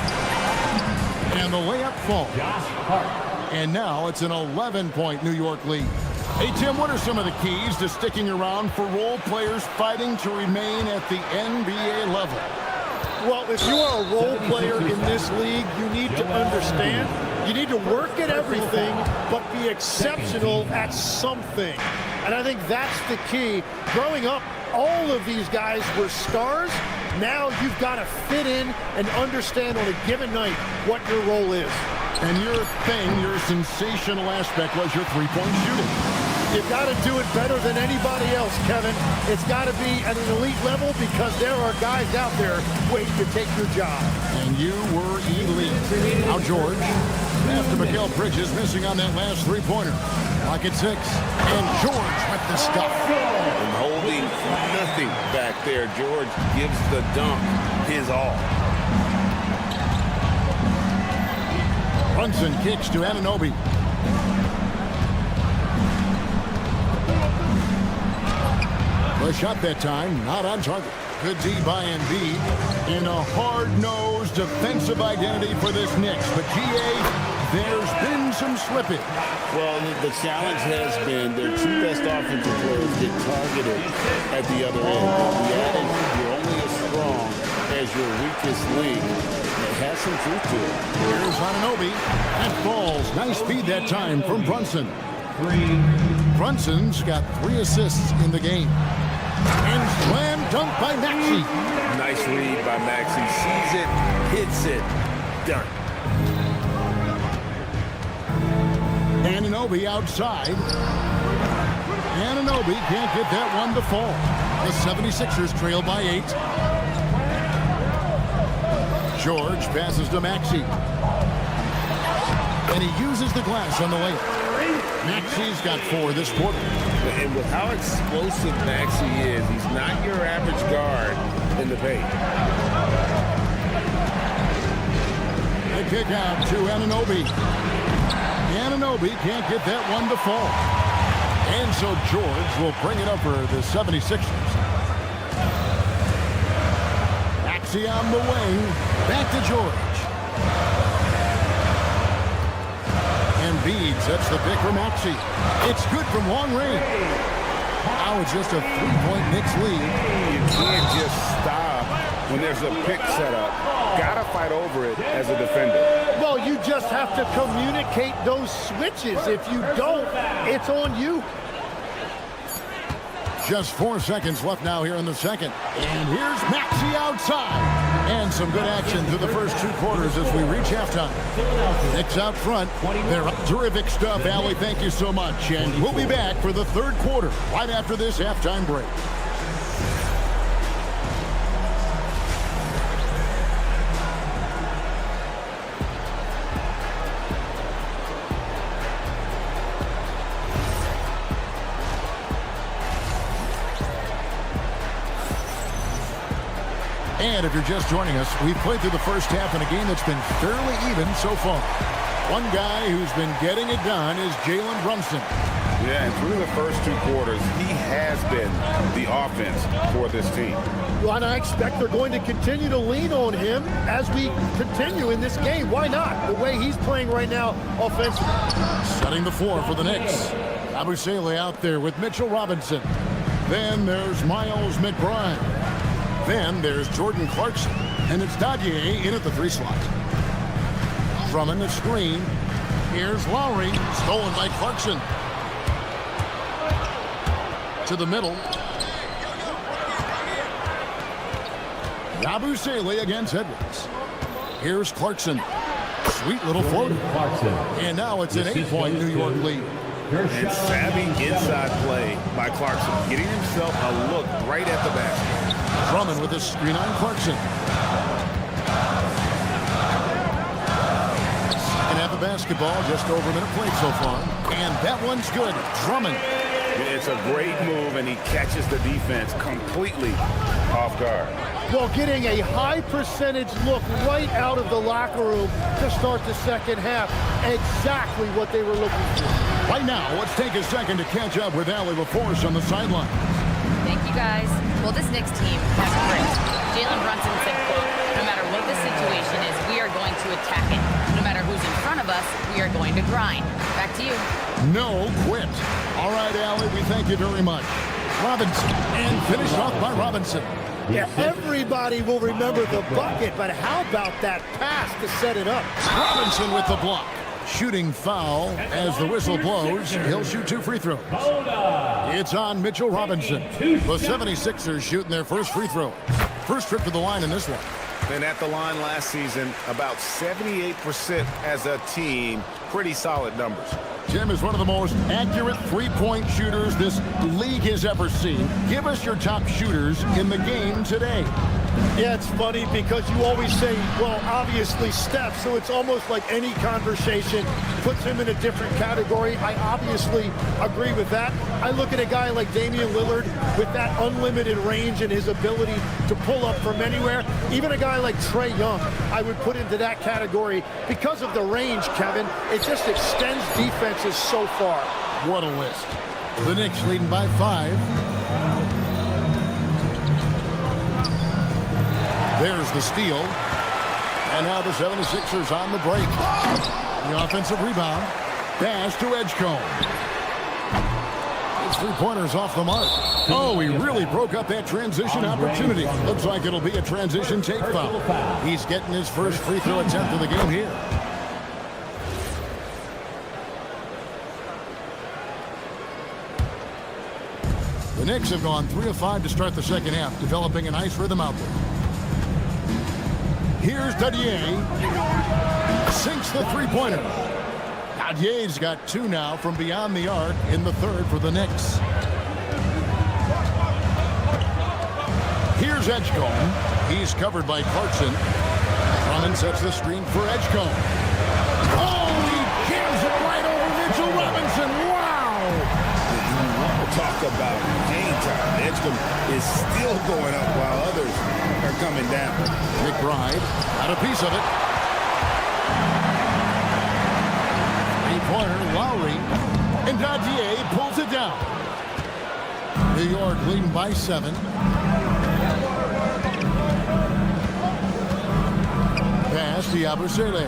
And the layup falls. And now it's an 11-point New York lead. Hey, Tim, what are some of the keys to sticking around for role players fighting to remain at the NBA level? Well, if you are a role player in this league, you need to understand, you need to work at everything, but be exceptional at something. And I think that's the key. Growing up, all of these guys were stars. Now you've got to fit in and understand on a given night what your role is. And your sensational aspect was your three-point shooting. You've got to do it better than anybody else, Kevin. It's got to be at an elite level because there are guys out there waiting to take your job. And you were elite. Now George, after Mikal Bridges missing on that last three-pointer. Clock at 6. And George with the stuff. And holding nothing back there. George gives the dunk his all. Brunson kicks to Anunoby. The shot that time, not on target. Good D by Embiid. In a hard-nosed defensive identity for this Knicks. But GA, there's been some slippage. Well, the challenge has been their two best offensive players get targeted at the other end. The adage, you're only as strong as your weakest link. It has some truth to it. Here's Anunoby. That falls. Nice feed that time from Brunson. Brunson's got 3 assists in the game. And slam dunk by Maxey. Nice read by Maxey. Sees it, hits it, done. Anunoby outside. Anunoby can't get that one to fall. The 76ers trail by 8. George passes to Maxey. And he uses the glass on the layup. Maxey's got 4 this quarter. And with how explosive Maxey is, he's not your average guard in the paint. They kick out to Anunoby. Anunoby can't get that one to fall. And so George will bring it up for the 76ers. Maxey on the wing. Back to George. Embiid sets the pick for Maxey. It's good from long range. Now it's just a 3-point Knicks lead. You can't just stop when there's a pick set up. Gotta fight over it as a defender. Well, you just have to communicate those switches. If you don't, it's on you. Just 4 seconds left now here in the second. And here's Maxey outside. And some good action through the first 2 quarters as we reach halftime. Knicks out front. They're up. Terrific stuff, Allie. Thank you so much. And we'll be back for the third quarter right after this halftime break. And if you're just joining us, we've played through the first half in a game that's been fairly even so far. One guy who's been getting it done is Jalen Brunson. Yeah, and through the first 2 quarters, he has been the offense for this team. Well, and I expect they're going to continue to lean on him as we continue in this game. Why not? The way he's playing right now offensively. Setting the floor for the Knicks. Abusele out there with Mitchell Robinson. Then there's Miles McBride. Then there's Jordan Clarkson. And it's Dadier in at the 3 slot. Drummond the screen. Here's Lowry. Stolen by Clarkson. To the middle. Abusele against Edwards. Here's Clarkson. Sweet little floater. And now it's an 8-point New York lead. And savvy inside play by Clarkson, getting himself a look right at the basket. Drummond with a screen on Clarkson. Second half of basketball, just over a minute played so far. And that one's good. Drummond. It's a great move, and he catches the defense completely off guard. Well, getting a high percentage look right out of the locker room to start the second half. Exactly what they were looking for. Right now, let's take a second to catch up with Allie LaForce on the sideline. Thank you, guys. Well, this Knicks team has grit. Jalen Brunson said, quote, no matter what the situation is, we are going to attack it. No matter who's in front of us, we are going to grind. Back to you. No quit. All right, Allie, we thank you very much. Robinson, and finished off by Robinson. Yeah, everybody will remember the bucket, but how about that pass to set it up? Robinson with the block. Shooting foul as the whistle blows. He'll shoot 2 free throws. It's on Mitchell Robinson. The 76ers shooting their first free throw. First trip to the line in this one. And at the line last season, about 78% as a team. Pretty solid numbers. Jim is one of the most accurate three-point shooters this league has ever seen. Give us your top shooters in the game today. Yeah, it's funny because you always say, well, obviously Steph, so it's almost like any conversation puts him in a different category. I obviously agree with that. I look at a guy like Damian Lillard with that unlimited range and his ability to pull up from anywhere. Even a guy like Trae Young, I would put into that category because of the range, Kevin. It just extends defenses so far. What a list. The Knicks leading by 5. There's the steal. And now the 76ers on the break. The offensive rebound. Pass to Edgecombe. His 3-pointers off the mark. Oh, he really broke up that transition opportunity. Looks like it'll be a transition take foul. He's getting his first free throw attempt of the game here. The Knicks have gone 3 of 5 to start the second half, developing a nice rhythm out there. Here's Dadier. Sinks the 3-pointer. Dadier's got 2 now from beyond the arc in the third for the Knicks. Here's Edgecombe. He's covered by Clarkson. Drummond sets the screen for Edgecombe. Oh, he jams it right over Mitchell Robinson. Wow! Talk about game time. Edgecombe is still going up while others are coming down. McBride had a piece of it. 3-pointer, Lowry. And Dadier pulls it down. New York leading by 7. Pass to Abusele.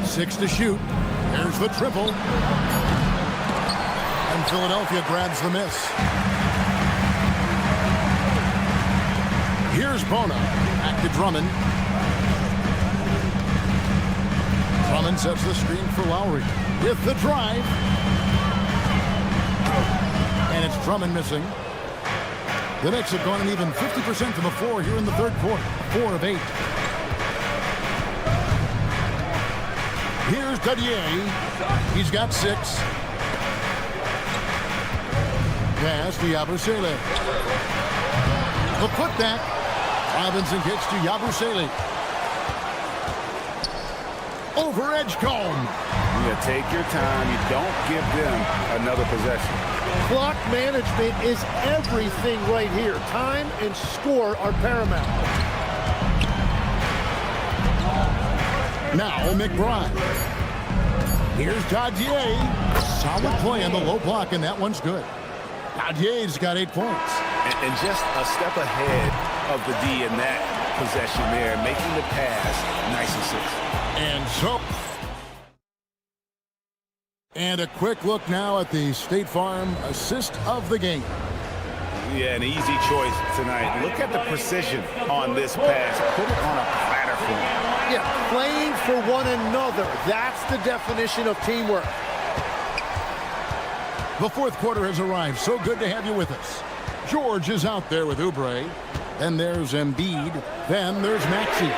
6 to shoot. There's the triple. And Philadelphia grabs the miss. Here's Bona. Back to Drummond. Drummond sets the screen for Lowry. With the drive. And it's Drummond missing. The Knicks have gone an even 50% from the floor here in the third quarter. 4 of 8. Here's Dadier. He's got 6. Pass to Yabusele. The putback. Robinson gets to Yabusele. over Edgecombe. You take your time. You don't give them another possession. Clock management is everything right here. Time and score are paramount. Now McBride. Here's Dadier. Solid play on the low block, and that one's good. Dadier's got 8 points. And just a step ahead of the D in that possession there, making the pass nice and safe. And so... And a quick look now at the State Farm assist of the game. Yeah, an easy choice tonight. Look at the precision on this pass. Put it on a platter for him. Yeah, playing for one another. That's the definition of teamwork. The fourth quarter has arrived. So good to have you with us. George is out there with Oubre. Then there's Embiid. Then there's Maxey.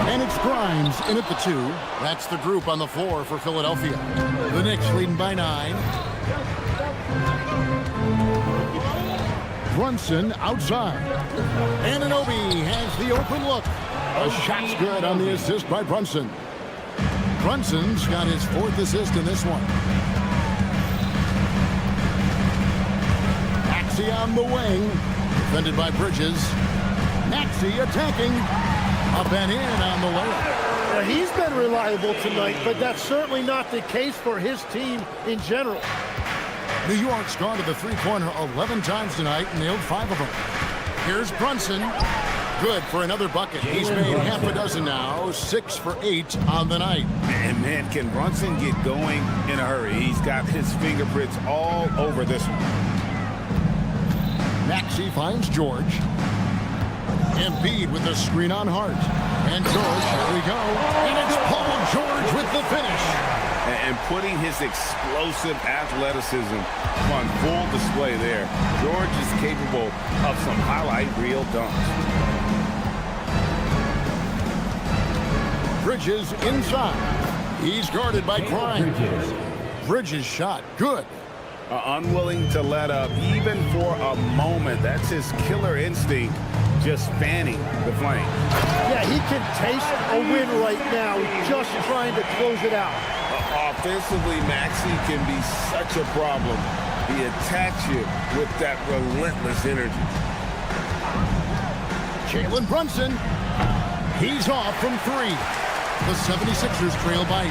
And it's Grimes in at the 2. That's the group on the floor for Philadelphia. The Knicks leading by 9. Brunson outside. Anunoby has the open look. A shot's good on the assist by Brunson. Brunson's got his 4th assist in this one. Maxey on the wing. Defended by Bridges. Maxey attacking. Up and in on the layup. Now, he's been reliable tonight, but that's certainly not the case for his team in general. New York's gone to the three-pointer 11 times tonight and nailed 5 of them. Here's Brunson. Good for another bucket. He's made half a dozen now, 6 for 8 on the night. And man, can Brunson get going in a hurry? He's got his fingerprints all over this one. Maxey finds George. Embiid with the screen on Hart. And George, here we go. And it's Paul George with the finish. And putting his explosive athleticism on full display there. George is capable of some highlight reel dunks. Bridges inside. He's guarded by Grimes. Bridges shot. Good. Unwilling to let up even for a moment. That's his killer instinct, just fanning the flame. Yeah, he can taste a win right now, just trying to close it out. Offensively, Maxey can be such a problem. He attacks you with that relentless energy. Jalen Brunson. He's off from 3. The 76ers trail by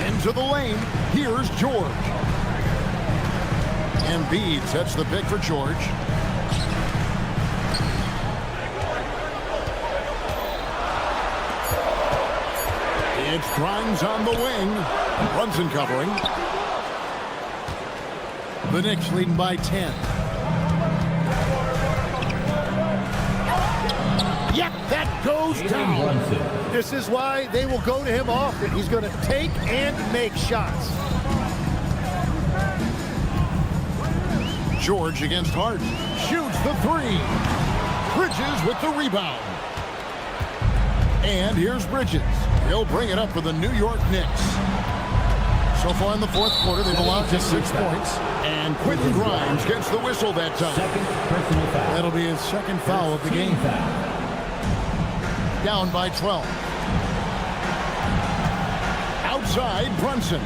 10. Into the lane. Here's George. Embiid sets the pick for George. It's Grimes on the wing. Brunson covering. The Knicks leading by 10. Yep, that goes down. This is why they will go to him often. He's going to take and make shots. George against Hart. Shoots the 3. Bridges with the rebound. And here's Bridges. He'll bring it up for the New York Knicks. So far in the fourth quarter, they've allowed just 6 points. And Quentin Grimes gets the whistle that time. That'll be his second foul of the game. Down by 12. Outside, Brunson.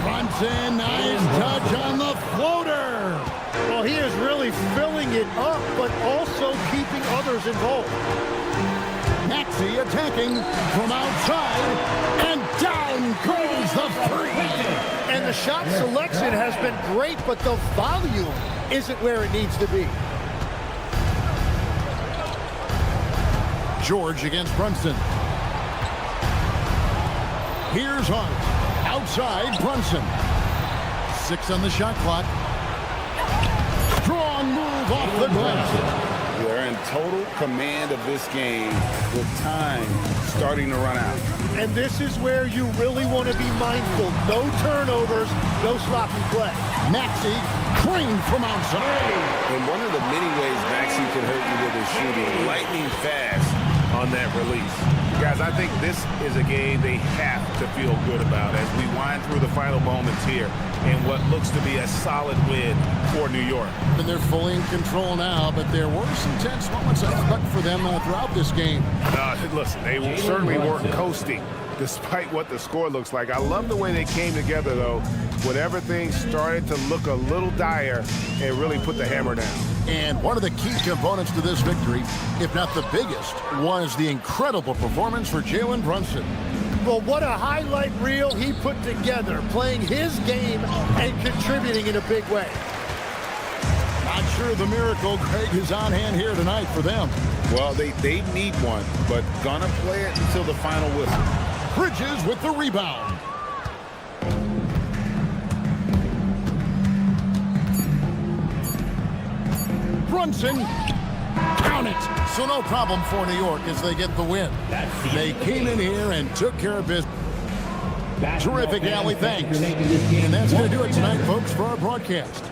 Brunson, nice touch on the floater. Well, he is really filling it up, but also keeping others involved. Maxey attacking from outside, and down goes the 3. And the shot selection has been great, but the volume isn't where it needs to be. George against Brunson. Here's Hart. Outside, Brunson. 6 on the shot clock. Strong move off the glass. They're in total command of this game with time starting to run out. And this is where you really want to be mindful. No turnovers, no sloppy play. Maxey clean from outside. And one of the many ways Maxey can hurt you with his shooting, lightning fast on that release. Guys, I think this is a game they have to feel good about as we wind through the final moments here in what looks to be a solid win for New York. And they're fully in control now, but there were some tense moments I expect for them throughout this game. Listen, they certainly weren't coasting despite what the score looks like. I love the way they came together, though, when everything started to look a little dire and really put the hammer down. And one of the key components to this victory, if not the biggest, was the incredible performance for Jalen Brunson. Well, what a highlight reel he put together, playing his game and contributing in a big way. Not sure the miracle, Craig, is on hand here tonight for them. Well, they need one, but gonna play it until the final whistle. Bridges with the rebound. Brunson, count it. So no problem for New York as they get the win. They came in here and took care of business. Terrific, Allie, thanks. And that's going to do it tonight, folks, for our broadcast.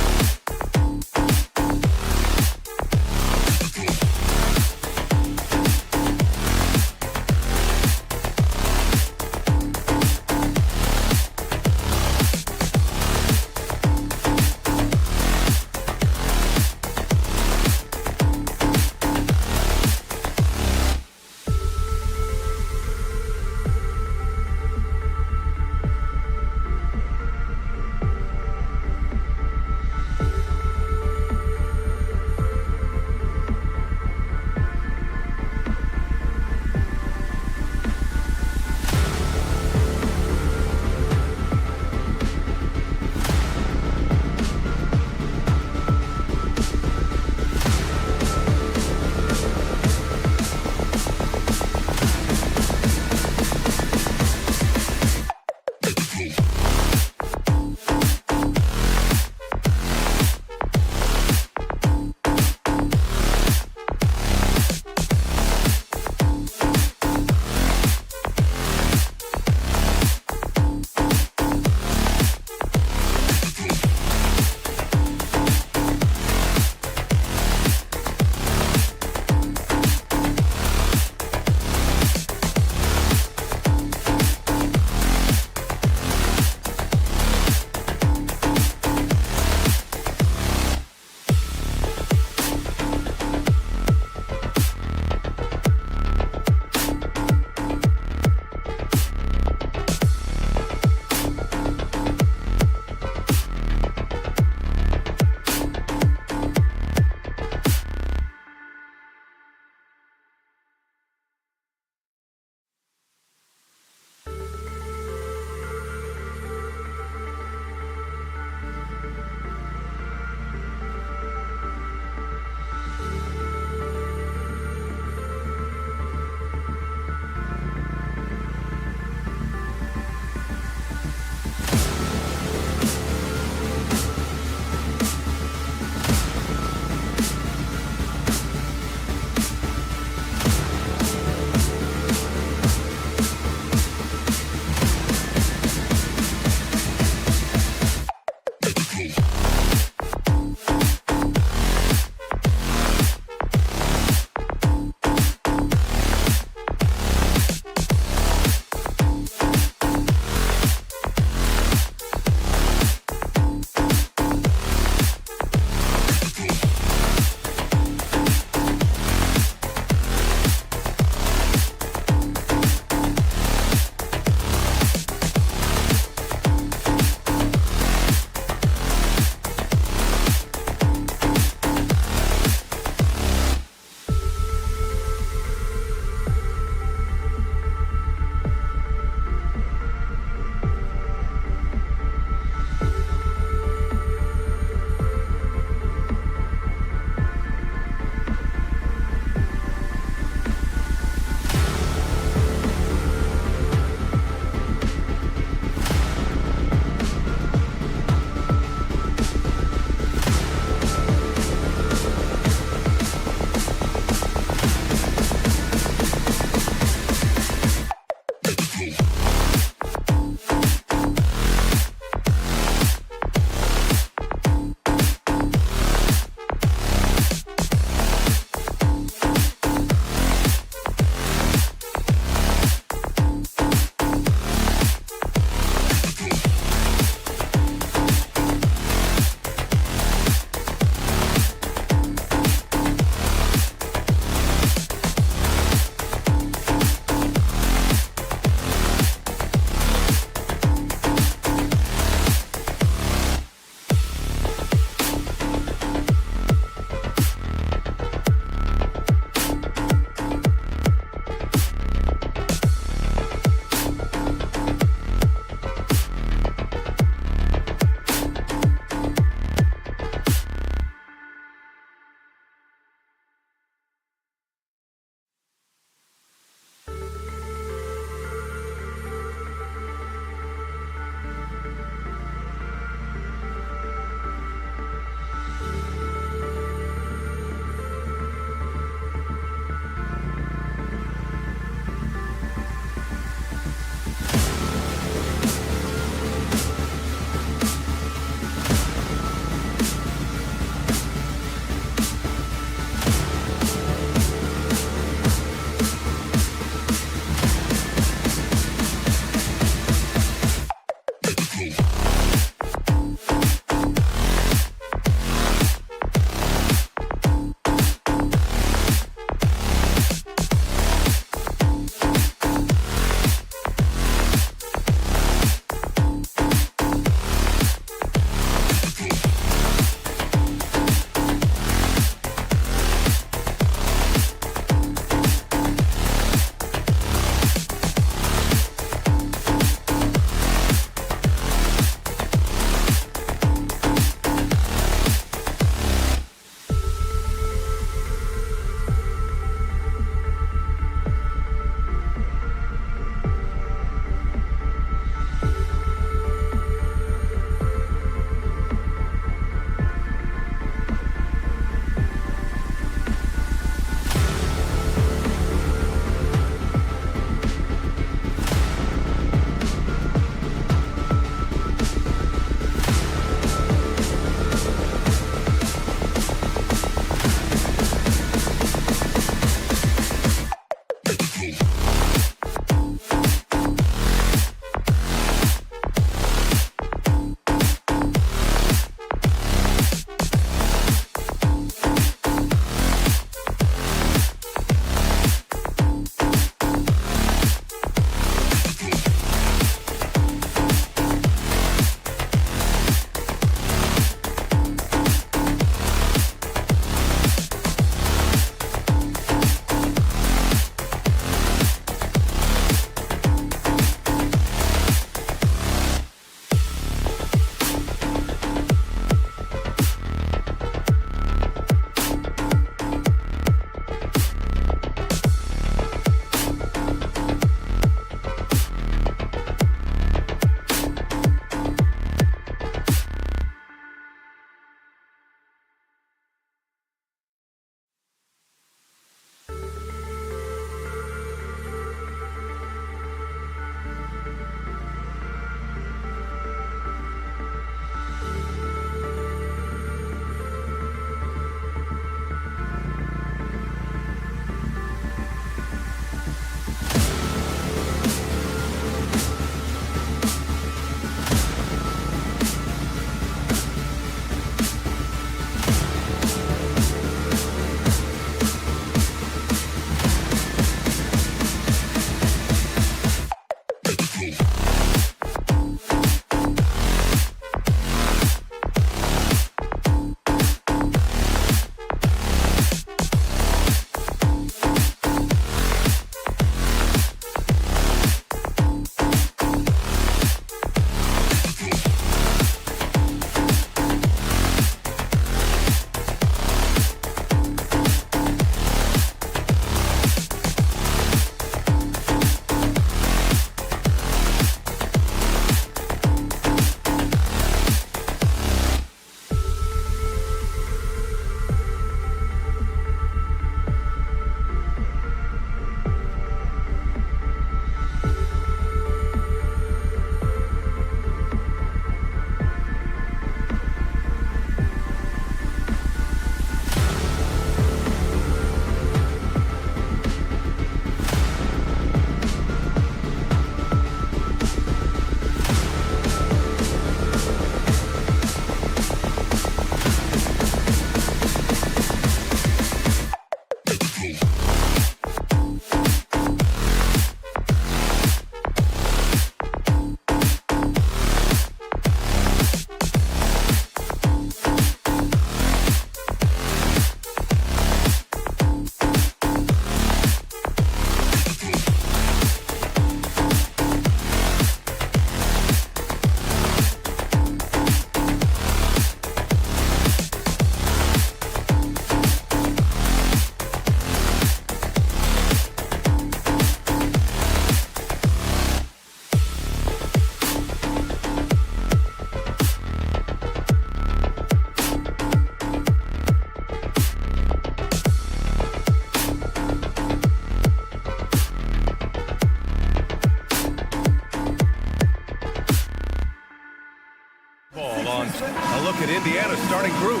at Indiana's starting group.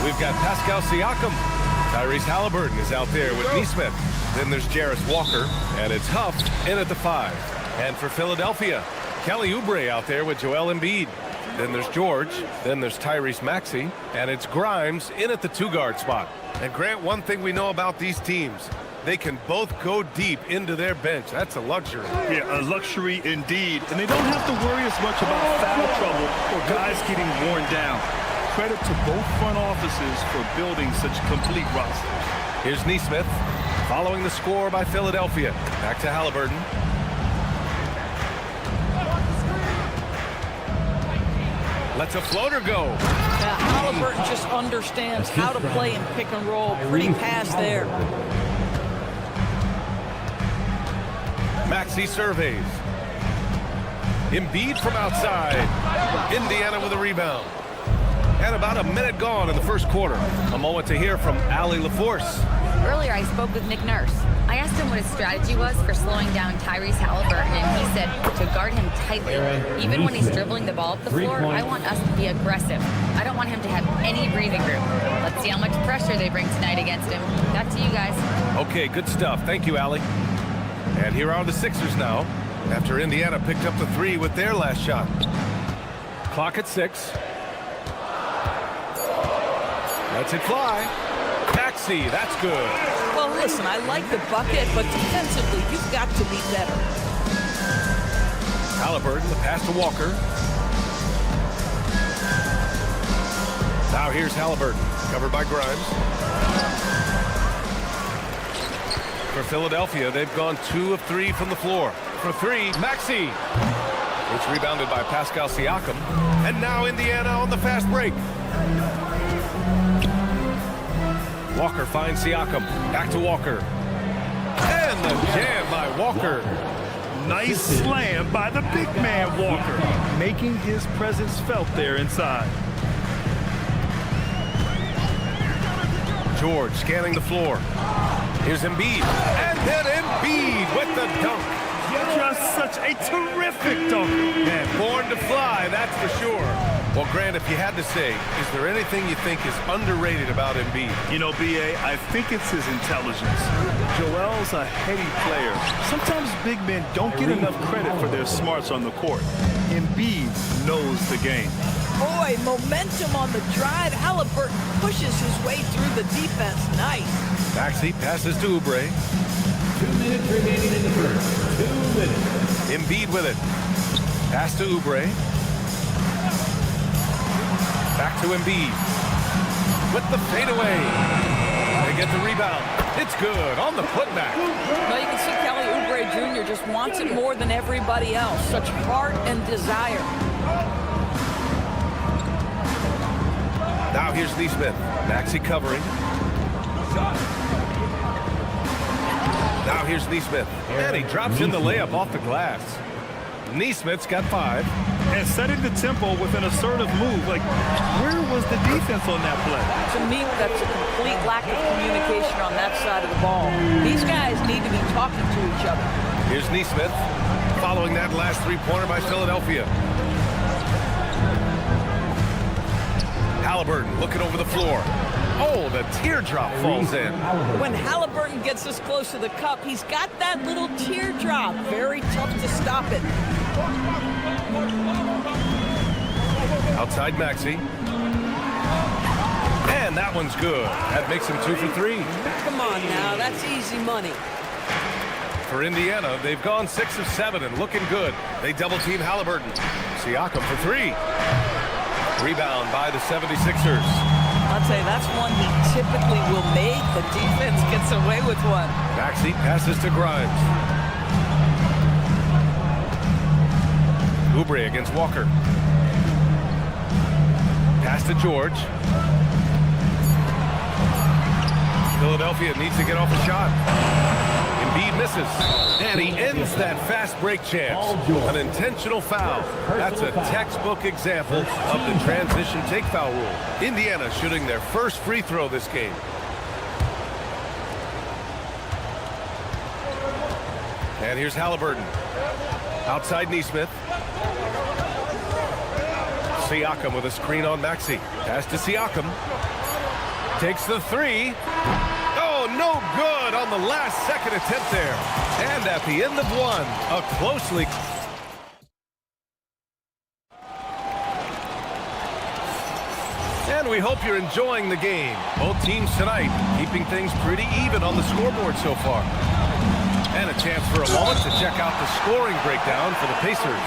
We've got Pascal Siakam. Tyrese Halliburton is out there with Neesmith. Then there's Jarris Walker, and it's Huff in at the 5. And for Philadelphia, Kelly Oubre out there with Joel Embiid. Then there's George. Then there's Tyrese Maxey. And it's Grimes in at the 2-guard spot. And Grant, one thing we know about these teams, they can both go deep into their bench. That's a luxury. Yeah, a luxury indeed. And they don't have to worry as much about foul trouble or guys getting worn down. Credit to both front offices for building such complete rosters. Here's Neesmith following the score by Philadelphia. Back to Halliburton. Lets a floater go. Now, Halliburton just understands how to play in pick and roll. Pretty pass there. Maxey surveys. Embiid from outside. Indiana with a rebound. And about a minute gone in the first quarter. A moment to hear from Allie LaForce. Earlier, I spoke with Nick Nurse. I asked him what his strategy was for slowing down Tyrese Halliburton, and he said to guard him tightly. Even when he's dribbling the ball up the floor, I want us to be aggressive. I don't want him to have any breathing room. Let's see how much pressure they bring tonight against him. Back to you guys. Okay, good stuff. Thank you, Allie. And here are the Sixers now, after Indiana picked up the 3 with their last shot. Clock at 6. Lets it fly. Maxey, that's good. Well, listen, I like the bucket, but defensively, you've got to be better. Halliburton, the pass to Walker. Now here's Halliburton, covered by Grimes. For Philadelphia, they've gone 2 of 3 from the floor. For 3, Maxey. It's rebounded by Pascal Siakam. And now Indiana on the fast break. Walker finds Siakam. Back to Walker. And the jam by Walker. Nice slam by the big man, Walker, making his presence felt there inside. George scanning the floor. Here's Embiid. And then Embiid with the dunk. Just such a terrific dunk. Man, born to fly, that's for sure. Well, Grant, if you had to say, is there anything you think is underrated about Embiid? You know, B.A., I think it's his intelligence. Joel's a heady player. Sometimes big men don't get enough credit for their smarts on the court. Embiid knows the game. Boy, momentum on the drive. Halliburton pushes his way through the defense. Nice. Maxey passes to Oubre. 2 minutes remaining in the first. 2 minutes. Embiid with it. Pass to Oubre. Back to Embiid. With the fadeaway. They get the rebound. It's good on the putback. Well, you can see Kelly Oubre Jr. just wants it more than everybody else. Such heart and desire. Now here's Neesmith. Maxey covering. Now here's Neesmith. And he drops in the layup off the glass. Neesmith's got 5. And setting the tempo with an assertive move. Like, where was the defense on that play? To me, that's a complete lack of communication on that side of the ball. These guys need to be talking to each other. Here's Neesmith following that last 3-pointer by Philadelphia. Halliburton looking over the floor. Oh, the teardrop falls in. When Halliburton gets this close to the cup, he's got that little teardrop. Very tough to stop it. Outside Maxey. And that one's good. That makes him 2 for 3. Come on now, that's easy money. For Indiana, they've gone 6 of 7 and looking good. They double-team Halliburton. Siakam for 3. Rebound by the 76ers. I'll tell you, that's one he typically will make. The defense gets away with one. Maxey passes to Grimes. Oubre against Walker. Pass to George. Philadelphia needs to get off a shot. Embiid misses. And he ends that fast break chance. An intentional foul. That's a textbook example of the transition take foul rule. Indiana shooting their first free throw this game. And here's Halliburton. Outside Neesmith. Siakam with a screen on Maxey. Pass to Siakam. Takes the three. Oh, no good on the last second attempt there. And at the end of one, a closely... And we hope you're enjoying the game. Both teams tonight keeping things pretty even on the scoreboard so far. And a chance for a moment to check out the scoring breakdown for the Pacers.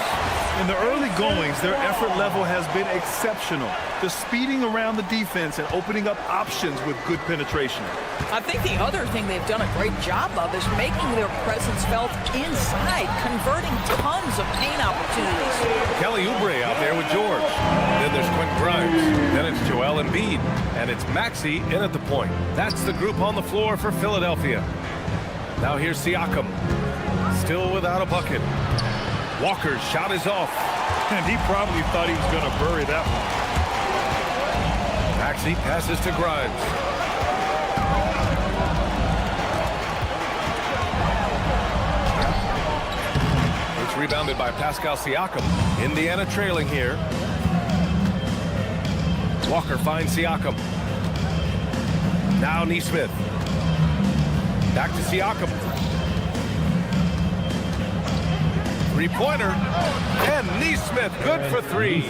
In the early goings, their effort level has been exceptional. The speeding around the defense and opening up options with good penetration. I think the other thing they've done a great job of is making their presence felt inside, converting tons of paint opportunities. Kelly Oubre out there with George. Then there's Quentin Grimes. Then it's Joel Embiid. And it's Maxey in at the point. That's the group on the floor for Philadelphia. Now here's Siakam. Still without a bucket. Walker's shot is off. And he probably thought he was going to bury that one. Maxey passes to Grimes. It's rebounded by Pascal Siakam. Indiana trailing here. Walker finds Siakam. Now Nesmith. Back to Siakam. Three-pointer. And Nesmith, good for three.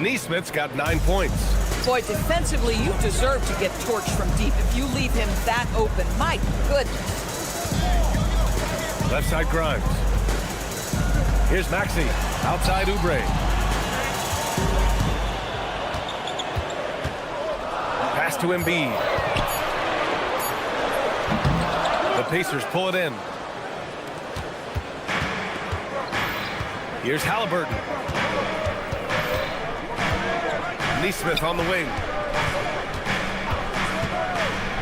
Nesmith's got 9 points. Boy, defensively, you deserve to get torched from deep if you leave him that open. My goodness. Left side Grimes. Here's Maxey. Outside Oubre. Pass to Embiid. The Pacers pull it in. Here's Halliburton. Nesmith on the wing.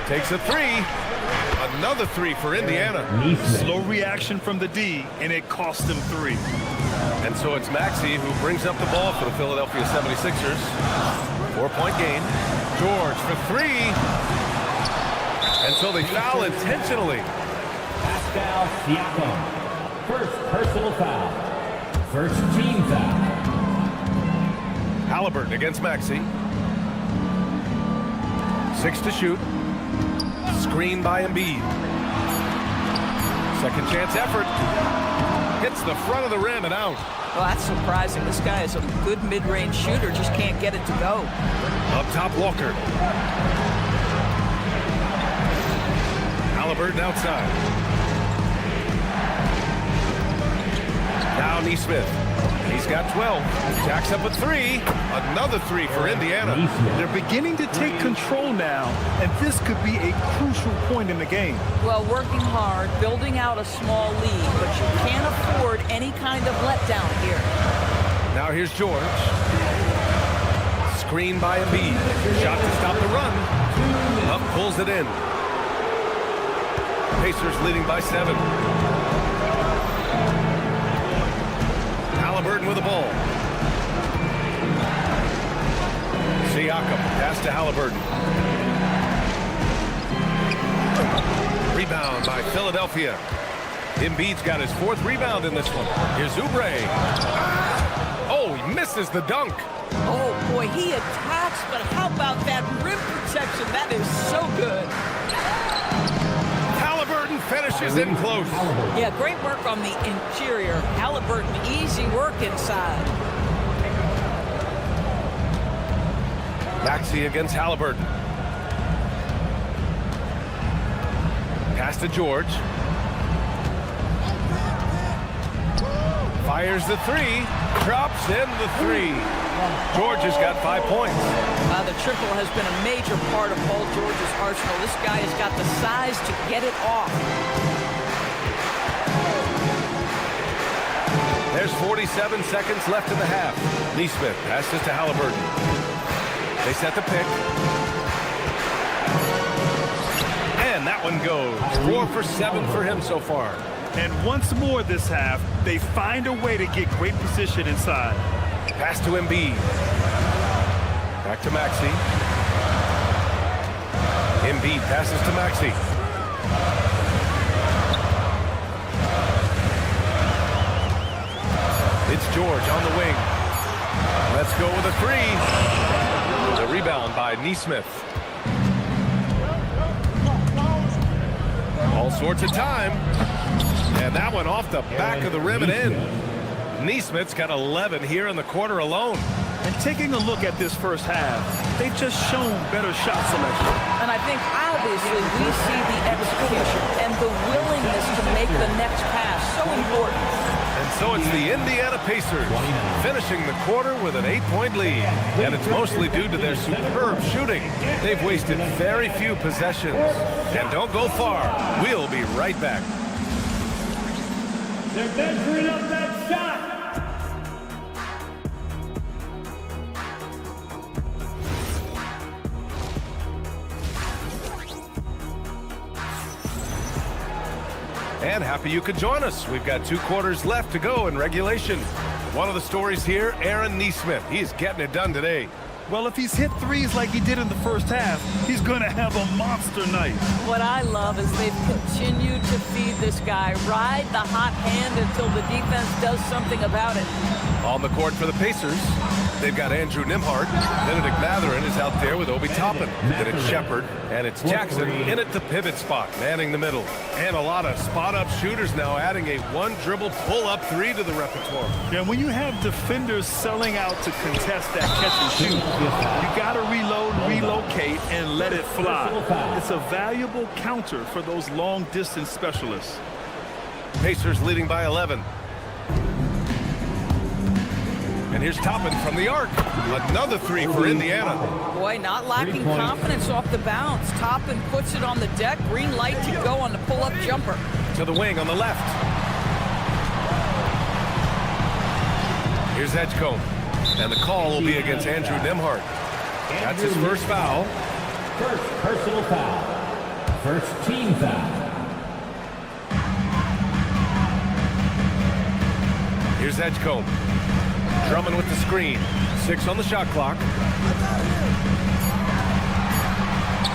Takes a three. Another three for Indiana. Slow reaction from the D, and it cost them three. And so it's Maxey who brings up the ball for the Philadelphia 76ers. 4-point game. George for three. And so they foul intentionally. Pascal Siakam. First personal foul. First team foul. Halliburton against Maxey. 6 to shoot. Screen by Embiid. Second chance effort. Hits the front of the rim and out. Well, that's surprising. This guy is a good mid-range shooter, just can't get it to go. Up top, Walker. Halliburton outside. Now Nesmith. He's got 12. Jacks up a three. Another three for Indiana. They're beginning to take control now, and this could be a crucial point in the game. Well, working hard, building out a small lead, but you can't afford any kind of letdown here. Now here's George. Screen by Embiid. Shot to stop the run. Up pulls it in. Pacers leading by 7. Halliburton with the ball. Siakam, pass to Halliburton. Rebound by Philadelphia. Embiid's got his 4th rebound in this one. Here's Oubre. Oh, he misses the dunk. Oh, boy, he attacks, but how about that rim protection? That is so good. Halliburton finishes in close. Yeah, great work on the interior. Halliburton, easy work inside. Maxey against Halliburton. Pass to George. Fires the three. Drops in the three. George has got 5 points. The triple has been a major part of Paul George's arsenal. This guy has got the size to get it off. There's 47 seconds left in the half. Nesmith passes to Halliburton. They set the pick. And that one goes. 4 for 7 for him so far. And once more this half, they find a way to get great position inside. Pass to Embiid. Back to Maxey. Embiid passes to Maxey. It's George on the wing. Let's go with a three. The rebound by Neesmith. All sorts of time. And that one off the back of the rim and in. Neesmith's got 11 here in the quarter alone. And taking a look at this first half, they've just shown better shot selection. And I think obviously we see the execution and the willingness to make the next pass so important. And so it's the Indiana Pacers finishing the quarter with an 8-point lead. And it's mostly due to their superb shooting. They've wasted very few possessions. And don't go far. We'll be right back. They're measuring up that shot. And happy you could join us. We've got 2 quarters left to go in regulation. One of the stories here, Aaron Neesmith. He's getting it done today. Well, if he's hit threes like he did in the first half, he's going to have a monster night. What I love is they've continued to feed this guy, ride the hot hand until the defense does something about it. On the court for the Pacers, they've got Andrew Nembhard. Benedict Mathurin is out there with Obi Toppin. Then it's Shepard, and it's Jackson in at the pivot spot, manning the middle. And a lot of spot-up shooters now, adding a one-dribble pull-up three to the repertoire. Yeah, when you have defenders selling out to contest that catch and shoot, you got to reload, relocate, and let it fly. It's a valuable counter for those long-distance specialists. Pacers leading by 11. And here's Toppin from the arc. Another three for Indiana. Boy, not lacking confidence off the bounce. Toppin puts it on the deck. Green light to go on the pull-up jumper. To the wing on the left. Here's Edgecombe. And the call will be against Andrew Nembhard. That's his first foul. First personal foul. First team foul. Here's Edgecombe. Drummond with the screen. 6 on the shot clock.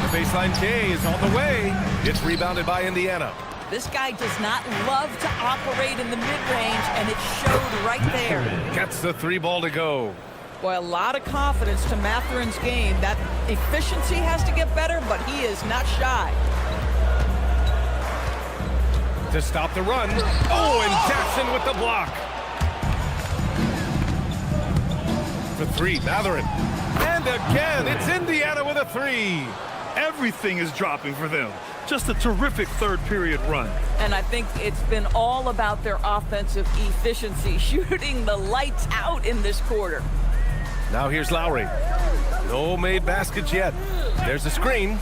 The baseline K is on the way. It's rebounded by Indiana. This guy does not love to operate in the mid-range, and it showed right there. Gets the 3 ball to go. Boy, a lot of confidence to Mathurin's game. That efficiency has to get better, but he is not shy. To stop the run. Oh, and Jackson with the block. For 3, Mathurin. And again, it's Indiana with a 3. Everything is dropping for them. Just a terrific third-period run. And I think it's been all about their offensive efficiency, shooting the lights out in this quarter. Now here's Lowry. No made baskets yet. There's the screen.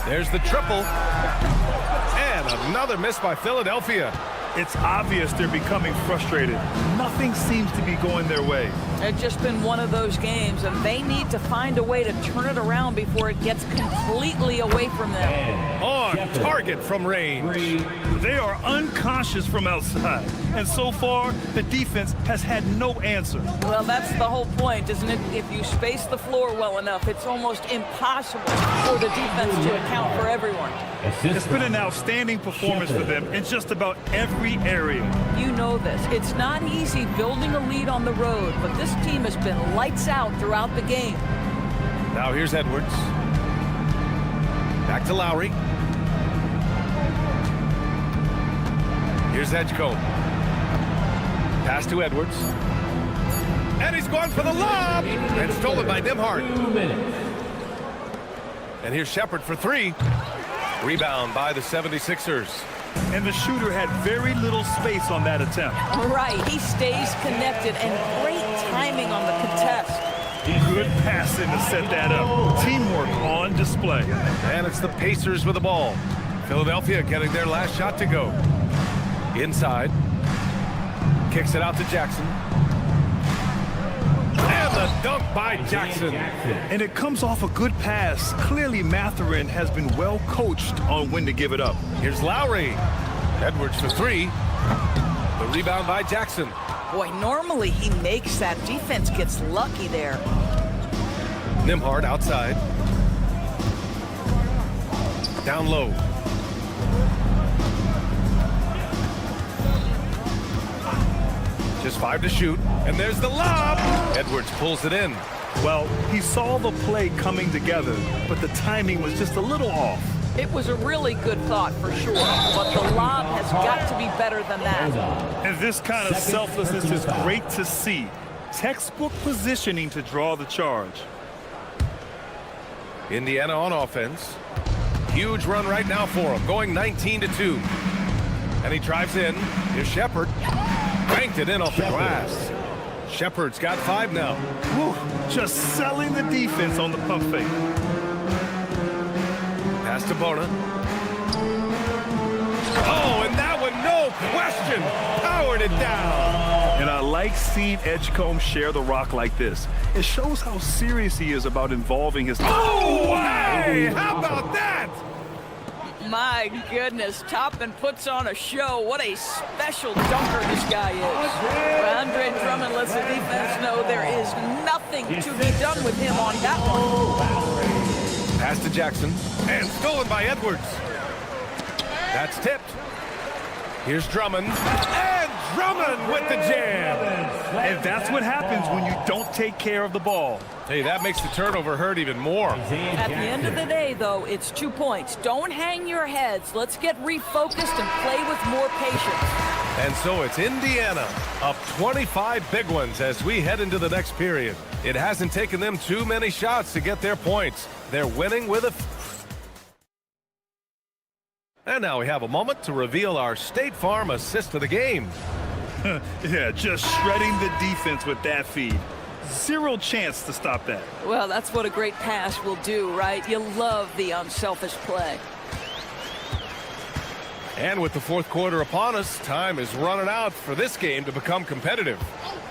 There's the triple. And another miss by Philadelphia. It's obvious they're becoming frustrated. Nothing seems to be going their way. It's just been one of those games, and they need to find a way to turn it around before it gets completely away from them. On target from range. They are unconscious from outside, and so far, the defense has had no answer. Well, that's the whole point, isn't it? If you space the floor well enough, it's almost impossible for the defense to account for everyone. It's been an outstanding performance for them in just about every area. You know this. It's not easy building a lead on the road, but this team has been lights out throughout the game. Now here's Edwards. Back to Lowry. Here's Edgecombe. Pass to Edwards. And he's gone for the lob. And stolen by Nembhard. And here's Shepard for 3. Rebound by the 76ers. And the shooter had very little space on that attempt. Right, he stays connected, and great timing on the contest. Good passing to set that up. Teamwork on display. And it's the Pacers with the ball. Philadelphia getting their last shot to go. Inside. Kicks it out to Jackson. And the dunk by Jackson. And it comes off a good pass. Clearly, Mathurin has been well coached on when to give it up. Here's Lowry. Edwards for 3. The rebound by Jackson. Boy, normally he makes that. Defense gets lucky there. Nembhard outside. Down low. Just 5 to shoot. And there's the lob. Edwards pulls it in. Well, he saw the play coming together, but the timing was just a little off. It was a really good thought for sure, but the lob has got to be better than that. And this kind of selflessness is great to see. Textbook positioning to draw the charge. Indiana on offense. Huge run right now for him, going 19-2. And he drives in. Here's Shepard. Banked it in off the glass. Shepard's got 5 now. Whew, just selling the defense on the pump fake. Pass to Bona. Oh, and that one, no question, powered it down. And I like seeing Edgecombe share the rock like this. It shows how serious he is about involving his... Oh, hey, how about that? My goodness, Toppin puts on a show. What a special dunker this guy is. Andre Drummond lets the defense know there is nothing to be done with him on that one. Pass to Jackson, and stolen by Edwards. That's tipped. Here's Drummond, and Drummond with the jam. And that's what happens when you don't take care of the ball. Hey, that makes the turnover hurt even more. At the end of the day, though, it's 2 points. Don't hang your heads. Let's get refocused and play with more patience. And so it's Indiana up 25 big ones as we head into the next period. It hasn't taken them too many shots to get their points. They're winning with a... And now we have a moment to reveal our State Farm assist of the game. Yeah, just shredding the defense with that feed. Zero chance to stop that. Well, that's what a great pass will do, right? You love the unselfish play. And with the fourth quarter upon us, time is running out for this game to become competitive.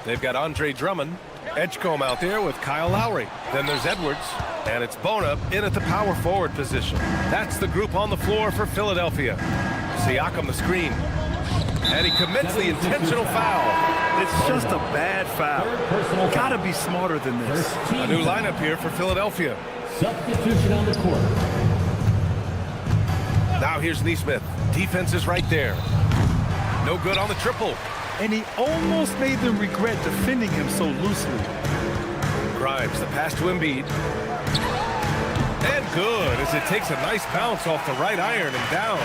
They've got Andre Drummond, Edgecombe out there with Kyle Lowry. Then there's Edwards, and it's Bona in at the power forward position. That's the group on the floor for Philadelphia. Siakam the screen. And he commits the intentional foul. It's just a bad foul. Gotta be smarter than this. A new lineup here for Philadelphia. Substitution on the court. Now here's Neesmith. Defense is right there. No good on the triple. And he almost made them regret defending him so loosely. Grimes, the pass to Embiid. And good, as it takes a nice bounce off the right iron and down.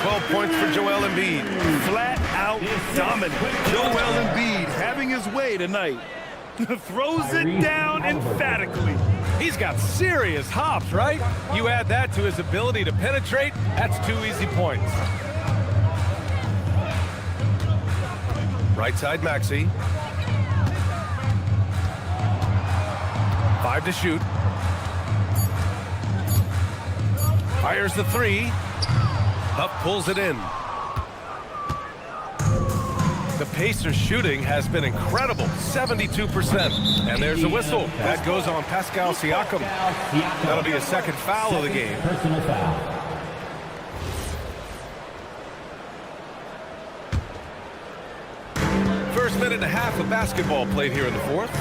12 points for Joel Embiid. Flat out dominant. Joel Embiid having his way tonight. Throws it down emphatically. He's got serious hops, right? You add that to his ability to penetrate, that's 2 easy points. Right side, Maxey. 5 to shoot. Fires the 3. Huff pulls it in. The Pacers' shooting has been incredible, 72%. And there's a whistle. That goes on Pascal Siakam. That'll be a second foul of the game. Personal foul. First minute and a half of basketball played here in the fourth.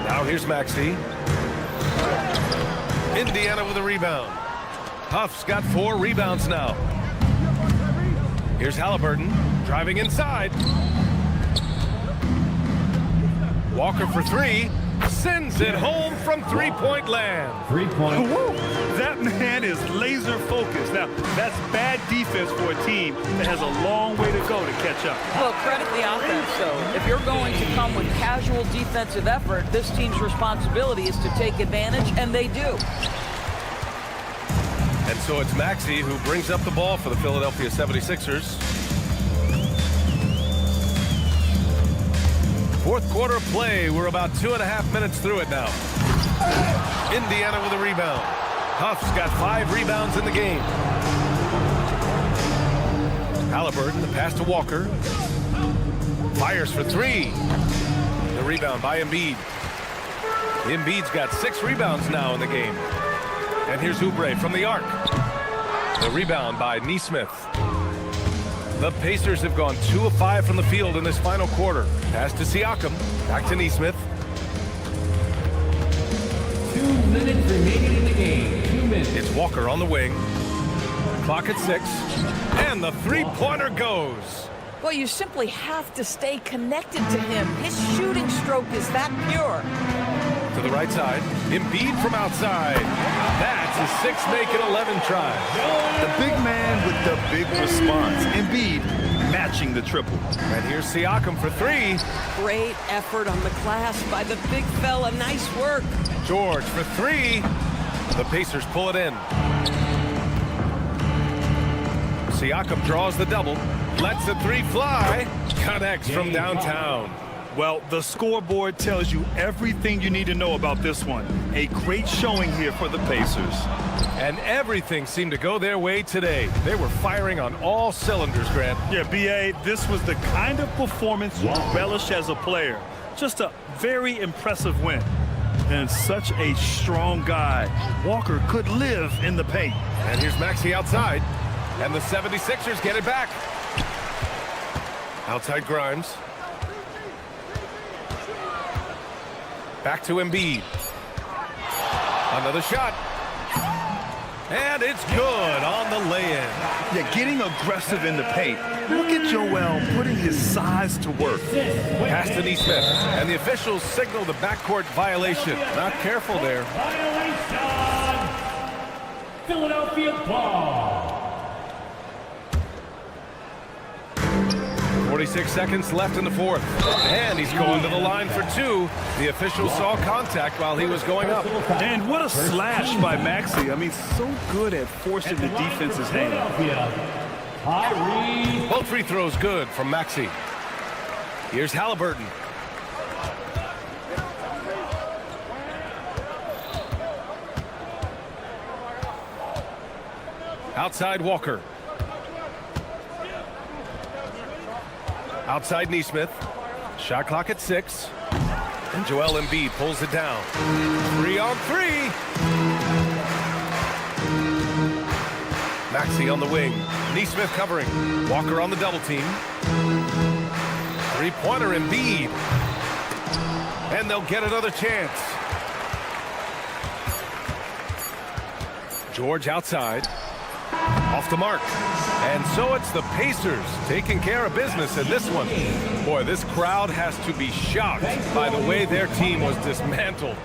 Now here's Maxey. Indiana with a rebound. Huff's got 4 rebounds now. Here's Halliburton driving inside. Walker for 3. Sends it home from three-point land. 3-point. That man is laser focused. Now, that's bad defense for a team that has a long way to go to catch up. Well, credit the offense, though. If you're going to come with casual defensive effort, this team's responsibility is to take advantage, and they do. And so it's Maxey who brings up the ball for the Philadelphia 76ers. Fourth quarter play. We're about 2.5 minutes through it now. Indiana with a rebound. Huff's got 5 rebounds in the game. Halliburton, the pass to Walker. Fires for 3. The rebound by Embiid. Embiid's got 6 rebounds now in the game. And here's Oubre from the arc. The rebound by Neesmith. The Pacers have gone 2 of 5 from the field in this final quarter. Pass to Siakam. Back to Neesmith. 2 minutes remaining in the game. 2 minutes. It's Walker on the wing. Clock at 6. And the three-pointer goes. Well, you simply have to stay connected to him. His shooting stroke is that pure. To the right side. Embiid from outside. That's his 6th make in 11 tries. The big man with the big response. Embiid matching the triple. And here's Siakam for 3. Great effort on the glass by the big fella. Nice work. George for 3. The Pacers pull it in. Siakam draws the double. Lets the 3 fly. Connects from downtown. Well, the scoreboard tells you everything you need to know about this one. A great showing here for the Pacers. And everything seemed to go their way today. They were firing on all cylinders, Grant. Yeah, B.A., this was the kind of performance you relish as a player. Just a very impressive win. And such a strong guy. Walker could live in the paint. And here's Maxey outside. And the 76ers get it back. Outside Grimes. Back to Embiid. Another shot. And it's good on the lay-in. Yeah, getting aggressive in the paint. Look at Joel putting his size to work. Pass to Nesmith. And the officials signal the backcourt violation. Not careful there. Violation! Philadelphia ball. 46 seconds left in the 4th. And he's going to the line for 2. The official saw contact while he was going up. And what a slash by Maxey. I mean, so good at forcing the defense's hand. Both free throws good from Maxey. Here's Halliburton. Outside Walker. Outside Nesmith. Shot clock at 6. And Joel Embiid pulls it down. 3 on 3. Maxey on the wing. Nesmith covering. Walker on the double team. Three-pointer Embiid. And they'll get another chance. George outside. Off the mark. And so it's the Pacers taking care of business in this one. Boy, this crowd has to be shocked by the way their team was dismantled.